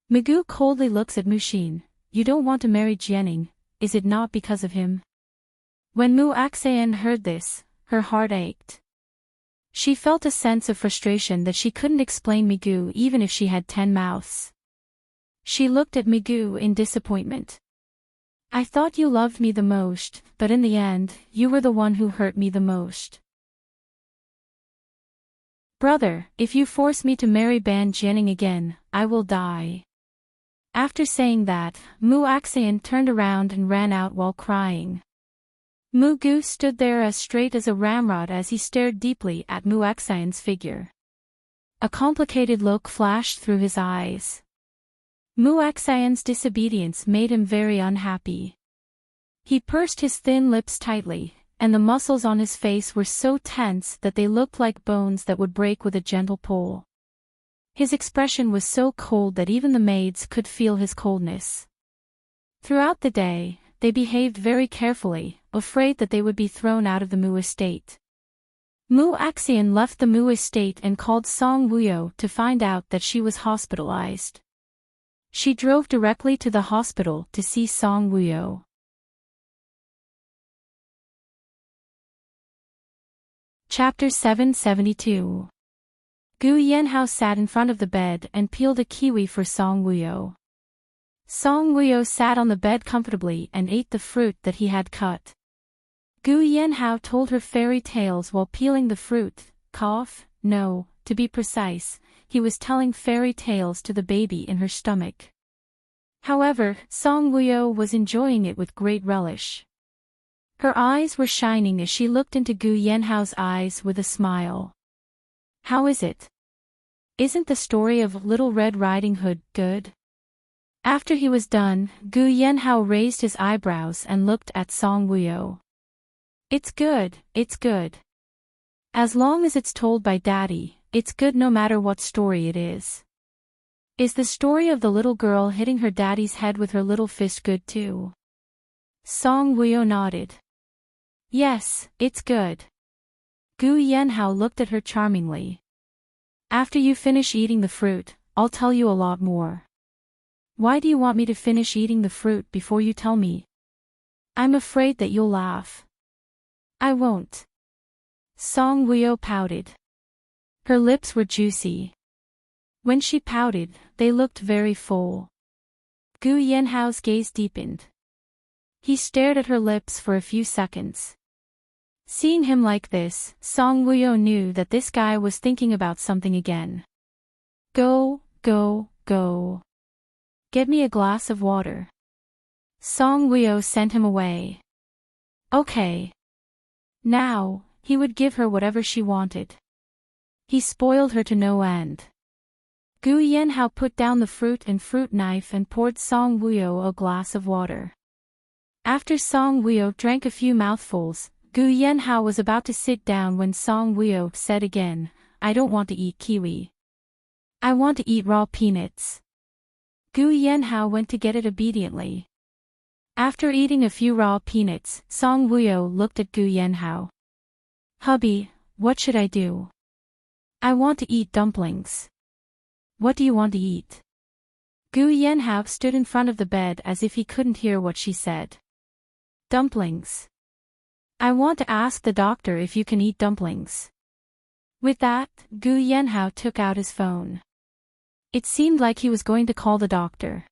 Mugu coldly looks at Mushin. "You don't want to marry Jianing, is it not because of him?" When Muaxayan heard this, her heart ached. She felt a sense of frustration that she couldn't explain Mugu even if she had 10 mouths. She looked at Mugu in disappointment. "I thought you loved me the most, but in the end, you were the one who hurt me the most. Brother, if you force me to marry Ban Jianing again, I will die." After saying that, Muaxayan turned around and ran out while crying. Mugu stood there as straight as a ramrod as he stared deeply at Muaxayan's figure. A complicated look flashed through his eyes. Muaxayan's disobedience made him very unhappy. He pursed his thin lips tightly. and the muscles on his face were so tense that they looked like bones that would break with a gentle pull. His expression was so cold that even the maids could feel his coldness. Throughout the day, they behaved very carefully, afraid that they would be thrown out of the Mu estate. Mu Axian left the Mu estate and called Song Wuyo to find out that she was hospitalized. She drove directly to the hospital to see Song Wuyo. Chapter 772. Gu Yanhao sat in front of the bed and peeled a kiwi for Song Wuyo. Song Wuyo sat on the bed comfortably and ate the fruit that he had cut. Gu Yanhao told her fairy tales while peeling the fruit. No, to be precise, he was telling fairy tales to the baby in her stomach. However, Song Wuyo was enjoying it with great relish. Her eyes were shining as she looked into Gu Yanhao's eyes with a smile. How is it? Isn't the story of Little Red Riding Hood good? After he was done, Gu Yanhao raised his eyebrows and looked at Song Wuyo. It's good, it's good. As long as it's told by Daddy, it's good no matter what story it is. Is the story of the little girl hitting her daddy's head with her little fist good too? Song Wuyo nodded. Yes, it's good. Gu Yanhao looked at her charmingly. After you finish eating the fruit, I'll tell you a lot more. Why do you want me to finish eating the fruit before you tell me? I'm afraid that you'll laugh. I won't. Song Wuyo pouted. Her lips were juicy. When she pouted, they looked very full. Gu Yanhao's gaze deepened. He stared at her lips for a few seconds. Seeing him like this, Song Wuyo knew that this guy was thinking about something again. Go. Get me a glass of water. Song Wuyo sent him away. Okay. Now, he would give her whatever she wanted. He spoiled her to no end. Gu Yanhao put down the fruit and fruit knife and poured Song Wuyo a glass of water. After Song Wuyo drank a few mouthfuls, Gu Yanhao was about to sit down when Song Wuyo said again, I don't want to eat kiwi. I want to eat raw peanuts. Gu Yanhao went to get it obediently. After eating a few raw peanuts, Song Wuyo looked at Gu Yanhao. Hubby, what should I do? I want to eat dumplings. What do you want to eat? Gu Yanhao stood in front of the bed as if he couldn't hear what she said. Dumplings. I want to ask the doctor if you can eat dumplings. With that, Gu Yanhao took out his phone. It seemed like he was going to call the doctor.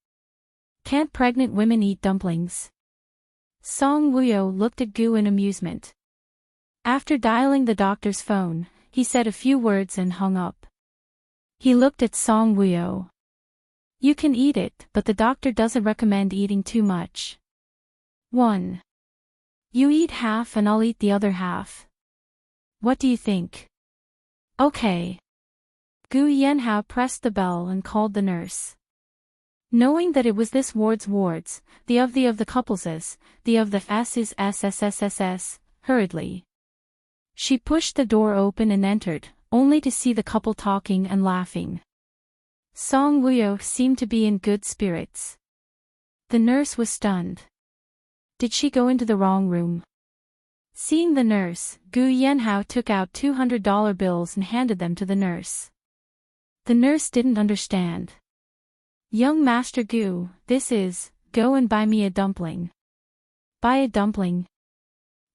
Can't pregnant women eat dumplings? Song Wuyo looked at Gu in amusement. After dialing the doctor's phone, he said a few words and hung up. He looked at Song Wuyo. You can eat it, but the doctor doesn't recommend eating too much. 1. You eat half and I'll eat the other half. What do you think? Okay. Gu Yanhao pressed the bell and called the nurse. Knowing that it was this ward's, the of the couples' the of the S's SSSSS, hurriedly. She pushed the door open and entered, only to see the couple talking and laughing. Song Wuyo seemed to be in good spirits. The nurse was stunned. Did she go into the wrong room? Seeing the nurse, Gu Yanhao took out $200 bills and handed them to the nurse. The nurse didn't understand. Young Master Gu, this is, go and buy me a dumpling. Buy a dumpling?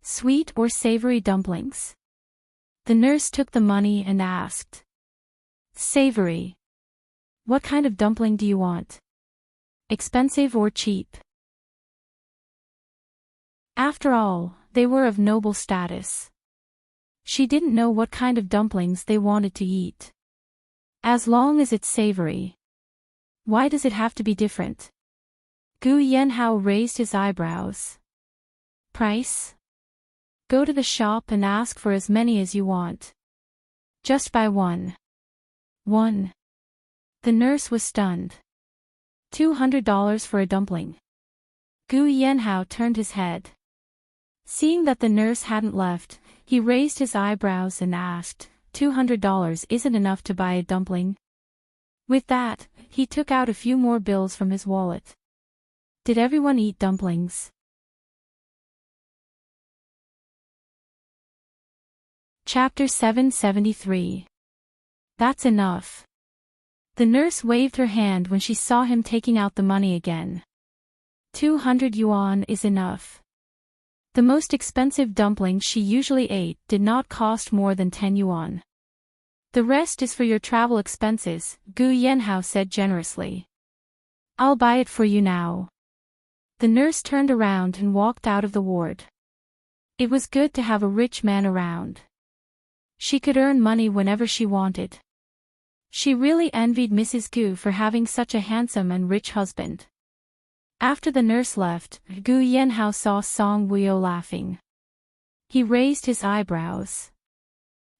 Sweet or savory dumplings? The nurse took the money and asked. Savory. What kind of dumpling do you want? Expensive or cheap? After all, they were of noble status. She didn't know what kind of dumplings they wanted to eat. As long as it's savory. Why does it have to be different? Gu Yanhao raised his eyebrows. Price? Go to the shop and ask for as many as you want. Just buy one. 1. The nurse was stunned. $200 for a dumpling. Gu Yanhao turned his head. Seeing that the nurse hadn't left, he raised his eyebrows and asked, $200 isn't enough to buy a dumpling? With that, he took out a few more bills from his wallet. Did everyone eat dumplings? Chapter 773. That's enough. The nurse waved her hand when she saw him taking out the money again. 200 yuan is enough. The most expensive dumpling she usually ate did not cost more than 10 yuan. The rest is for your travel expenses, Gu Yanhao said generously. I'll buy it for you now. The nurse turned around and walked out of the ward. It was good to have a rich man around. She could earn money whenever she wanted. She really envied Mrs. Gu for having such a handsome and rich husband. After the nurse left, Gu Yanhao saw Song Wuyo laughing. He raised his eyebrows.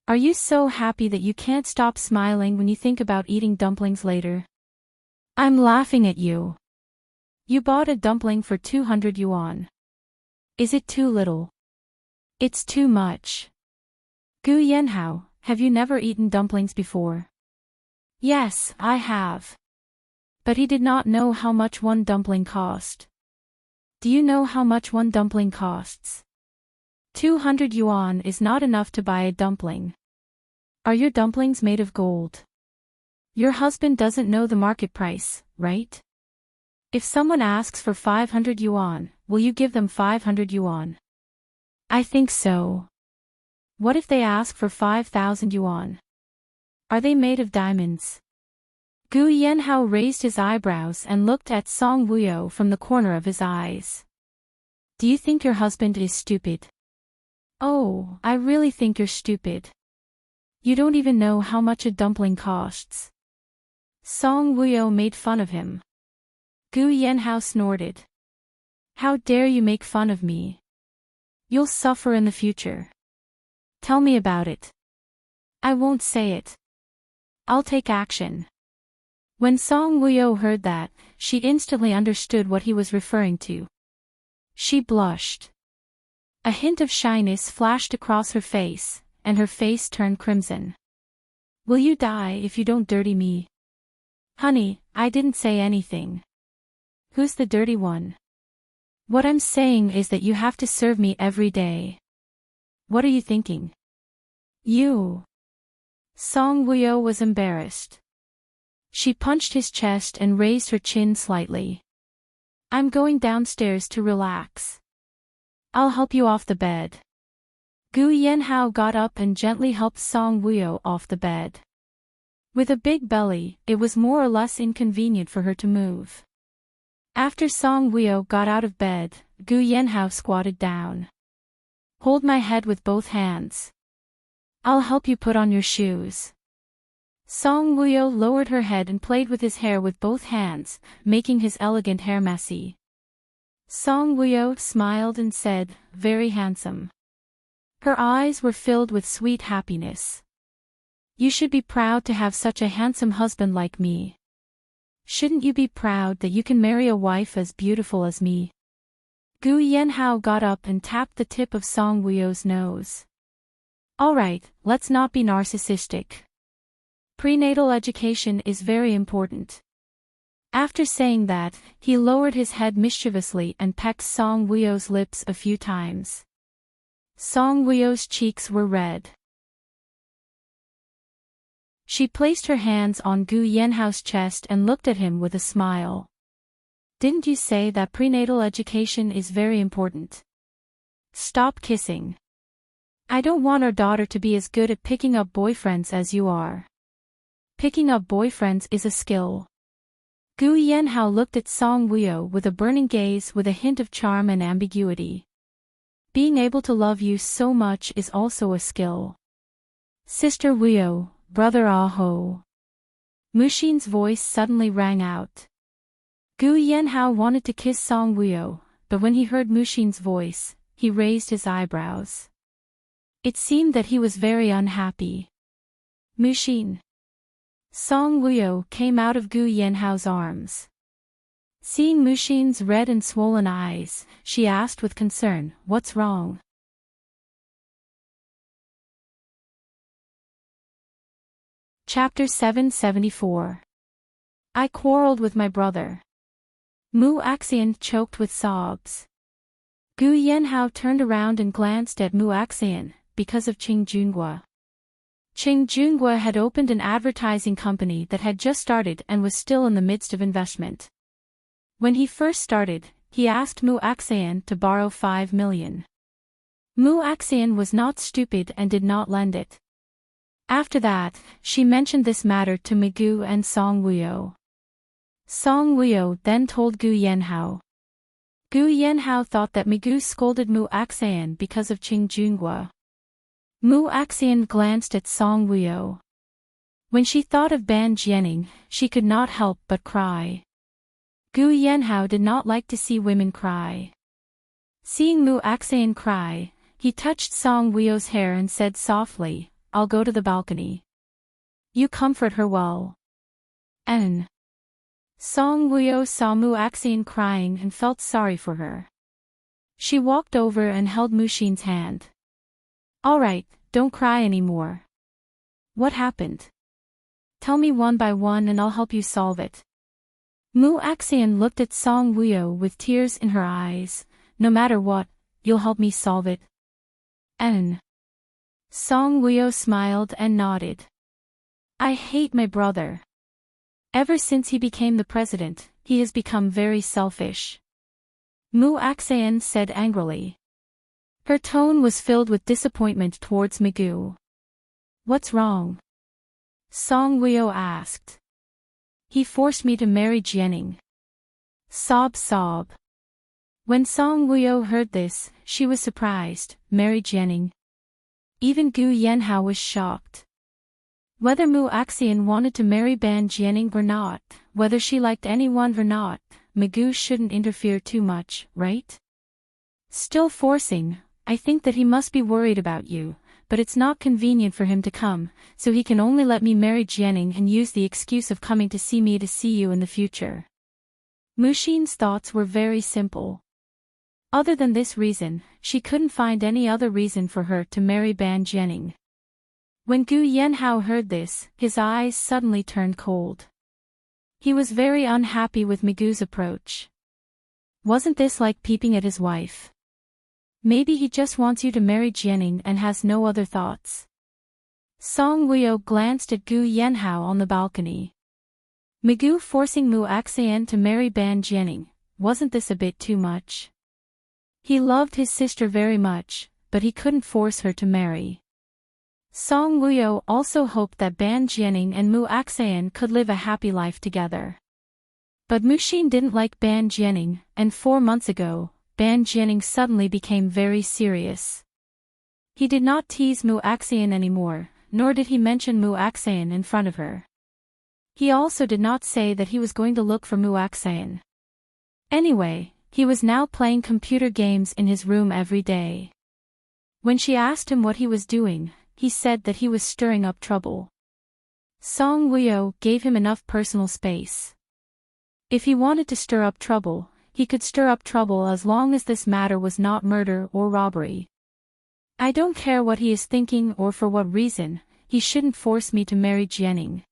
Are you so happy that you can't stop smiling when you think about eating dumplings later? I'm laughing at you. You bought a dumpling for 200 yuan. Is it too little? It's too much. Gu Yanhao, have you never eaten dumplings before? Yes, I have. But he did not know how much one dumpling cost. Do you know how much one dumpling costs? 200 yuan is not enough to buy a dumpling. Are your dumplings made of gold? Your husband doesn't know the market price, right? If someone asks for 500 yuan, will you give them 500 yuan? I think so. What if they ask for 5,000 yuan? Are they made of diamonds? Gu Yanhao raised his eyebrows and looked at Song Wuyo from the corner of his eyes. Do you think your husband is stupid? Oh, I really think you're stupid. You don't even know how much a dumpling costs. Song Wuyo made fun of him. Gu Yanhao snorted. How dare you make fun of me? You'll suffer in the future. Tell me about it. I won't say it. I'll take action. When Song Wuyo heard that, she instantly understood what he was referring to. She blushed. A hint of shyness flashed across her face, and her face turned crimson. Will you die if you don't dirty me? Honey, I didn't say anything. Who's the dirty one? What I'm saying is that you have to serve me every day. What are you thinking? You. Song Wuyo was embarrassed. She punched his chest and raised her chin slightly. I'm going downstairs to relax. I'll help you off the bed. Gu Yanhao got up and gently helped Song Wuyo off the bed. With a big belly, it was more or less inconvenient for her to move. After Song Wuyo got out of bed, Gu Yanhao squatted down. Hold my head with both hands. I'll help you put on your shoes. Song Wuyo lowered her head and played with his hair with both hands, making his elegant hair messy. Song Wuyo smiled and said, very handsome. Her eyes were filled with sweet happiness. You should be proud to have such a handsome husband like me. Shouldn't you be proud that you can marry a wife as beautiful as me? Gu Yanhao got up and tapped the tip of Song Wuyo's nose. Alright, let's not be narcissistic. Prenatal education is very important. After saying that, he lowered his head mischievously and pecked Song Wuyo's lips a few times. Song Wuyo's cheeks were red. She placed her hands on Gu Yanhao's chest and looked at him with a smile. Didn't you say that prenatal education is very important? Stop kissing. I don't want our daughter to be as good at picking up boyfriends as you are. Picking up boyfriends is a skill. Gu Yanhao looked at Song Wuyo with a burning gaze with a hint of charm and ambiguity. Being able to love you so much is also a skill. Sister Wuyo, brother Aho. Mushin's voice suddenly rang out. Gu Yanhao wanted to kiss Song Wuyo, but when he heard Mushin's voice, he raised his eyebrows. It seemed that he was very unhappy. Mushin. Song Wuyo came out of Gu Yanhao's arms. Seeing Mushin's red and swollen eyes, she asked with concern, "What's wrong?" Chapter 774. I quarreled with my brother. Mu Axian choked with sobs. Gu Yanhao turned around and glanced at Mu Axian, because of Qing Junhua. Qing Junhua had opened an advertising company that had just started and was still in the midst of investment. When he first started, he asked Mu Axian to borrow 5 million. Mu Axian was not stupid and did not lend it. After that, she mentioned this matter to Migu and Song Wuyo. Song Wuyo then told Gu Yanhao. Gu Yanhao thought that Migu scolded Mu Axian because of Qing Junhua. Mu Axian glanced at Song Wuyo. When she thought of Ban Jianing, she could not help but cry. Gu Yanhao did not like to see women cry. Seeing Mu Axian cry, he touched Song Wuyo's hair and said softly, "I'll go to the balcony. You comfort her well." N. Song Wuyo saw Mu Axian crying and felt sorry for her. She walked over and held Mushin's hand. "All right, don't cry anymore. What happened? Tell me one by one and I'll help you solve it." Mu Axian looked at Song Wuyo with tears in her eyes. "No matter what, you'll help me solve it." N. Song Wuyo smiled and nodded. "I hate my brother. Ever since he became the president, he has become very selfish." Mu Axian said angrily. Her tone was filled with disappointment towards Migu. "What's wrong?" Song Wuyo asked. "He forced me to marry Jianing." Sob. When Song Wuyo heard this, she was surprised. Marry Jianing? Even Gu Yanhao was shocked. Whether Mu Axian wanted to marry Ban Jianing or not, whether she liked anyone or not, Migu shouldn't interfere too much, right? "Still forcing, I think that he must be worried about you, but it's not convenient for him to come, so he can only let me marry Jianing and use the excuse of coming to see me to see you in the future." Mushin's thoughts were very simple. Other than this reason, she couldn't find any other reason for her to marry Ban Jianing. When Gu Yanhao heard this, his eyes suddenly turned cold. He was very unhappy with Migu's approach. Wasn't this like peeping at his wife? Maybe he just wants you to marry Jianing and has no other thoughts. Song Wuyo glanced at Gu Yanhao on the balcony. Migu forcing Mu Axian to marry Ban Jianing, wasn't this a bit too much? He loved his sister very much, but he couldn't force her to marry. Song Wuyo also hoped that Ban Jianing and Mu Axian could live a happy life together. But Mushin didn't like Ban Jianing, and 4 months ago, Ban Jianing suddenly became very serious. He did not tease Mu Axian anymore, nor did he mention Mu Axian in front of her. He also did not say that he was going to look for Mu Axian. Anyway, he was now playing computer games in his room every day. When she asked him what he was doing, he said that he was stirring up trouble. Song Wuyo gave him enough personal space. If he wanted to stir up trouble, he could stir up trouble as long as this matter was not murder or robbery. "I don't care what he is thinking or for what reason, he shouldn't force me to marry Jianing."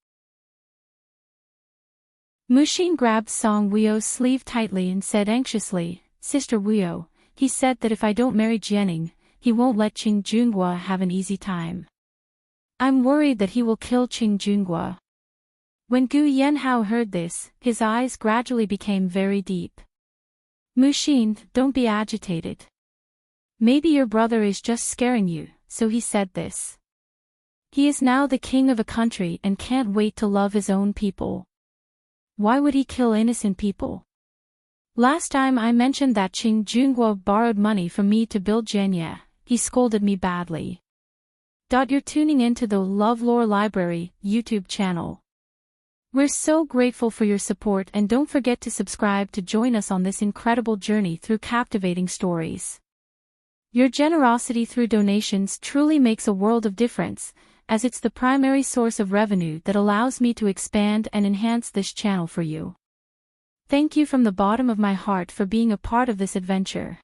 Mushin grabbed Song Wuyo's sleeve tightly and said anxiously, "Sister Wuyo, he said that if I don't marry Jianing, he won't let Qing Junhua have an easy time. I'm worried that he will kill Qing Junhua." When Gu Yanhao heard this, his eyes gradually became very deep. "Mushin, don't be agitated. Maybe your brother is just scaring you, so he said this. He is now the king of a country and can't wait to love his own people. Why would he kill innocent people? Last time I mentioned that Qing Junhua borrowed money from me to build Jianye, he scolded me badly." You're tuning into the LoveLore Library YouTube channel. We're so grateful for your support, and don't forget to subscribe to join us on this incredible journey through captivating stories. Your generosity through donations truly makes a world of difference, as it's the primary source of revenue that allows me to expand and enhance this channel for you. Thank you from the bottom of my heart for being a part of this adventure.